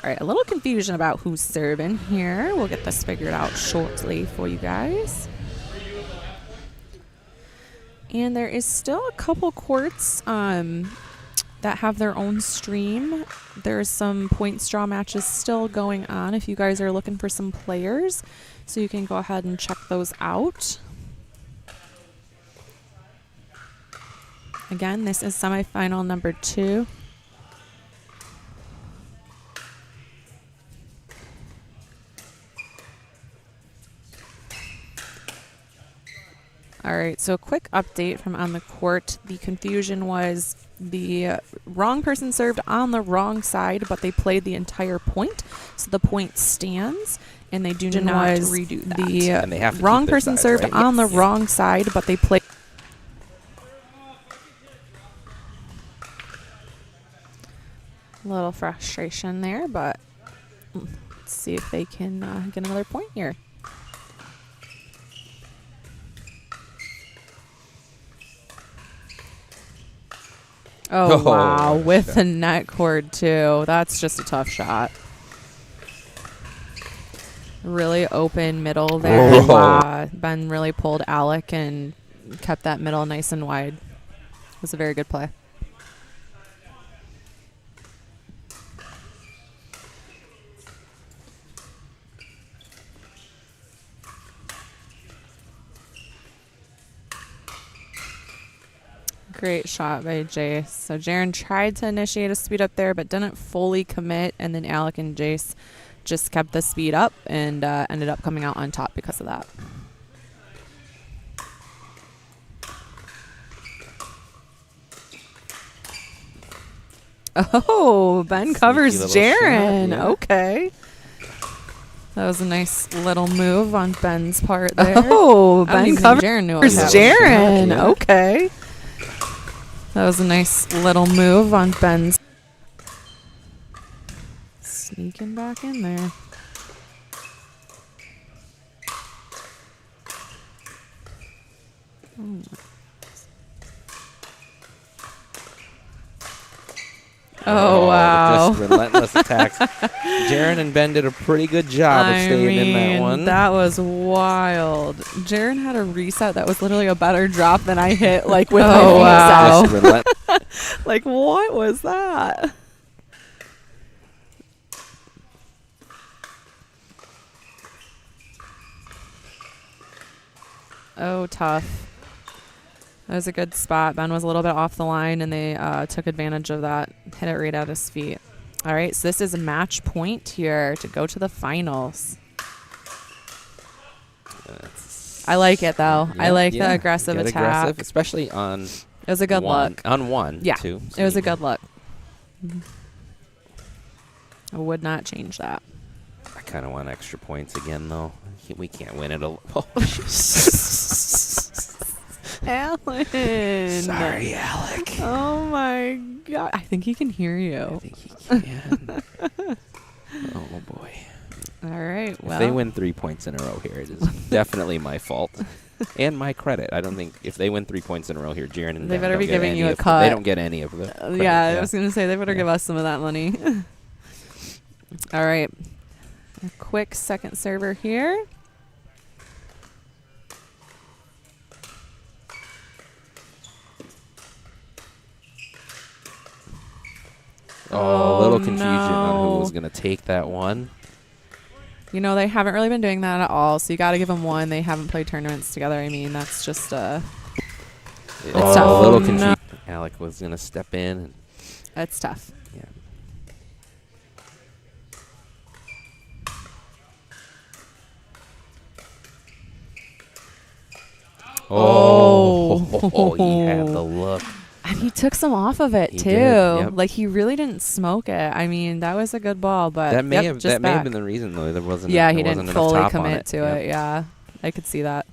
All right, a little confusion about who's serving here. We'll get this figured out shortly for you guys. And there is still a couple courts that have their own stream. There's some point straw matches still going on if you guys are looking for some players. So you can go ahead and check those out. Again, this is semifinal number 2. All right, so a quick update from on the court. The confusion was the wrong person served on the wrong side, but they played the entire point, so the point stands, and they do not redo that. And they have to wrong keep their person sides, served right? on the Yes. wrong side, but they played. A little frustration there, but let's see if they can get another point here. Oh, wow. With the net cord, too. That's just a tough shot. Really open middle there. Ben really pulled Alec and kept that middle nice and wide. It was a very good play. Great shot by Jace. So Jaren tried to initiate a speed up there, but didn't fully commit. And then Alec and Jace just kept the speed up and ended up coming out on top because of that. Oh, Ben covers Jaren. Yeah. Okay. That was a nice little move on Ben's part there. Oh, Ben covers Jaren. Okay. That was a nice little move on Ben's. Sneaking back in there. Oh, wow. Just relentless attacks. Jaren and Ben did a pretty good job of staying in that one. That was wild. Jaren had a reset that was literally a better drop than I hit, like, with my reset. Like, what was that? Oh, tough. That was a good spot. Ben was a little bit off the line, and they took advantage of that. Hit it right at his feet. All right, so this is a match point here to go to the finals. I like it, though. I like the aggressive attack. Aggressive, especially on it was a good look. On one, yeah, too. It was a good look. I would not change that. I kind of want extra points again, though. We can't win it. Alan. Sorry, Alec. Oh, my God. I think he can hear you. I think he can. Oh, boy. All right. Well, if they win 3 points in a row here, it is definitely my fault and my credit. I don't think if they win 3 points in a row here, Jaren and they Ben better don't be get giving any you a of cut. They don't get any of the credit. Yeah, I was going to say they better give us some of that money. All right. A quick second server here. Oh, a little confusion on who was going to take that one. You know, they haven't really been doing that at all, so you got to give them one. They haven't played tournaments together. I mean, that's just it's tough. A little confusion. Alec was going to step in. And it's tough. Yeah. Oh, he had the look. And he took some off of it, too. Yep. Like, he really didn't smoke it. I mean, that was a good ball, but that may have been the reason, though. There wasn't. Yeah, there he wasn't didn't enough fully top on commit it. to it. Yeah, I could see that.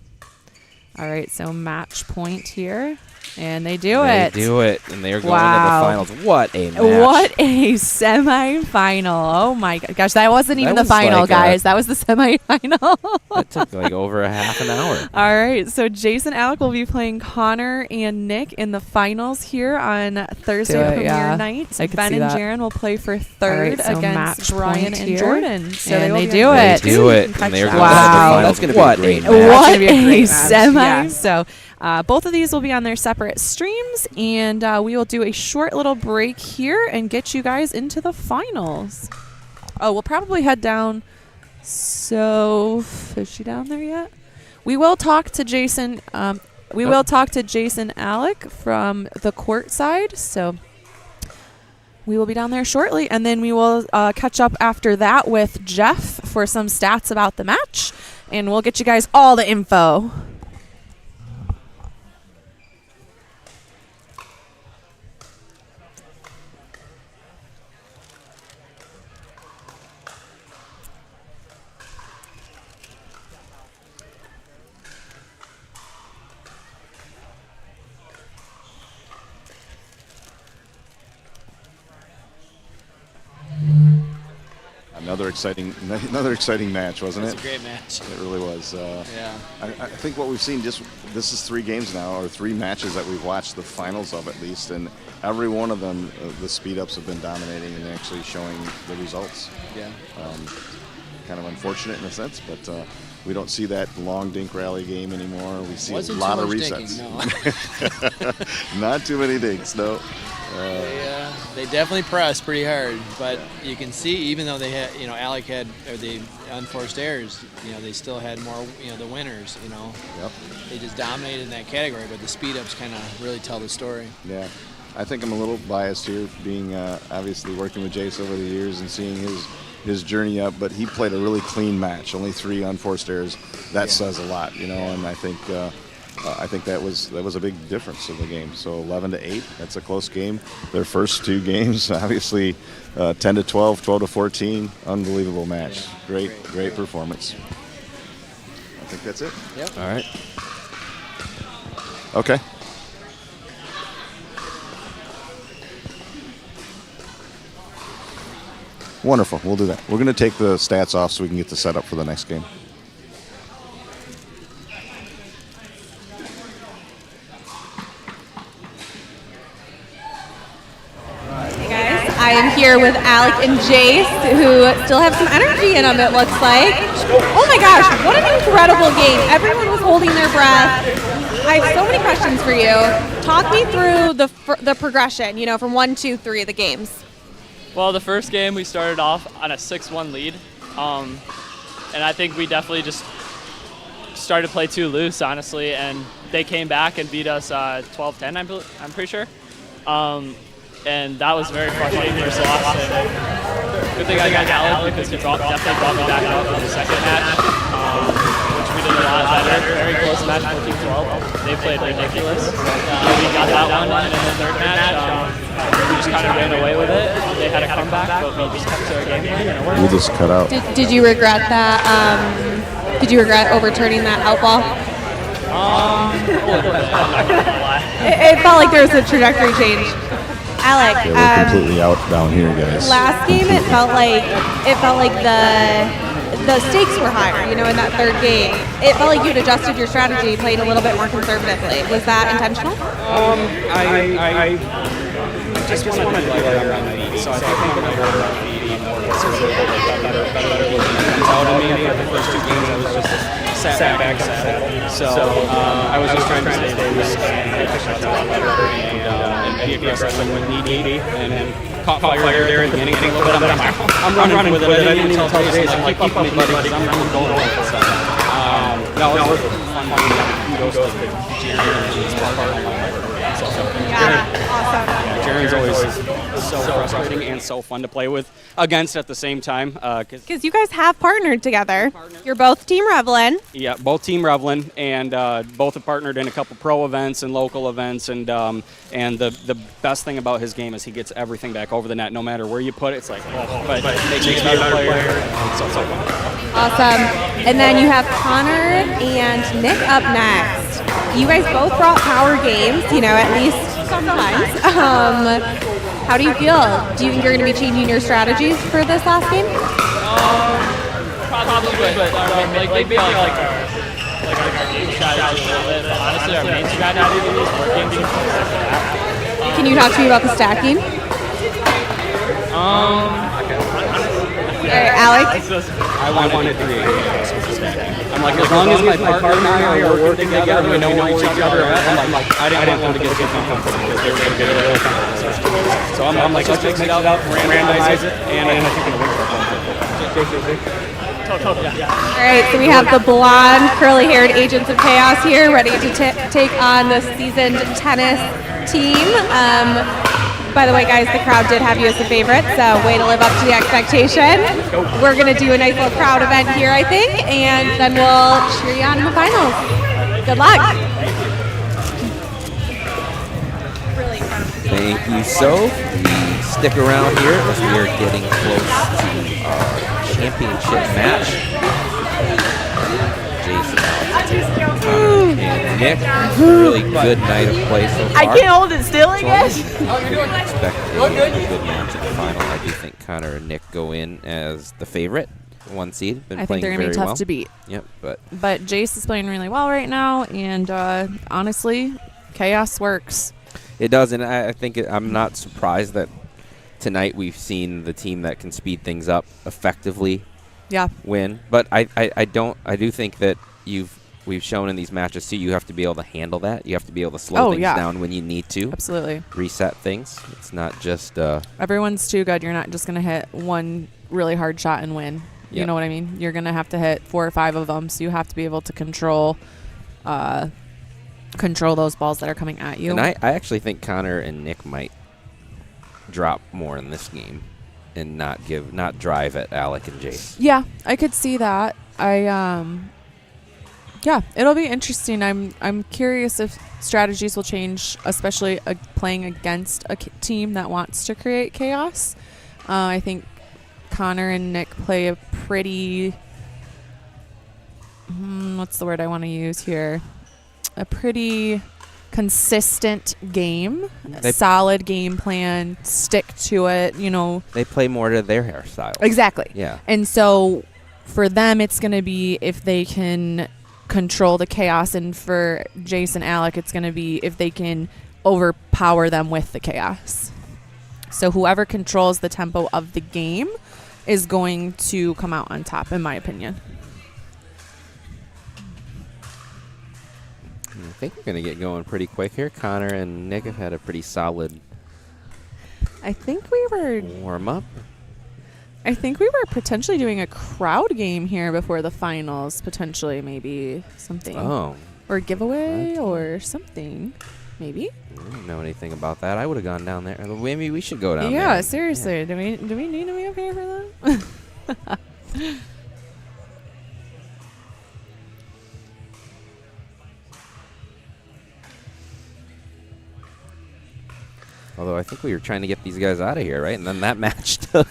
All right, so match point here. And they do it. They do it, and they're going Wow. to the finals. What a match. What a semifinal. Oh, my gosh. That wasn't even the final, like guys. That was the semifinal. That took like over a half an hour. All right. So Jason Alec will be playing Connor and Nick in the finals here on Thursday premiere night. I could Ben see and that. Jaren will play for third so against match Brian point and here. Jordan. So And they they do it. They do it, and they're going to Wow. the finals. That's going to be a great match. What That's gonna be a a great match. semi. Yeah. So both of these will be on their separate streams, and we will do a short little break here and get you guys into the finals. Oh, we'll probably head down. So, is she down there yet? We will talk to Jason. We will talk to Jason Alec from the court side. So we will be down there shortly, and then we will catch up after that with Jeff for some stats about the match, and we'll get you guys all the info. another exciting match, wasn't it? It's a great match. It really was. Yeah. I think what we've seen, this is 3 games now, or 3 matches that we've watched, the finals of at least, and every one of them, the speed-ups have been dominating and actually showing the results. Yeah. Kind of unfortunate in a sense, but we don't see that long dink rally game anymore. We see Wasn't a lot too of much resets. dinking, no. Not too many dinks, no. They definitely pressed pretty hard, but you can see even though they had, Alec had the unforced errors, they still had more, the winners, Yep. They just dominated in that category, but the speed ups kind of really tell the story. Yeah. I think I'm a little biased here, being obviously working with Jace over the years and seeing his journey up, but he played a really clean match, only 3 unforced errors. That says a lot, and I think that was a big difference in the game. So 11-8, that's a close game. Their first 2 games, obviously 10-12, 12-14, unbelievable match. Great performance. I think that's it. Yep. All right. Okay. Wonderful. We'll do that. We're going to take the stats off so we can get the setup for the next game. Hey guys, I am here with Alec and Jace, who still have some energy in them, it looks like. Oh my gosh, what an incredible game. Everyone was holding their breath. I have so many questions for you. Talk me through the progression, from 1, 2, 3 of the games. Well, the first game we started off on a 6-1 lead, and I think we definitely just started to play too loose, honestly, and they came back and beat us 12-10, I'm pretty sure. And that was very frustrating versus the last game. Good thing I got Alec because he definitely brought me back up for the second match, which we did a lot better. Very close match, 14-12. They played ridiculous. We got that one, and then the third match, we just kind of ran away with it. They had a comeback, but we just kept to our game plan, and it worked. We'll just cut out. Did you regret that? Did you regret overturning that out ball? It felt like there was a trajectory change. Alec, Yeah, we're completely out down here, guys. last game it felt like the stakes were higher, in that third game. It felt like you'd adjusted your strategy, played a little bit more conservatively. Was that intentional? I just wanted to play around the feet, so I think I'm going to go around the feet and more conservative, better out of me. I think the first 2 games I was just sat back. So I was just trying to stay loose and push shots out better and be aggressive when need be. And then caught fire there at the beginning a little bit. I'm running with it. I didn't even tell Jason, keep up with me because I'm going with it. So, no, it was fun. Kudos to Jerry and his partner. Awesome. Jaren's always so frustrating and so fun to play with against at the same time. Because you guys have partnered together. You're both Team Revlin. Yeah, both Team Revlin, and both have partnered in a couple pro events and local events. And the best thing about his game is he gets everything back over the net, no matter where you put it. It's like, but it makes me a better player. So fun. Awesome. And then you have Connor and Nick up next. You guys both brought power games, at least sometimes. How do you feel? Do you think you're going to be changing your strategies for this last game? Probably, but maybe like our game strategy a little bit. But honestly, our main strategy is working being consistent. Can you talk to me about the stacking? All right, Alex. I wanted to create I'm like, as long as my partner and I are working together, we know where each other are at. I'm like, I didn't want them to get too comfortable because they were going to get a little comfortable. So I'm like, let's mix it up, randomize it, and I think it'll work. All right, so we have the blonde, curly-haired Agents of Chaos here, ready to take on the seasoned tennis team. By the way, guys, the crowd did have you as a favorite, so way to live up to the expectation. We're going to do a nice little crowd event here, I think, and then we'll cheer you on in the finals. Good luck. Thank you. So we stick around here as we are getting close to our championship match. Jason And Nick, really good night of play so far. I can't hold it still, I guess. Expect a good match in the final. I do think Connor and Nick go in as the favorite, 1 seed. Been I think playing they're going to be very tough well. to beat. Yep, but Jace is playing really well right now, and honestly, chaos works. it does, and I think I'm not surprised that tonight we've seen the team that can speed things up effectively win. But I do think that we've shown in these matches too, you have to be able to handle that. You have to be able to slow things down when you need to. Absolutely. Reset things. It's not just everyone's too good. You're not just going to hit one really hard shot and win. You Yep. know what I mean? You're going to have to hit 4 or 5 of them, so you have to be able to control those balls that are coming at you. And I actually think Connor and Nick might drop more in this game and not drive at Alec and Jace. Yeah, I could see that. Yeah, it'll be interesting. I'm curious if strategies will change, especially playing against a team that wants to create chaos. I think Connor and Nick play a pretty what's the word I want to use here? A pretty consistent game, solid game plan, stick to it, They play more to their hairstyle. Exactly. Yeah. And so for them, it's going to be if they can control the chaos, and for Jace and Alec, it's going to be if they can overpower them with the chaos. So whoever controls the tempo of the game is going to come out on top, in my opinion. I think we're going to get going pretty quick here. Connor and Nick have had a pretty solid warm-up. I think we were potentially doing a crowd game here before the finals, potentially, maybe something. Oh. Or giveaway or something, maybe. I don't know anything about that. I would have gone down there. Maybe we should go down there. Yeah, seriously. Yeah. Do we need to be up here for that? Although I think we were trying to get these guys out of here, right? And then that match took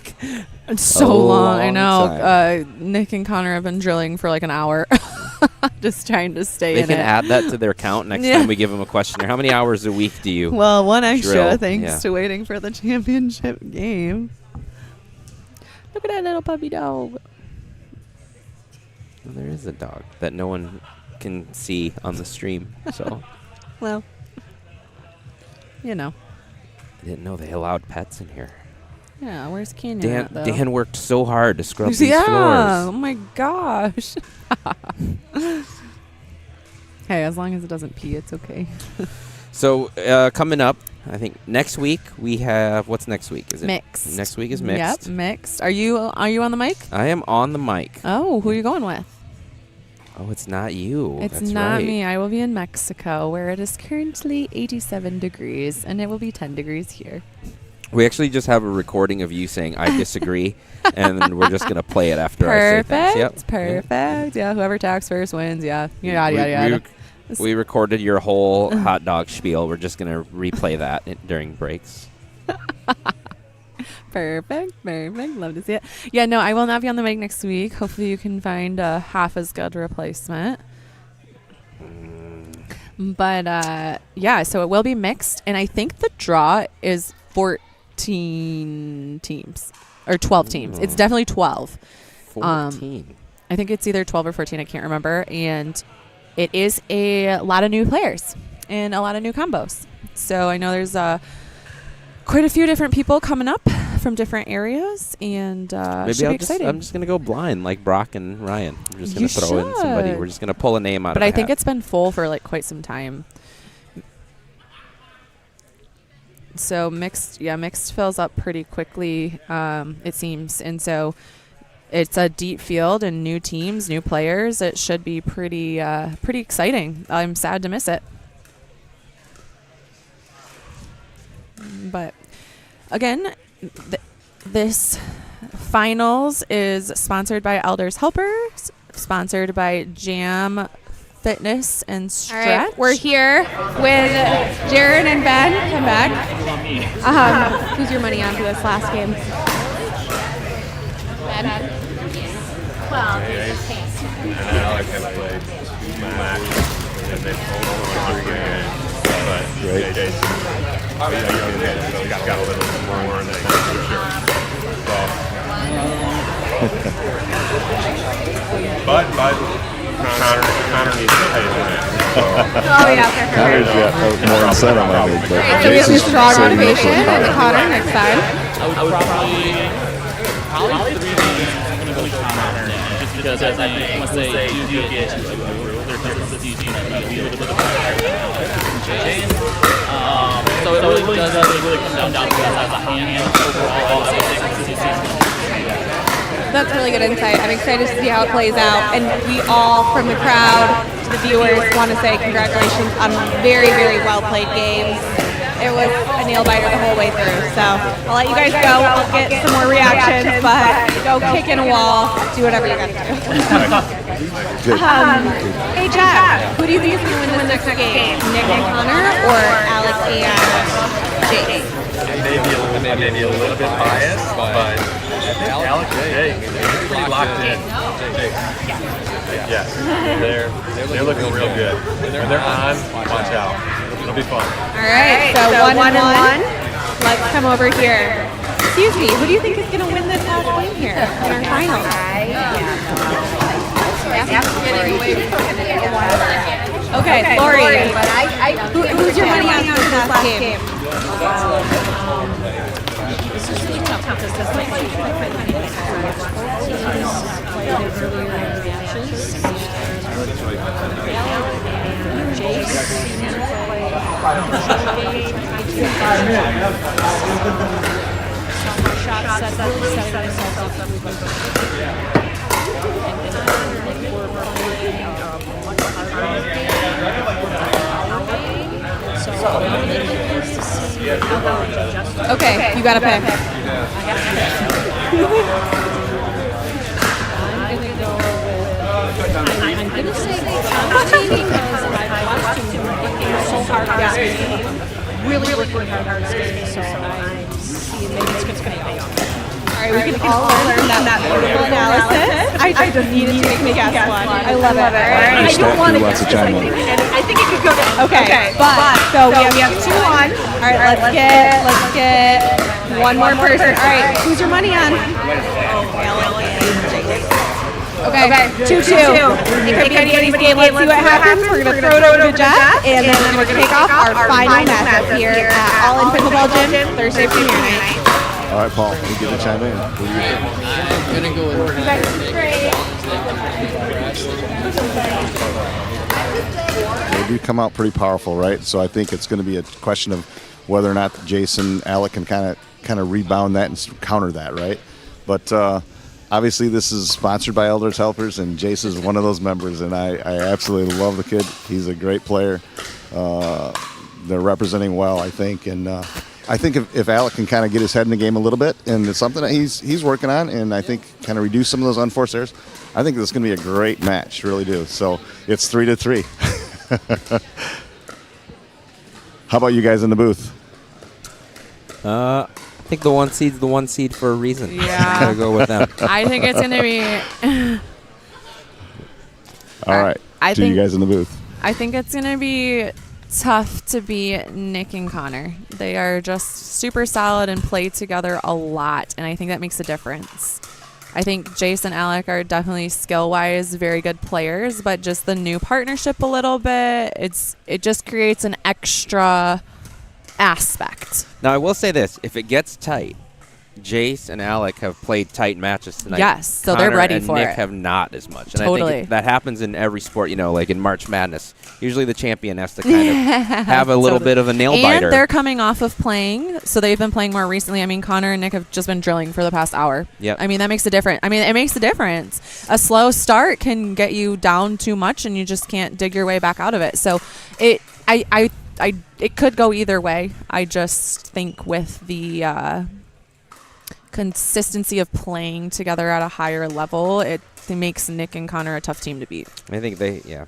so long. I know. time. Nick and Connor have been drilling for like an hour, just trying to stay They in can it. add that to their count next time we give them a questionnaire. How many hours a week do you Well, one extra, drill? thanks to waiting for the championship game. Look at that little puppy dog. Well, there is a dog that no one can see on the stream. So, Well, I didn't know they allowed pets in here. Yeah, where's Canyon at, though? Dan worked so hard to scrub these Yeah, floors. oh my gosh. Hey, as long as it doesn't pee, it's okay. So coming up, I think next week we have what's next week? Is it Mixed. Next week is mixed. Yep, mixed. Are you on the mic? I am on the mic. Oh, who are you going with? Oh, it's not you. It's That's not right. me. I will be in Mexico, where it is currently 87 degrees, and it will be 10 degrees here. We actually just have a recording of you saying I disagree, and then we're just gonna play it after I say things. Yep. Perfect. Yeah, whoever talks first wins. Yeah. Yada, yada, yada. We recorded your whole hot dog spiel. We're just gonna replay that during breaks. Perfect. Love to see it. Yeah, no, I will not be on the mic next week. Hopefully you can find a half as good replacement. But, yeah, so it will be mixed. And I think the draw is 14 teams. Or 12 teams. It's definitely 12. 14. I think it's either 12 or 14. I can't remember. And it is a lot of new players and a lot of new combos. So I know there's quite a few different people coming up from different areas, and Maybe should be exciting. I'm just gonna go blind like Brock and Ryan. I'm just gonna You throw in somebody. should. We're just gonna pull a name out. But of I the think hat. it's been full for like quite some time. So mixed fills up pretty quickly, it seems, and so it's a deep field and new teams, new players. It should be pretty exciting. I'm sad to miss it. But again, this finals is sponsored by Elders Helpers, sponsored by Jam Fitness and All Stretch. right, we're here with Jared and Ben. Come back. Who's your money on for this last game? Ben. Jace and Alec have played 2 matches, and they've won 3 games. But Jace, he's got a little bit more in there for sure. So, but Connor needs to pay for that. Oh, yeah, for sure. Connor's got more incentive, I think. But So we have Jason's strong saying no motivation for and Connor next time. I would probably 3 games I'm going to go Connor just because I think once they do get to their consistency is going to be a little bit of so it really does come down to us as a hand overall. I would say consistency is going to be. That's really good insight. I'm excited to see how it plays out. And we all, from the crowd to the viewers, want to say congratulations on very, very well-played games. It was a nail-biter the whole way through. So I'll let you guys go. I'll get some more reactions, but go kick in a wall. Do whatever you got to do. Hey, Jeff, who do you think is going to win this next game? Nick and Connor or Alex and Jake? I may be a little bit biased, but Alec and Jake, they're pretty locked in. Yes, they're looking real good. When they're on, watch out. It'll be fun. All right, so 1-1. Let's come over here. Excuse me, who do you think is going to win this last game here in our finals? Okay, Lori. Who's your money on this last game? This is really tough because this might be earlier in matches. Shot set, really setting themselves up. Okay, you got to pick. I'm going to say County because I've watched him working so hard on this game. Really working hard on this game, so I'm seeing maybe it's going to pay off. All right, we can all learn from that beautiful analysis. I just needed to make me guess one. I love it. All right. Your staff crew wants to chime in. I think it could go to okay, but so we have 2 on. All right, let's get one more person. All right, who's your money on? Okay, 2-2. It could be anybody's game. Let's see what happens. We're going to throw it over to Jeff, and then we're going to kick off our final matchup here at All In Pickleball Gym Thursday premiere night. All right, Paul, you get to chime in. What do you think? I'm going to go with They do come out pretty powerful, right? So I think it's going to be a question of whether or not Jason, Alec can kind of rebound that and counter that, right? But obviously this is sponsored by Elders Helpers, and Jason is one of those members, and I absolutely love the kid. He's a great player. They're representing well, I think, and I think if Alec can kind of get his head in the game a little bit, and it's something that he's working on, and I think kind of reduce some of those unforced errors, I think this is going to be a great match, really do. So it's 3-3. How about you guys in the booth? I think the 1 seed's the 1 seed for a reason. Yeah. Gotta go with them. I think it's going to be... All right. I To you think- guys in the booth. I think it's going to be tough to beat Nick and Connor. They are just super solid and play together a lot, and I think that makes a difference. I think Jace and Alec are definitely skill-wise very good players, but just the new partnership a little bit, it just creates an extra aspect. Now, I will say this. If it gets tight, Jace and Alec have played tight matches tonight. Yes, so they're Connor ready and for Nick it. have not as much. And I Totally. think that happens in every sport, like in March Madness. Usually the champion has to kind of have a little bit of a nail biter. And they're coming off of playing, so they've been playing more recently. I mean, Connor and Nick have just been drilling for the past hour. Yep. I mean, that makes a difference. I mean, it makes a difference. A slow start can get you down too much, and you just can't dig your way back out of it. So it could go either way. I just think with the consistency of playing together at a higher level, it makes Nick and Connor a tough team to beat. I think The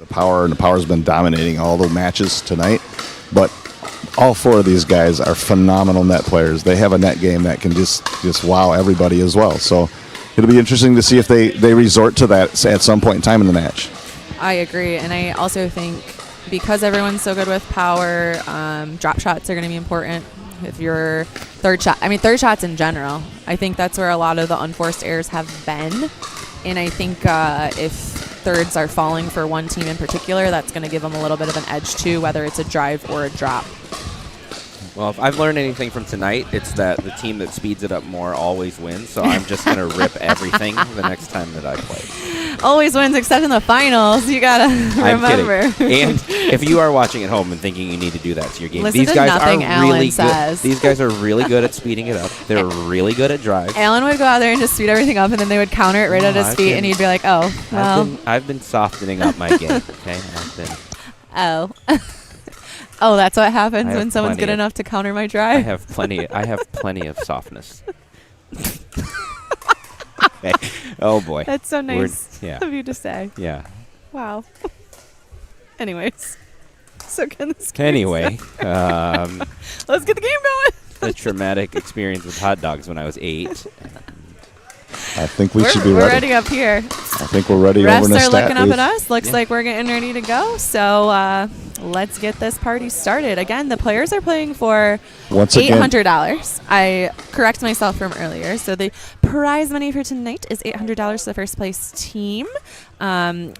power, and the power's been dominating all the matches tonight. But all 4 of these guys are phenomenal net players. They have a net game that can just wow everybody as well. So it'll be interesting to see if they resort to that at some point in time in the match. I agree, and I also think because everyone's so good with power, drop shots are going to be important. If your third shots in general, I think that's where a lot of the unforced errors have been. And I think if thirds are falling for one team in particular, that's going to give them a little bit of an edge too, whether it's a drive or a drop. Well, if I've learned anything from tonight, it's that the team that speeds it up more always wins. So I'm just going to rip everything the next time that I play. Always wins except in the finals. You got to remember. I'm kidding. And if you are watching at home and thinking you need to do that to your game, Listen these to guys nothing are Alan really says. good. These guys are really good at speeding it up. They're really good at drive. Alan would go out there and just speed everything up, and then they would counter it right at his feet, and he'd be like, oh, well. I've been softening up my game, okay? Oh. Oh, that's what happens when someone's good plenty enough to counter my drive? I have plenty of softness. Okay. Oh, boy. That's so nice of you to say. Yeah. Wow. Anyways. So can this game Anyway. let's get the game going. A traumatic experience with hot dogs when I was 8. I think we should be ready. We're ready up here. I think we're ready Refs over in the are stat looking up booth. at us. Looks like we're getting ready to go. So let's get this party started. Again, the players are playing for $800. I correct myself from earlier. So the prize money for tonight is $800 to the first place team. And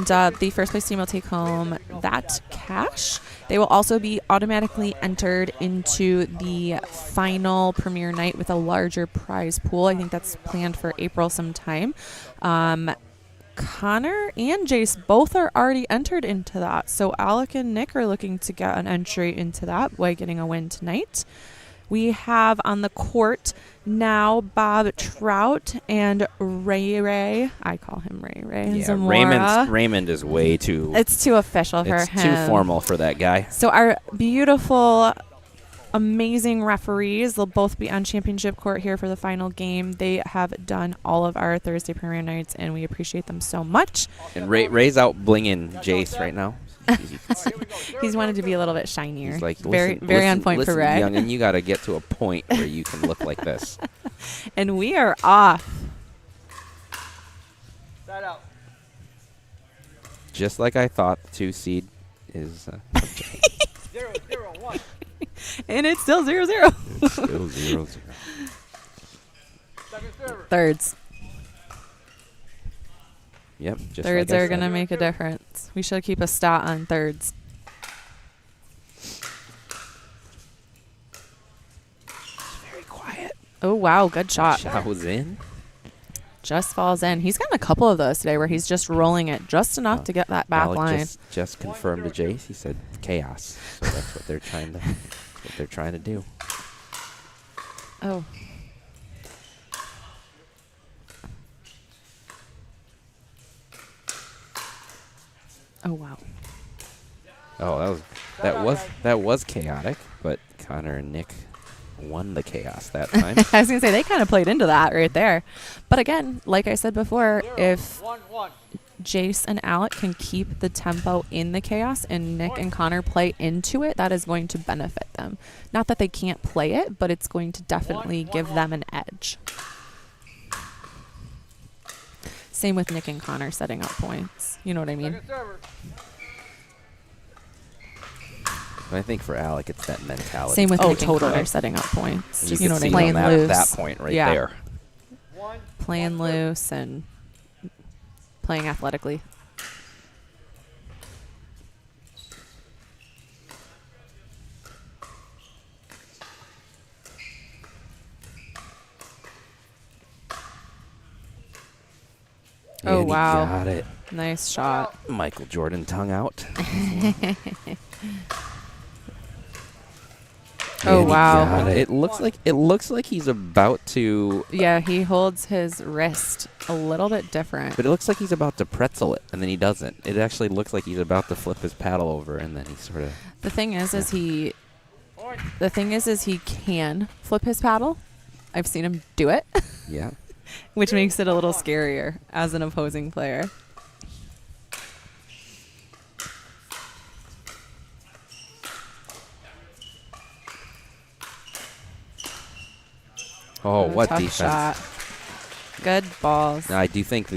the first place team will take home that cash. They will also be automatically entered into the final premiere night with a larger prize pool. I think that's planned for April sometime. Connor and Jace both are already entered into that. So Alec and Nick are looking to get an entry into that by getting a win tonight. We have on the court now Bob Trout and Ray. I call him Ray. Yeah, Raymond is way too... It's too official for him. It's too formal for that guy. So our beautiful, amazing referees, they'll both be on championship court here for the final game. They have done all of our Thursday premiere nights, and we appreciate them so much. And Ray's out blinging Jace right now. He's wanted to be a little bit shinier. He's like, very on point for Ray. Young, and you got to get to a point where you can look like this. And we are off. Side out. Just like I thought, the 2 seed is 0-0-1. And it's still 0-0. It's still 0-0. Second server. Thirds. Yep. Just Thirds like I are going to said. make a difference. We should keep a stat on thirds. Very quiet. Oh, wow. Good shot. Shot was in. Just falls in. He's gotten a couple of those today where he's just rolling it just enough to get that back Alec line. just confirmed to Jace. He said chaos. So that's what they're trying to do. Oh. Oh, wow. Oh, that was chaotic, but Connor and Nick won the chaos that time. I was going to say, they kind of played into that right there. But again, like I said before, if Jace and Alec can keep the tempo in the chaos and Nick and Connor play into it, that is going to benefit them. Not that they can't play it, but it's going to definitely give them an edge. Same with Nick and Connor setting up points. You know what I mean? But I think for Alec, it's that mentality. Same with Nick and Connor setting up points. You Just, know, playing loose. That point right there. Playing loose and playing athletically. Oh, And he wow. got it. Nice shot. Michael Jordan tongue out. Oh, wow. Got it. It looks like he's about to. Yeah, he holds his wrist a little bit different. But it looks like he's about to pretzel it, and then he doesn't. It actually looks like he's about to flip his paddle over, and then he sort of. The thing is he can flip his paddle. I've seen him do it. Yeah. Which makes it a little scarier as an opposing player. Oh, what tough defense. shot. Good balls. Now, I do think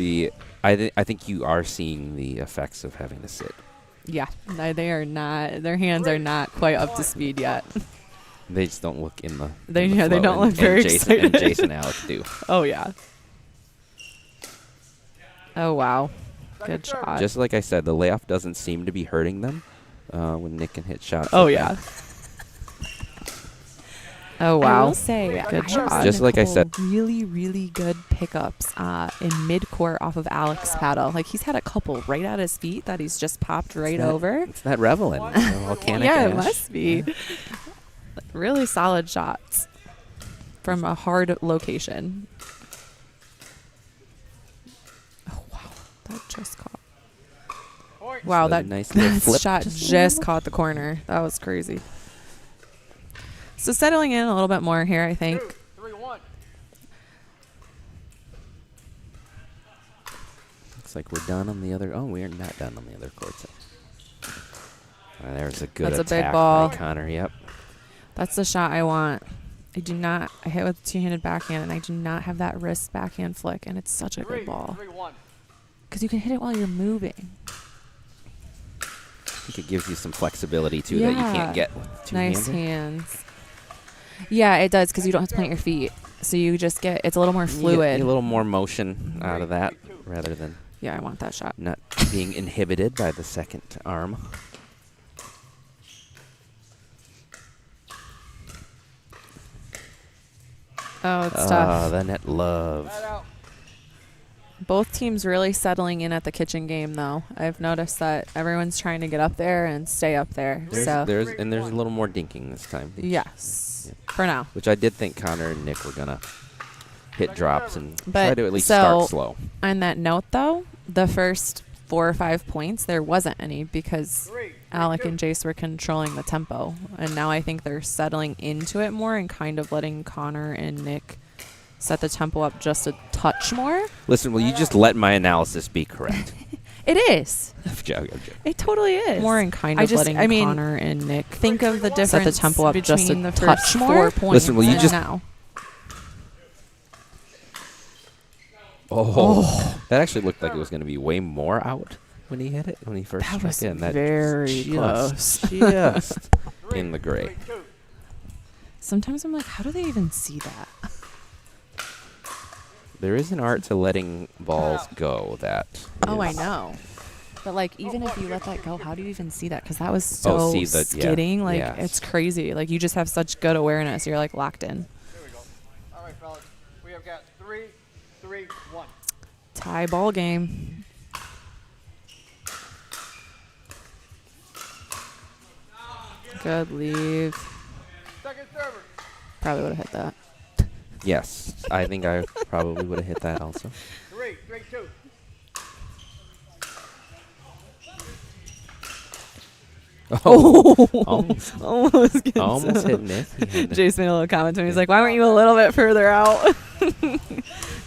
I think you are seeing the effects of having to sit. Yeah, they are not. Their hands are not quite up to speed yet. They just don't look in the. They in the they flow, don't look and very Jason, excited. And Jason and Alec do. Oh yeah. Oh wow, good shot. Just like I said, the layoff doesn't seem to be hurting them when Nick can hit shots. Oh like yeah. that. Oh wow. I will say, good shot. Just like I said. Really, really good pickups in mid-court off of Alec's paddle. Like he's had a couple right at his feet that he's just popped right over. It's that reveling. Volcanic Yeah, it ash. must be. Really solid shots from a hard location. Oh wow, that just caught. Wow, So that nice little flip. shot just caught the corner. That was crazy. So settling in a little bit more here, I think. 3-1. Looks like we're done on the other. Oh, we are not done on the other courts. There's a good That's a attack big ball. by Connor. Yep. That's the shot I want. I do not. I hit with two-handed backhand, and I do not have that wrist backhand flick, and it's such a good ball. 3-1. Because you can hit it while you're moving. I think it gives you some flexibility too that you can't get with two-handed. Nice hands. Yeah, it does because you don't have to plant your feet. So you just get, it's a little more You get fluid. a little more motion out of that rather than Yeah, I want that shot. not being inhibited by the second arm. Oh, it's tough. The net love. Both teams really settling in at the kitchen game, though. I've noticed that everyone's trying to get up there and stay up there. There's a little more dinking this time. Yes, for now. Which I did think Connor and Nick were gonna hit drops and But try to at least so start slow. On that note, though, the first 4 or 5 points, there wasn't any because Alec and Jace were controlling the tempo. And now I think they're settling into it more and kind of letting Connor and Nick set the tempo up just a touch more. Listen, will you just let my analysis be correct? It is. I'm joking. It totally is. More and kind of letting Connor and Nick think of the difference set the tempo up just a between the touch first more. 4 points Listen, will you and just now? Oh, that actually looked like it was going to be way more out when he hit it when he first That struck was in. That very just, close. just in the gray. Sometimes I'm like, how do they even see that? There is an art to letting balls go. That. Oh, I is- know. But like, even if you let that go, how do you even see that? Because that was so see the- yeah, skidding. Like, yeah. it's crazy. Like, you just have such good awareness. You're like locked in. All right, fellas. We have got 3-3-1. Tie ball game. Good leave. Second server. Probably would have hit that. Yes, I think I probably would have hit that also. 3-3-2. Oh, Almost hit Nick. Jace made a little comment to me. He's like, why weren't you a little bit further out?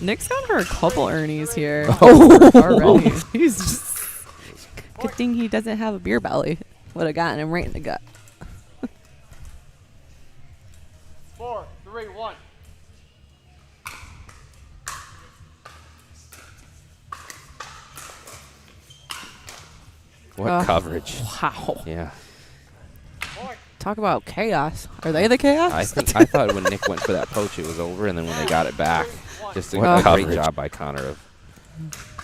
Nick's gone for a couple Ernies here already. He's just, good thing he doesn't have a beer belly. Would have gotten him right in the gut. 4-3-1. What coverage? Wow. Yeah. Talk about chaos. Are they the chaos? I thought when Nick went for that poach, it was over, and then when they got it back, just a What great coverage. job by Connor of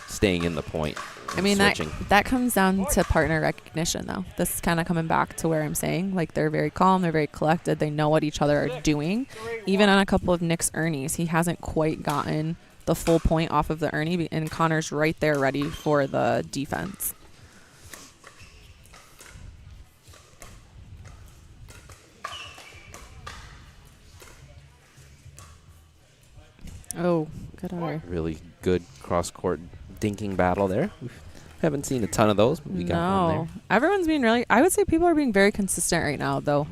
staying in the point. I mean, switching. that comes down to partner recognition, though. This is kind of coming back to where I'm saying, like, they're very calm, they're very collected, they know what each other are doing. Even on a couple of Nick's Ernies, he hasn't quite gotten the full point off of the Ernie, and Connor's right there ready for the defense. Oh, good eye. Really good cross-court dinking battle there. We haven't seen a ton of those, but we got one there. Everyone's being really, I would say people are being very consistent right now, though.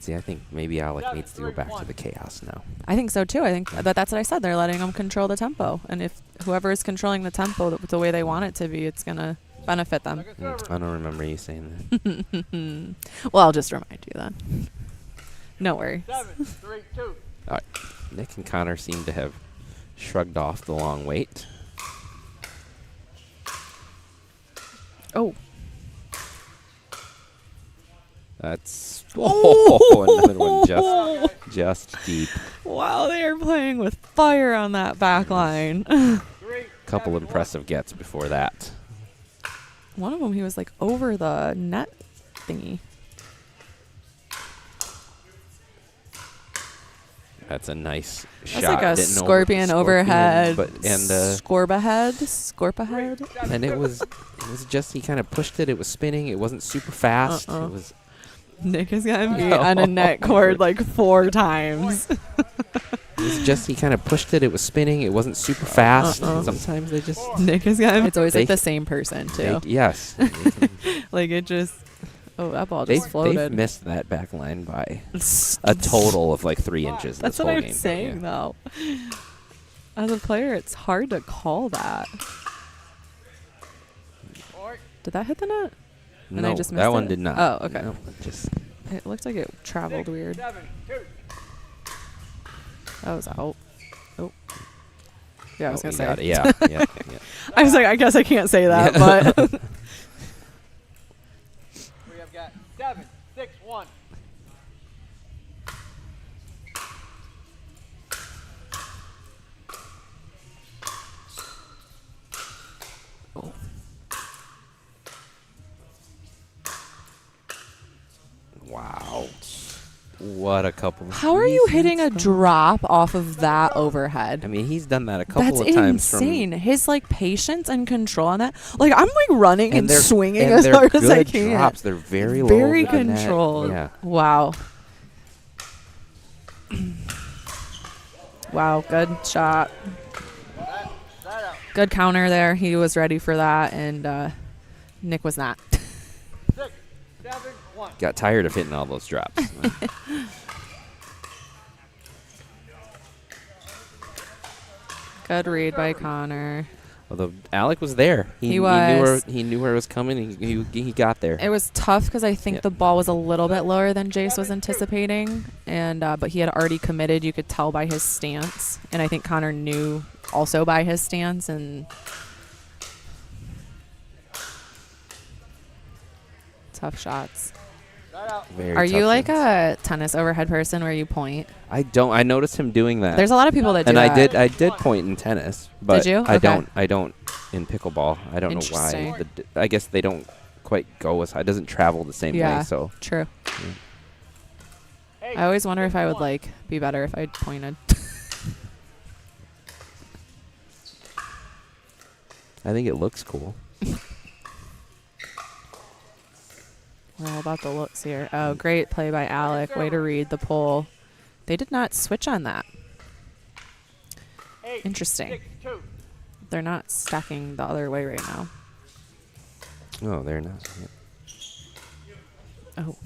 See, I think maybe Alec needs to go back to the chaos now. I think so, too. I think that's what I said. They're letting them control the tempo. And if whoever is controlling the tempo the way they want it to be, it's going to benefit them. I don't remember you saying that. Well, I'll just remind you then. No worries. 7-3-2. All right. Nick and Connor seem to have shrugged off the long wait. Oh. That's another one just deep. Wow, they are playing with fire on that back line. Couple impressive gets before that. One of them, he was like over the net thingy. That's a nice shot. That's like a Didn't know scorpion overhead. Scorpa head. And it was just, he kind of pushed it. It was spinning. It wasn't super fast. It was. Nick has gotten beat on a net cord like 4 times. It was just, he kind of pushed it. It was spinning. It wasn't super fast. Sometimes they just. Nick has gotten. It's always like the same person too. Yes. Like it just. Oh, that ball just floated. They've missed that back line by a total of like 3 inches. That's this what whole I'm game. saying, though. As a player, it's hard to call that. Did that hit the net? And No, I just missed that one it? did not. Oh, okay. No, just. It looked like it traveled weird. That was out. Oh. Yeah, I was going to say. Got it. Yeah. I was like, I guess I can't say that, but. We have got 7, 6, 1. Wow. What a couple. How are you hitting a drop off of that overhead? I mean, he's done that a couple That's of times. insane. His like patience and control on that. Like I'm like running and they're- swinging and as they're hard as I good can. drops. They're very low Very over the net. controlled. Yeah. Wow. Wow. Good shot. Good counter there. He was ready for that, and Nick was not. 6, 7, 1. Got tired of hitting all those drops. Good read by Connor. Although Alec was there. He was. He knew where it was coming. He got there. It was tough because I think the ball was a little bit lower than Jace was anticipating, and but he had already committed. You could tell by his stance, and I think Connor knew also by his stance. And tough shots. Very Are you tough like ones. a tennis overhead person where you point? I don't. I noticed him doing that. There's a lot of people that do and that. I did point in tennis, but Did you? I Okay. don't in pickleball. I don't know why. Interesting. I guess they don't quite go as high. It doesn't travel the same Yeah, way. So true. Yeah. I always wonder if I would like be better if I pointed. I think it looks cool. We're all about the looks here. Oh, great play by Alec. Way to read the pole. They did not switch on that. Interesting. They're not stacking the other way right now. No, they're not. Yeah. Oh.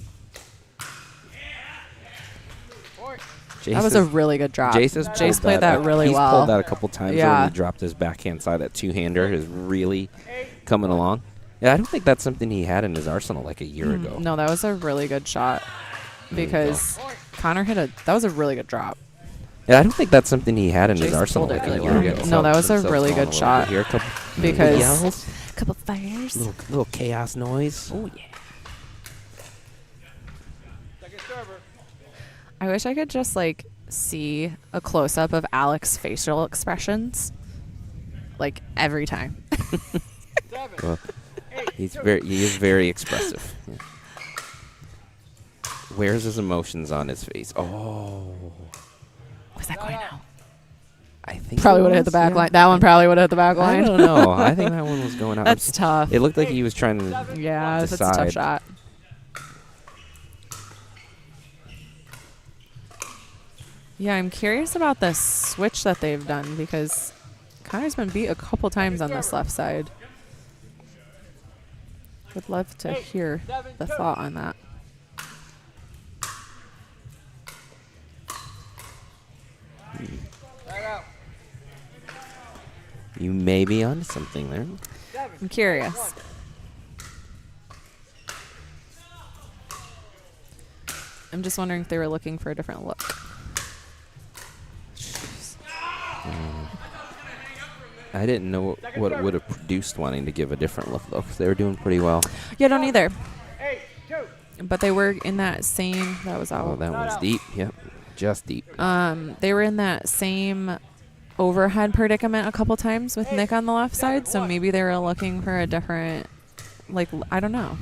Jace That was a really good drop. Jace played that really he's well. pulled that a couple times. Yeah. When he dropped his backhand side. That two-hander is really coming along. Yeah, I don't think that's something he had in his arsenal like a year ago. No, that was a really good shot because Connor hit that was a really good drop. Yeah, I don't think that's something he had in his Jace arsenal pulled it like really a year well. ago. No, that was a Himself really going good a little shot bit here. because yells, couple fires, little chaos noise. Oh yeah. I wish I could just like see a close up of Alec's facial expressions, like every time. Well, he is very expressive. Yeah. Wears his emotions on his face. Oh. Was that going out? I think Probably it would have hit the was, back yeah. line. That one probably would have hit the back line. I don't know. I think that one was going out. That's tough. It looked like he was trying to Yeah, that's a decide. tough shot. Yeah, I'm curious about the switch that they've done because Connor's been beat a couple times on this left side. Would love to hear the thought on that. You may be onto something there. I'm curious. I'm just wondering if they were looking for a different look. I didn't know what would have produced wanting to give a different look, though, because they were doing pretty well. Yeah, I don't either. But they were in that same. That was out. Oh, that one's deep. Yep, just deep. They were in that same overhead predicament a couple times with Nick on the left side, so maybe they were looking for a different, like, I don't know.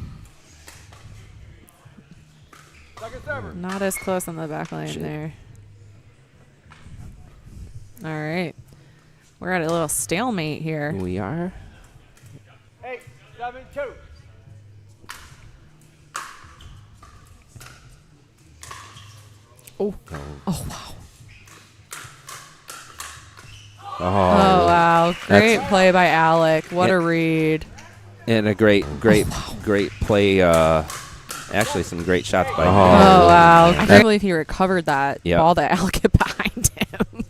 Not as close on the back line there. All right. We're at a little stalemate here. We are. 8, 7, 2. Oh. Oh, wow. Oh, wow. Great play by Alec. What a read. And a great play. Actually, some great shots by him. Oh, wow. I can't believe he recovered that Yep. ball that Alec hit behind him.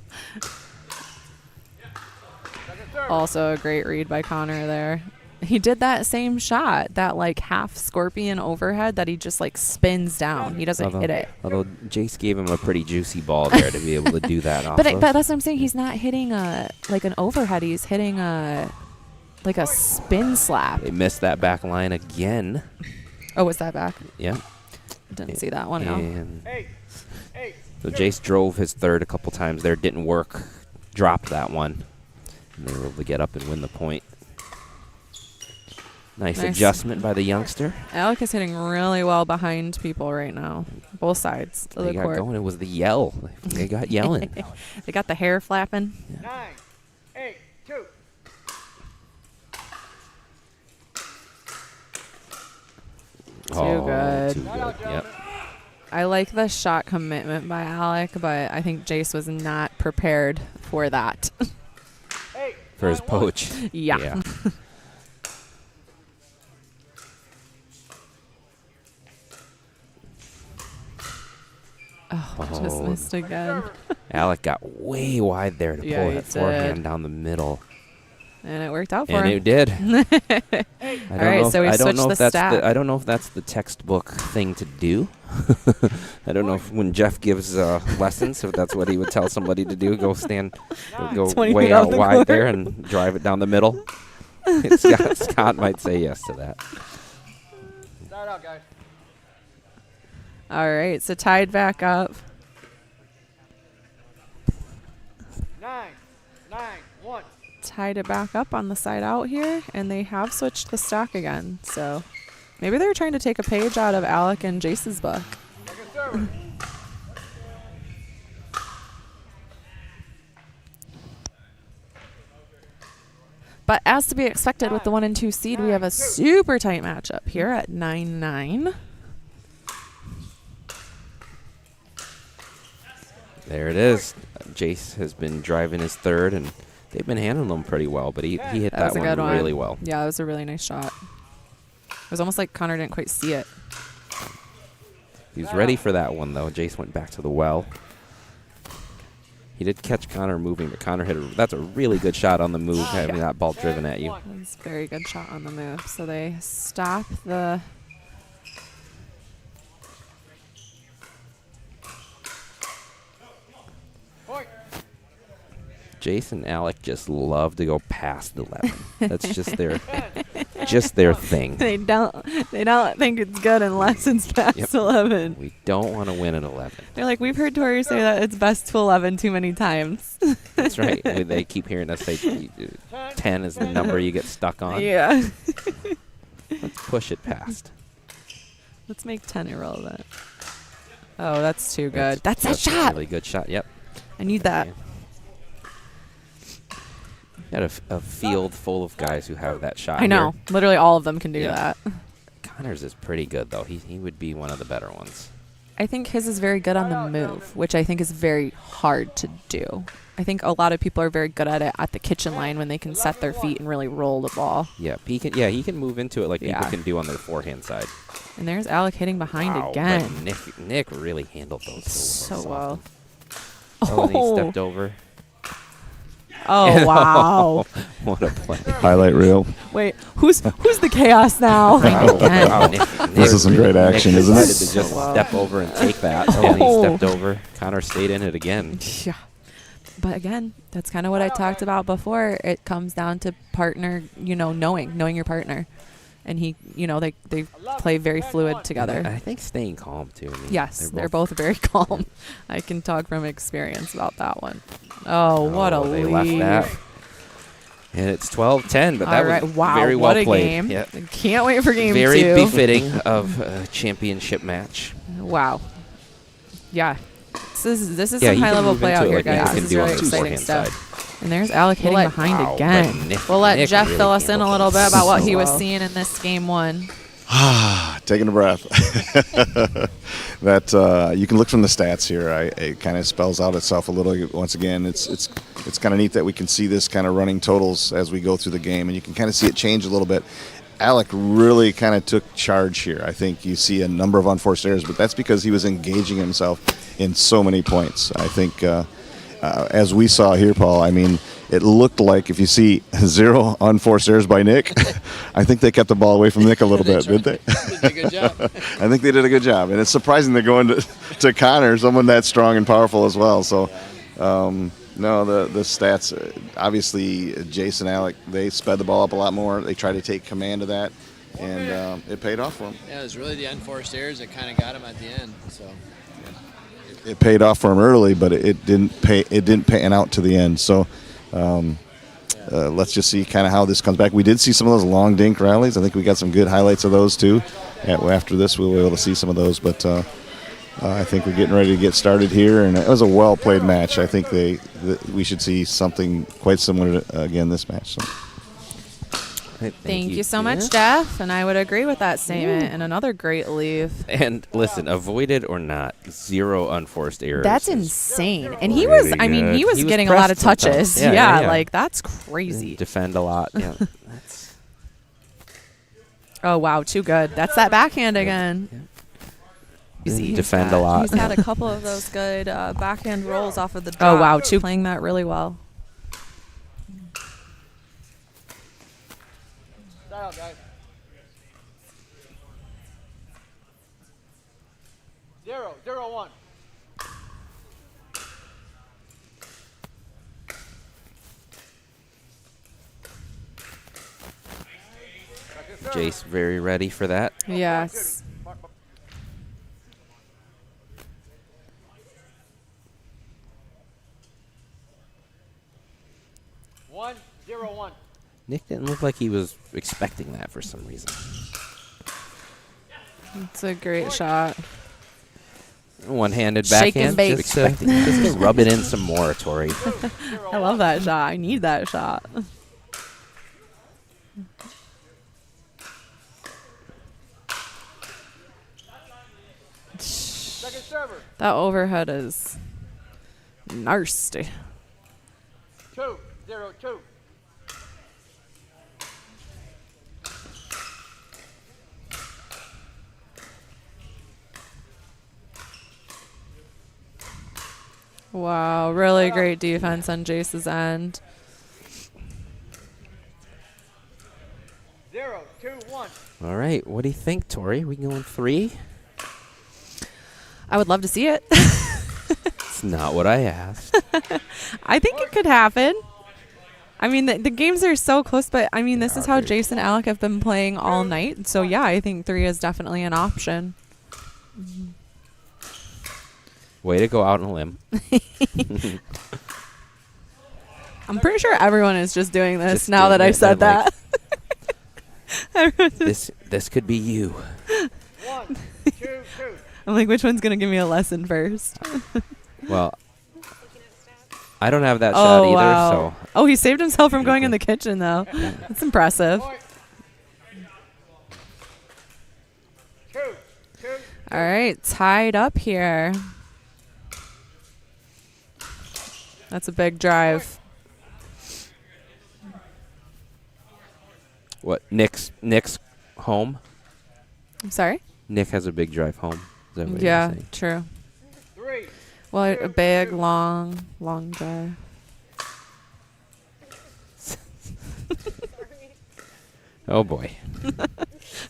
Also a great read by Connor there. He did that same shot, that like half scorpion overhead that he just like spins down. He doesn't hit it. Although Jace gave him a pretty juicy ball there to be able to do that off But of. that's what I'm saying. He's not hitting a like an overhead. He's hitting a like a spin slap. They missed that back line again. Oh, was that back? Yeah. Didn't see that one. No. And so Jace drove his third a couple times there. Didn't work. Dropped that one. And they were able to get up and win the point. Nice adjustment by the youngster. Alec is hitting really well behind people right now. Both sides of They the got court. going. It was the yell. They got yelling. They got the hair flapping. 9, 8, 2. Too good. Too good. Yep. I like the shot commitment by Alec, but I think Jace was not prepared for that. For his poach. Yeah. Oh, just missed again. Alec got way wide there to Yeah, pull he that forehand did. down the middle. And it worked out for And him. it did. All right, so we switched the stack. I don't know if that's the textbook thing to do. I don't know if when Jeff gives lessons, if that's what he would tell somebody to do. Go stand, go 20 way feet out off the wide court. there and drive it down the middle. Scott might say yes to that. Start out, guys. All right, so tied back up. 9, 1. Tied it back up on the side out here, and they have switched the stack again. So maybe they're trying to take a page out of Alec and Jace's book. But as to be expected with the 1 and 2 seed, we have a super tight matchup here at 9-9. There it is. Jace has been driving his third, and they've been handling him pretty well, but he hit that was a good one really well. Yeah, it was a really nice shot. It was almost like Connor didn't quite see it. He was ready for that one, though. Jace went back to the well. He did catch Connor moving, but Connor that's a really good shot on the move, having that ball driven at you. It's a very good shot on the move. So they stop the... Jace and Alec just love to go past 11. That's just their thing. They don't think it's good unless it's past 11. We don't want to win at 11. They're like, we've heard Tori say that it's best to 11 too many times. That's right. They keep hearing us say 10 is the number you get stuck on. Yeah. Let's push it past. Let's make 10 irrelevant. Oh, that's too good. That's that a shot. really good shot. Yep. I need that. Got a field full of guys who have that shot. I know. Here. Literally all of them can do that. Connor's is pretty good, though. He would be one of the better ones. I think his is very good on the move, which I think is very hard to do. I think a lot of people are very good at it at the kitchen line when they can set their feet and really roll the ball. Yeah, he can move into it like people can do on their forehand side. And there's Alec hitting behind Wow, again. but Nick really handled those so well. Oh, and he stepped over. Oh, wow. What a play. Highlight reel. Wait, who's the chaos now? Wow, This is some great action, Nick isn't decided it? to just step over and take that, and he stepped over. Connor stayed in it again. Yeah. But again, that's kind of what I talked about before. It comes down to partner, knowing your partner. And he, they play very fluid together. I think staying calm, too. I mean, yes, they're both very calm. I can talk from experience about that one. Oh, what a they lead. left that. And it's 12-10, but that was wow, very well what a played. game. Yeah. Can't wait for game very 2. Befitting of a championship match. Wow. Yeah. This is Yeah, some you high can level move play into out it here, like Nick guys. can This is do on really the exciting forehand stuff. side. And there's Alec hitting behind Wow, again. but Nick- We'll let Nick Jeff really fill us in a handled little this bit about what so he was well. seeing in this game 1. Taking a breath. That you can look from the stats here. It kind of spells out itself a little. Once again, it's kind of neat that we can see this kind of running totals as we go through the game, and you can kind of see it change a little bit. Alec really kind of took charge here. I think you see a number of unforced errors, but that's because he was engaging himself in so many points. I think, as we saw here, Paul, I mean, it looked like if you see 0 unforced errors by Nick, I think they kept the ball away from Nick a little bit, did they? They did a good job. I think they did a good job. And it's surprising they're going to Connor, someone that strong and powerful as well. So, no, the stats, obviously, Jason, Alec, they sped the ball up a lot more. They tried to take command of that, and it paid off for them. Yeah, it was really the unforced errors that kind of got him at the end. So. It paid off for him early, but it didn't pan out to the end. So let's just see kind of how this comes back. We did see some of those long dink rallies. I think we got some good highlights of those too. After this, we'll be able to see some of those. But I think we're getting ready to get started here, and it was a well-played match. I think we should see something quite similar again this match. So. Thank you so much, Jeff. And I would agree with that statement. And another great leave. And listen, avoided or not, 0 unforced errors. That's insane. And he really was, I mean, he was getting a lot of pressed sometimes. touches. Yeah, like that's crazy. Defend a lot. Yeah. That's oh, wow. Too good. That's that backhand again. defend a lot. He's had a couple of those good backhand rolls off of the drop. Oh, wow. Playing that really well. Out, guys. 0-0-1. Jace very ready for that. Yes. 1-0-1. Nick didn't look like he was expecting that for some reason. It's a great shot. One-handed Shake and backhand. bake. Just to rub it in some more, Tori. I love that shot. I need that shot. Second server. That overhead is nasty. 2-0-2. Wow, really great defense on Jace's end. 0-2-1. All right, what do you think, Tori? We going 3? I would love to see it. It's not what I asked. I think it could happen. I mean, the games are so close, but I mean, this is how Jace and Alec have been playing all night. So, yeah, I think 3 is definitely an option. Way to go out on a limb. I'm pretty sure everyone is just doing this Just now doing that I it, said like, that. this could be you. 1-2-2. I'm like, which one's going to give me a lesson first? Well, I don't have that shot either, wow. so. Oh, he saved himself from going in the kitchen, though. That's impressive. 2-2. All right, tied up here. That's a big drive. What, Nick's home? I'm sorry? Nick has a big drive home. Is that what Yeah, you're saying? true. 3. Well, a big, long drive. Oh, boy.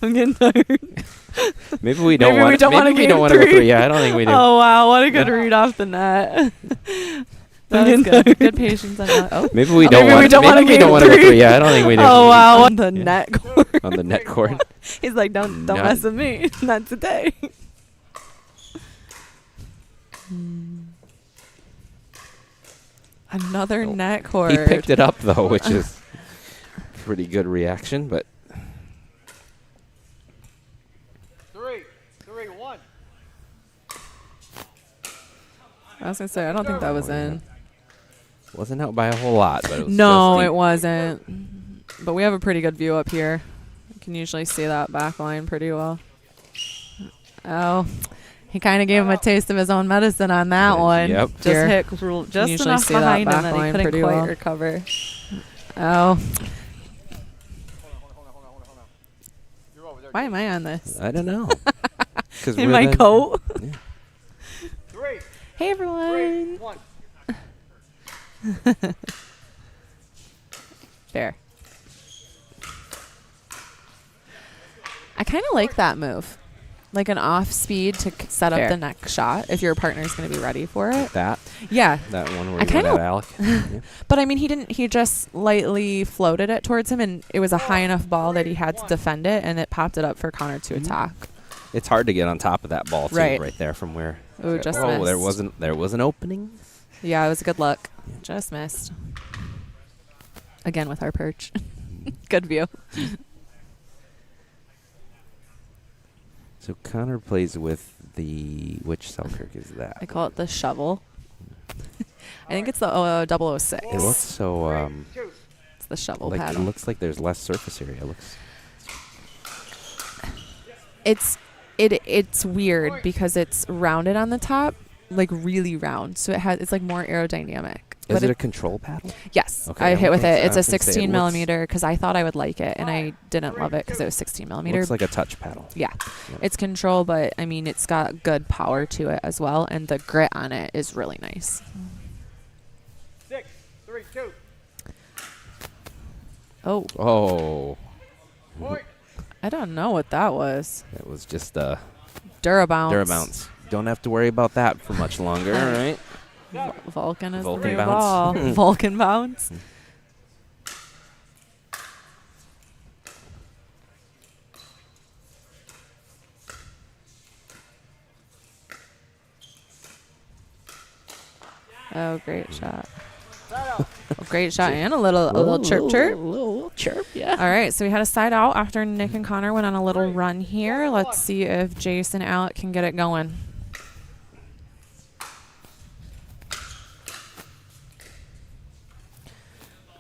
I'm getting tired. Maybe we don't Maybe want we don't want to go 3. Yeah, I don't think we do. Oh, wow. What a good read off the net. That was good. Good patience on that. Oh, Maybe we oh, don't maybe want. we don't Maybe want we don't want to go through. Yeah, I don't think we do. Oh wow, on the net court. On the net court. He's like, don't mess with me. Not today. Another net court. He picked it up though, which is pretty good reaction, but. 3-1. I was gonna say, I don't think that was in. Wasn't out by a whole lot, but it was No, just deep. it wasn't. But we have a pretty good view up here. You can usually see that back line pretty well. Oh, he kind of gave him a taste of his own medicine on that one. Yep. Just hit just enough behind him that he couldn't quite recover. Oh. Why am I on this? I don't know. In my coat. Yeah. Hey everyone. 3-1. Fair. I kind of like that move. Like an off speed to set up Fair. the next shot if your partner's going to be ready for it. That? Yeah. That one where I he went kinda at Alec? Yeah. But I mean, he just lightly floated it towards him, and it was a high enough ball that he had to defend it, and it popped it up for Connor to attack. It's hard to get on top of that ball, too, Right. right there from where. Ooh, just oh, missed. there was an opening. Yeah, it was a good look. Just missed. Again with our perch. Good view. So Connor plays with which Selkirk is that? I call it the shovel. I think it's the 006. It looks so. It's the shovel like, paddle. it looks like there's less surface area. It's weird because it's rounded on the top, like really round. So it's like more aerodynamic. Is it a control paddle? Yes, Okay, I hit with it. I It's a was gonna say, 16 it millimeter because I thought I would like it, and I didn't love it because it was 16 millimeter. Looks like a touch paddle. Yeah. Yeah. It's control, but I mean, it's got good power to it as well, and the grit on it is really nice. 6-3-2. Oh. Oh. I don't know what that was. It was just Durabounce. Durabounce. Don't have to worry about that for much longer, all right? Vulcan is Vulcan the new bounce. ball. Vulcan bounce. Oh, great shot. Great shot and a little chirp chirp. Little chirp, yeah. All right, so we had a side out after Nick and Connor went on a little run here. Let's see if Jace and Alec can get it going.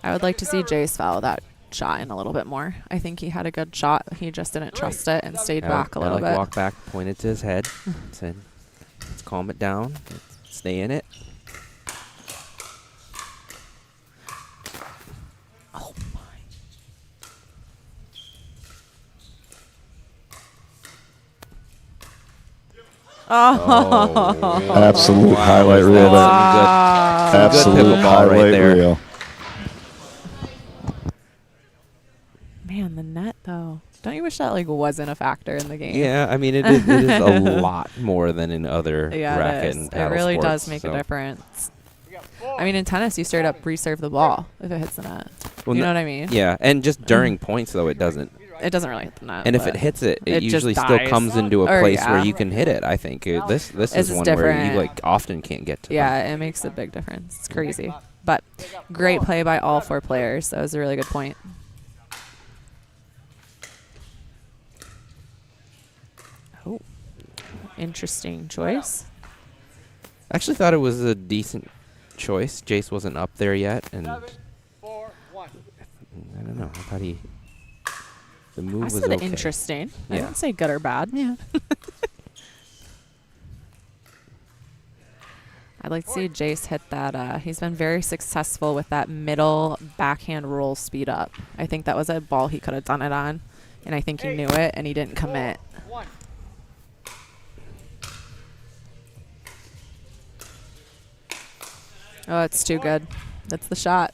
I would like to see Jace follow that shot in a little bit more. I think he had a good shot. He just didn't trust it and stayed back a little Alec bit. walked back, pointed to his head, said, let's calm it down. Let's stay in it. Oh, Oh, Absolute highlight reel there. Wow. Absolute Good pickleball highlight right there. reel. Man, the net though. Don't you wish that like wasn't a factor in the game? Yeah, I mean, it is a lot more than in other racket and It paddle really sports, does make so. a difference. I mean, in tennis, you straight up reserve the ball if it hits the net. Well, you know what I mean? Yeah, and just during points, though, it doesn't. It doesn't really hit the net. And if but it hits it, it just usually still dies. comes into a Or, place yeah. where you can hit it, I think. This It's is one different. where you like often can't get to. Yeah, it makes a big difference. It's crazy. But great play by all four players. That was a really good point. Oh, interesting choice. I actually thought it was a decent choice. Jace wasn't up there yet, and I don't know. I thought the move I was said okay. interesting. I Yeah. didn't say good or bad. Yeah. I'd like to see Jace hit that. He's been very successful with that middle backhand roll speed up. I think that was a ball he could have done it on, and I think he knew it, and he didn't commit. Oh, it's too good. That's the shot.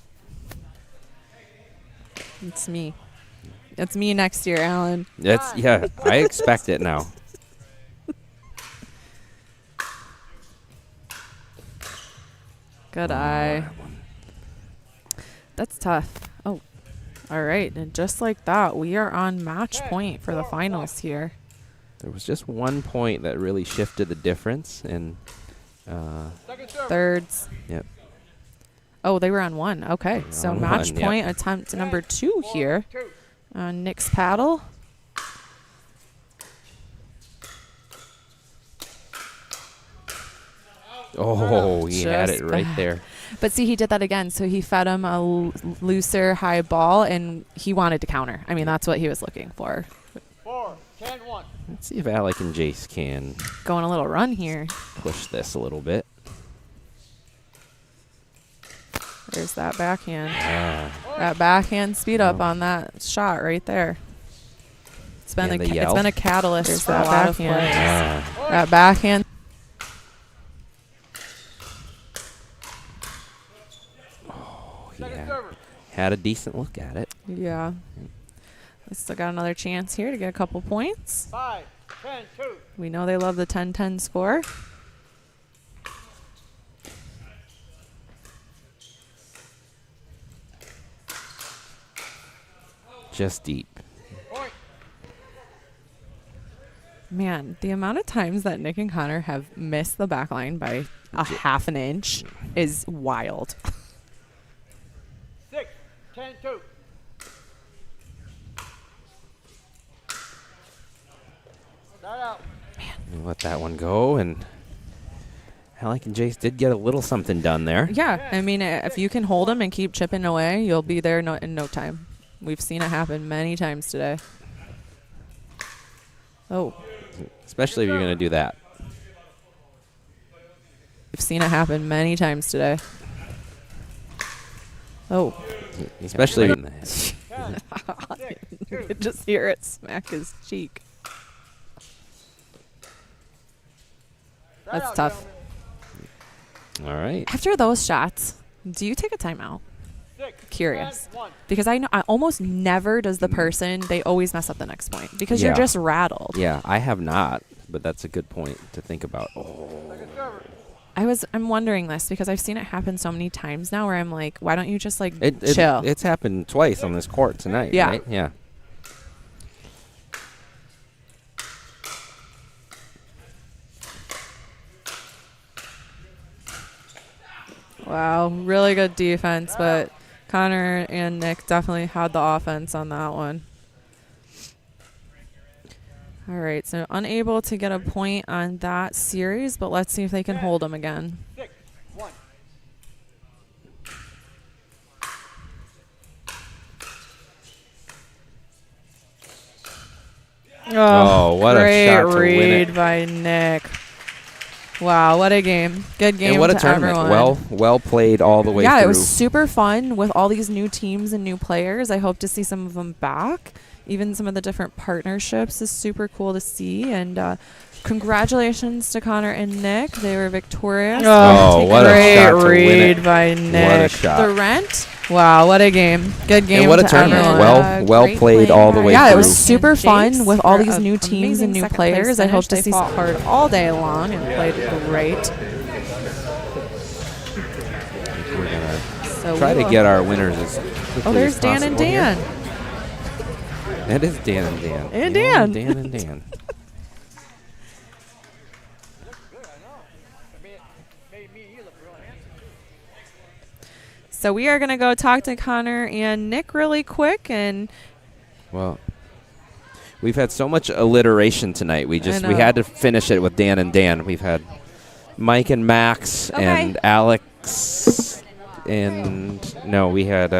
It's me. It's me next year, Alan. Yeah, I expect it now. Good eye. That's tough. Oh, all right. And just like that, we are on match point for the finals here. There was just 1 point that really shifted the difference. And thirds. Yep. Oh, they were on 1. Okay. So on match 1, point yep. attempt number 2 here on Nick's paddle. Oh, he had it right there. But see, he did that again. So he fed him a looser high ball, and he wanted to counter. I mean, that's what he was looking for. 4, 10, 1. Let's see if Alec and Jace can Going a little run here. push this a little bit. There's that backhand. That backhand speed up on that shot right there. It's been And the it's yelp. been a catalyst There's for that a lot of backhand. plays. That backhand. He had a decent look at it. Yeah. We still got another chance here to get a couple points. 5, 10, 2. We know they love the 10-10 score. Just deep. Man, the amount of times that Nick and Connor have missed the back line by a half an inch is wild. 6, 10, 2. Start out. And let that one go. And Alec and Jace did get a little something done there. Yeah, I mean, if you can hold them and keep chipping away, you'll be there in no time. We've seen it happen many times today. Oh. Especially if you're going to do that. We've seen it happen many times today. Oh. Especially you could just hear it smack his cheek. That's tough. All right. After those shots, do you take a timeout? Curious. Because I know I almost never does the person, they always mess up the next point because you're just rattled. Yeah, I have not, but that's a good point to think about. Oh. I'm wondering this because I've seen it happen so many times now where I'm like, why don't you just chill? It's happened twice on this court tonight, yeah. right? Yeah. Wow, really good defense, but Connor and Nick definitely had the offense on that one. All right, so unable to get a point on that series, but let's see if they can hold them again. 6, 1. Oh, what a shot to win great it. read by Nick. Wow, what a game. Good game And what a to tournament. everyone. Well played all the way through. Yeah, it was super fun with all these new teams and new players. I hope to see some of them back. Even some of the different partnerships is super cool to see. And congratulations to Connor and Nick. They were victorious. Oh, what a shot to win read it. by Nick. What a shot. The Rent. Wow, what a game. Good game And what a to tournament. everyone. Well played all the way through. Yeah, it was super fun with all for these a new teams and amazing new second players. place I hope finish. to They see fought hard all day long and played great. We're going to So try to get our winners as quickly Oh, there's as Dan and possible here. Dan. That is Dan and Dan. And The old Dan. Dan and Dan. So we are going to go talk to Connor and Nick really quick. And Well, we've had so much alliteration tonight. We know. had to finish it with Dan and Dan. We've had Mike and Max and Alex and no, we had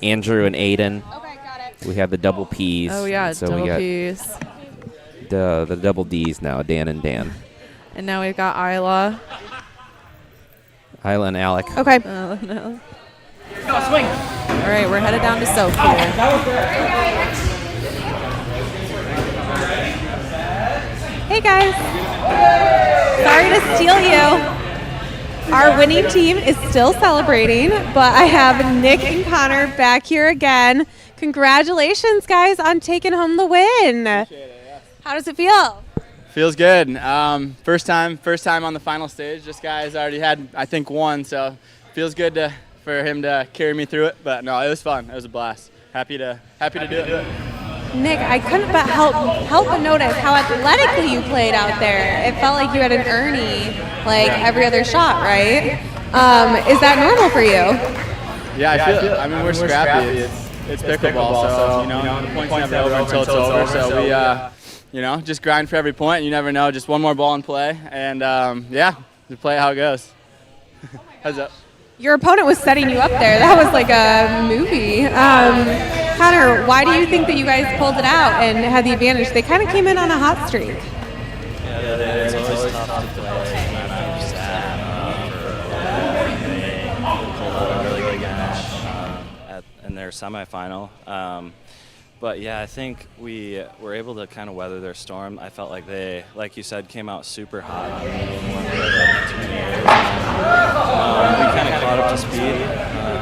Andrew and Aiden. Okay, got it. We had the double P's. oh, yeah, so double we got P's. the double D's now, Dan and Dan. And now we've got Isla. Isla and Alec. Okay. No. Swing. All right, we're headed down to Soap here. Hey guys. Sorry to steal you. Our winning team is still celebrating, but I have Nick and Connor back here again. Congratulations, guys, on taking home the win. How does it feel? Feels good. First time on the final stage. This guy's already had, I think, one, so feels good for him to carry me through it. But no, it was fun. It was a blast. Happy to do it. Nick, I couldn't but help but notice how athletically you played out there. It felt like you had an Ernie like every other shot, right? Is that normal for you? Yeah, I mean, we're scrappy. It's pickleball, so the point's never over until it's over. So we, just grind for every point. You never know. Just one more ball in play, and we play it how it goes. Heads up. Your opponent was setting you up there. That was like a movie. Connor, why do you think that you guys pulled it out and had the advantage? They kind of came in on a hot streak. Yeah, it's always tough to play. Pulled a really good match in their semifinal. But yeah, I think we were able to kind of weather their storm. I felt like they, like you said, came out super hot. We kind of caught up to speed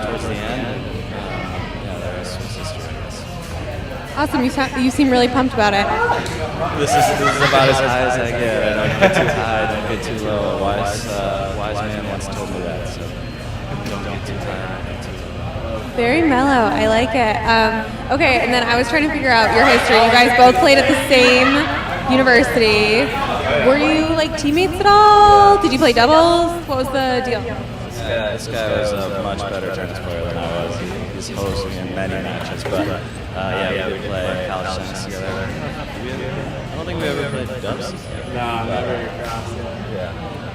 towards the end. And, the rest was history, I guess. Awesome. You seem really pumped about it. This is about as high as I get. I don't get too high, don't get too low. Wise man once told me that, so don't get too high, don't get too low. Very mellow. I like it. Okay, and then I was trying to figure out your history. You guys both played at the same university. Were you like teammates at all? Did you play doubles? What was the deal? This guy was a much better tennis player than I was. He's hosting in many matches, but we play college tennis together. I don't think we ever played dubs. No, never.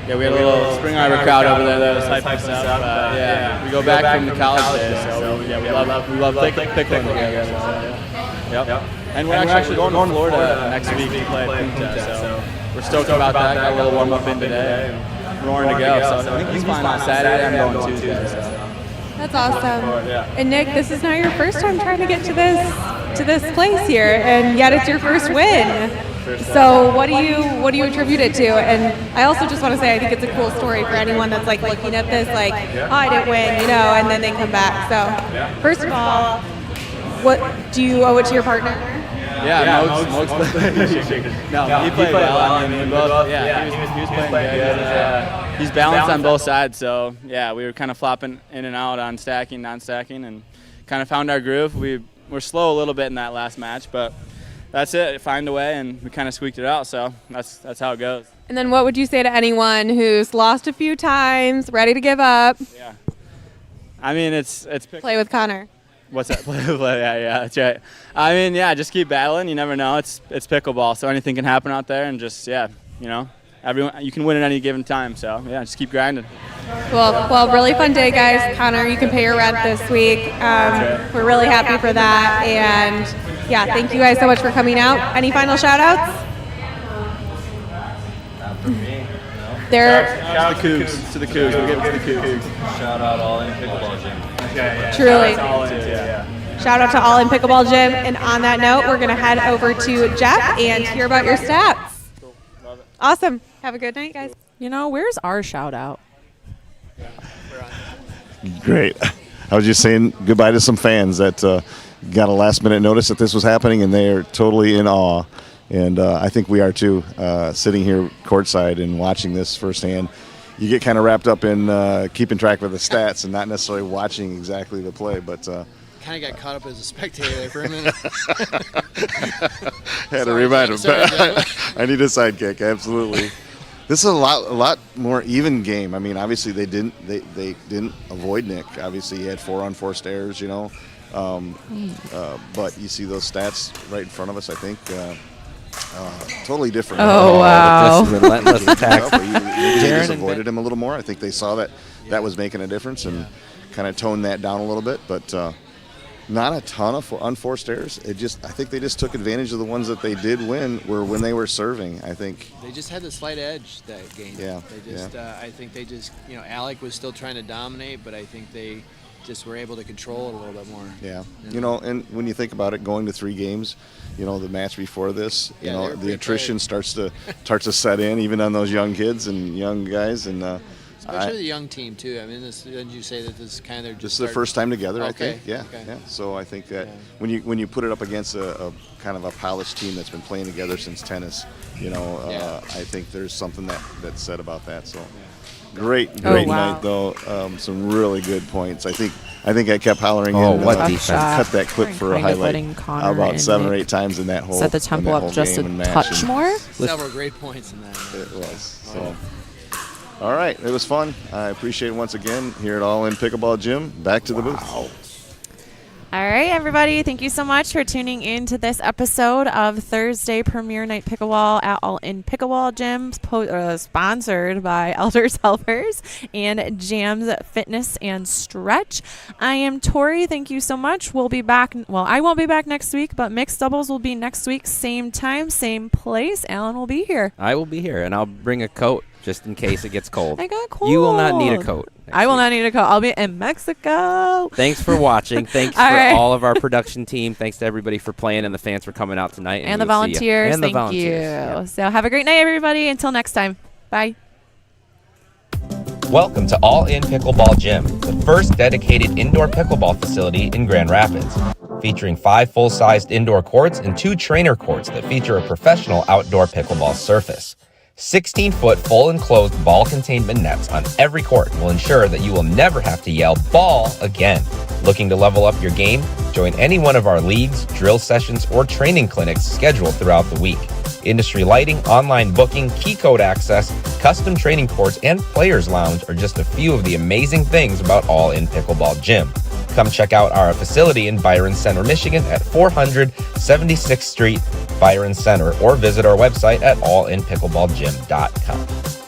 Yeah, we had a little Spring Arbor crowd over there that was hyping us up. We go back from the college days, so we love pickling together. Yep. And we're actually going to Florida next week to play Punta, so we're stoked about that. Got a little warm up in today, and roaring to go. So I think he's flying on Saturday. I'm going Tuesday. That's awesome. And Nick, this is not your first time trying to get to this place here, and yet it's your first win. So what do you attribute it to? And I also just want to say I think it's a cool story for anyone that's like looking at this like, oh, I didn't win, and then they come back. So first of all, what do you owe it to your partner? Yeah, Mogs No, he played well. I mean, he was playing good. He's balanced on both sides, so yeah, we were kind of flopping in and out on stacking, non-stacking, and kind of found our groove. We were slow a little bit in that last match, but that's it. Find a way, and we kind of squeaked it out. So that's how it goes. And then, what would you say to anyone who's lost a few times, ready to give up? Yeah, I mean it's play with Connor. What's that? Play? Yeah, that's right. I mean, just keep battling. You never know. It's pickleball, so anything can happen out there, and just everyone you can win at any given time. So just keep grinding. Well, really fun day, guys. Connor, you can pay your rent this week. We're really happy for that, and thank you guys so much for coming out. Any final shout-outs? Not for me. No. Shout out to the Cougs. We'll give it to the Cougs. Shout out All In Pickleball Gym. Truly. Shout out to All In Pickleball Gym. And on that note, we're going to head over to Jeff and hear about your stats. Cool. Love it. Awesome. Have a good night, guys. Where's our shout out? Great. I was just saying goodbye to some fans that got a last-minute notice that this was happening, and they are totally in awe. And I think we are too, sitting here courtside and watching this firsthand. You get kind of wrapped up in keeping track of the stats and not necessarily watching exactly the play, but kind of got caught up as a spectator there for a minute. Had to remind him. I need a sidekick, absolutely. This is a lot more even game. I mean, obviously they didn't avoid Nick. Obviously he had 4 unforced errors, but you see those stats right in front of us. I think totally different. Oh wow! This relentless attack. They just avoided him a little more. I think they saw that was making a difference and kind of toned that down a little bit, but. Not a ton of unforced errors. I think they just took advantage of the ones that they did win were when they were serving. I think they just had the slight edge that game. Yeah. They just, I think they just, Alec was still trying to dominate, but I think they just were able to control it a little bit more. Yeah. And when you think about it, going to 3 games, the match before this, the attrition starts to set in, even on those young kids and young guys, and. Especially the young team too. I mean, didn't you say that this is kind of just their first time together? I think. Yeah. So I think that when you put it up against a kind of a polished team that's been playing together since tennis, I think there's something that's said about that. So. Great wow. night though. Some really good points. I think I kept hollering Oh, in. what Cut defense. that clip for a Kind of highlight. letting Connor About and 7 or Nick 8 times in that whole. set the tempo in that up whole just a game and match. touch more. Several great points in that. It was. So. All right, it was fun. I appreciate it once again here at All In Pickleball Gym. Back to the booth. All right, everybody. Thank you so much for tuning in to this episode of Thursday Premier Night Pickleball at All In Pickleball Gym, sponsored by Elders Helpers and Jams Fitness and Stretch. I am Tori. Thank you so much. We'll be back. Well, I won't be back next week, but mixed doubles will be next week, same time, same place. Alan will be here. I will be here, and I'll bring a coat just in case it gets cold. I got cold. You will not need a coat. I will not need a coat. I'll be in Mexico. Thanks for watching. Thanks for all of our production team. Thanks to everybody for playing and the fans for coming out tonight. And the volunteers. Thank you. Yeah. So have a great night, everybody. Until next time. Bye. Welcome to All In Pickleball Gym, the first dedicated indoor pickleball facility in Grand Rapids, featuring 5 full-sized indoor courts and 2 trainer courts that feature a professional outdoor pickleball surface. 16-foot full enclosed ball containment nets on every court will ensure that you will never have to yell ball again. Looking to level up your game? Join any one of our leagues, drill sessions, or training clinics scheduled throughout the week. Industry lighting, online booking, key code access, custom training courts, and players lounge are just a few of the amazing things about All In Pickleball Gym. Come check out our facility in Byron Center, Michigan at 400 76th Street, Byron Center, or visit our website at allinpickleballgym.com.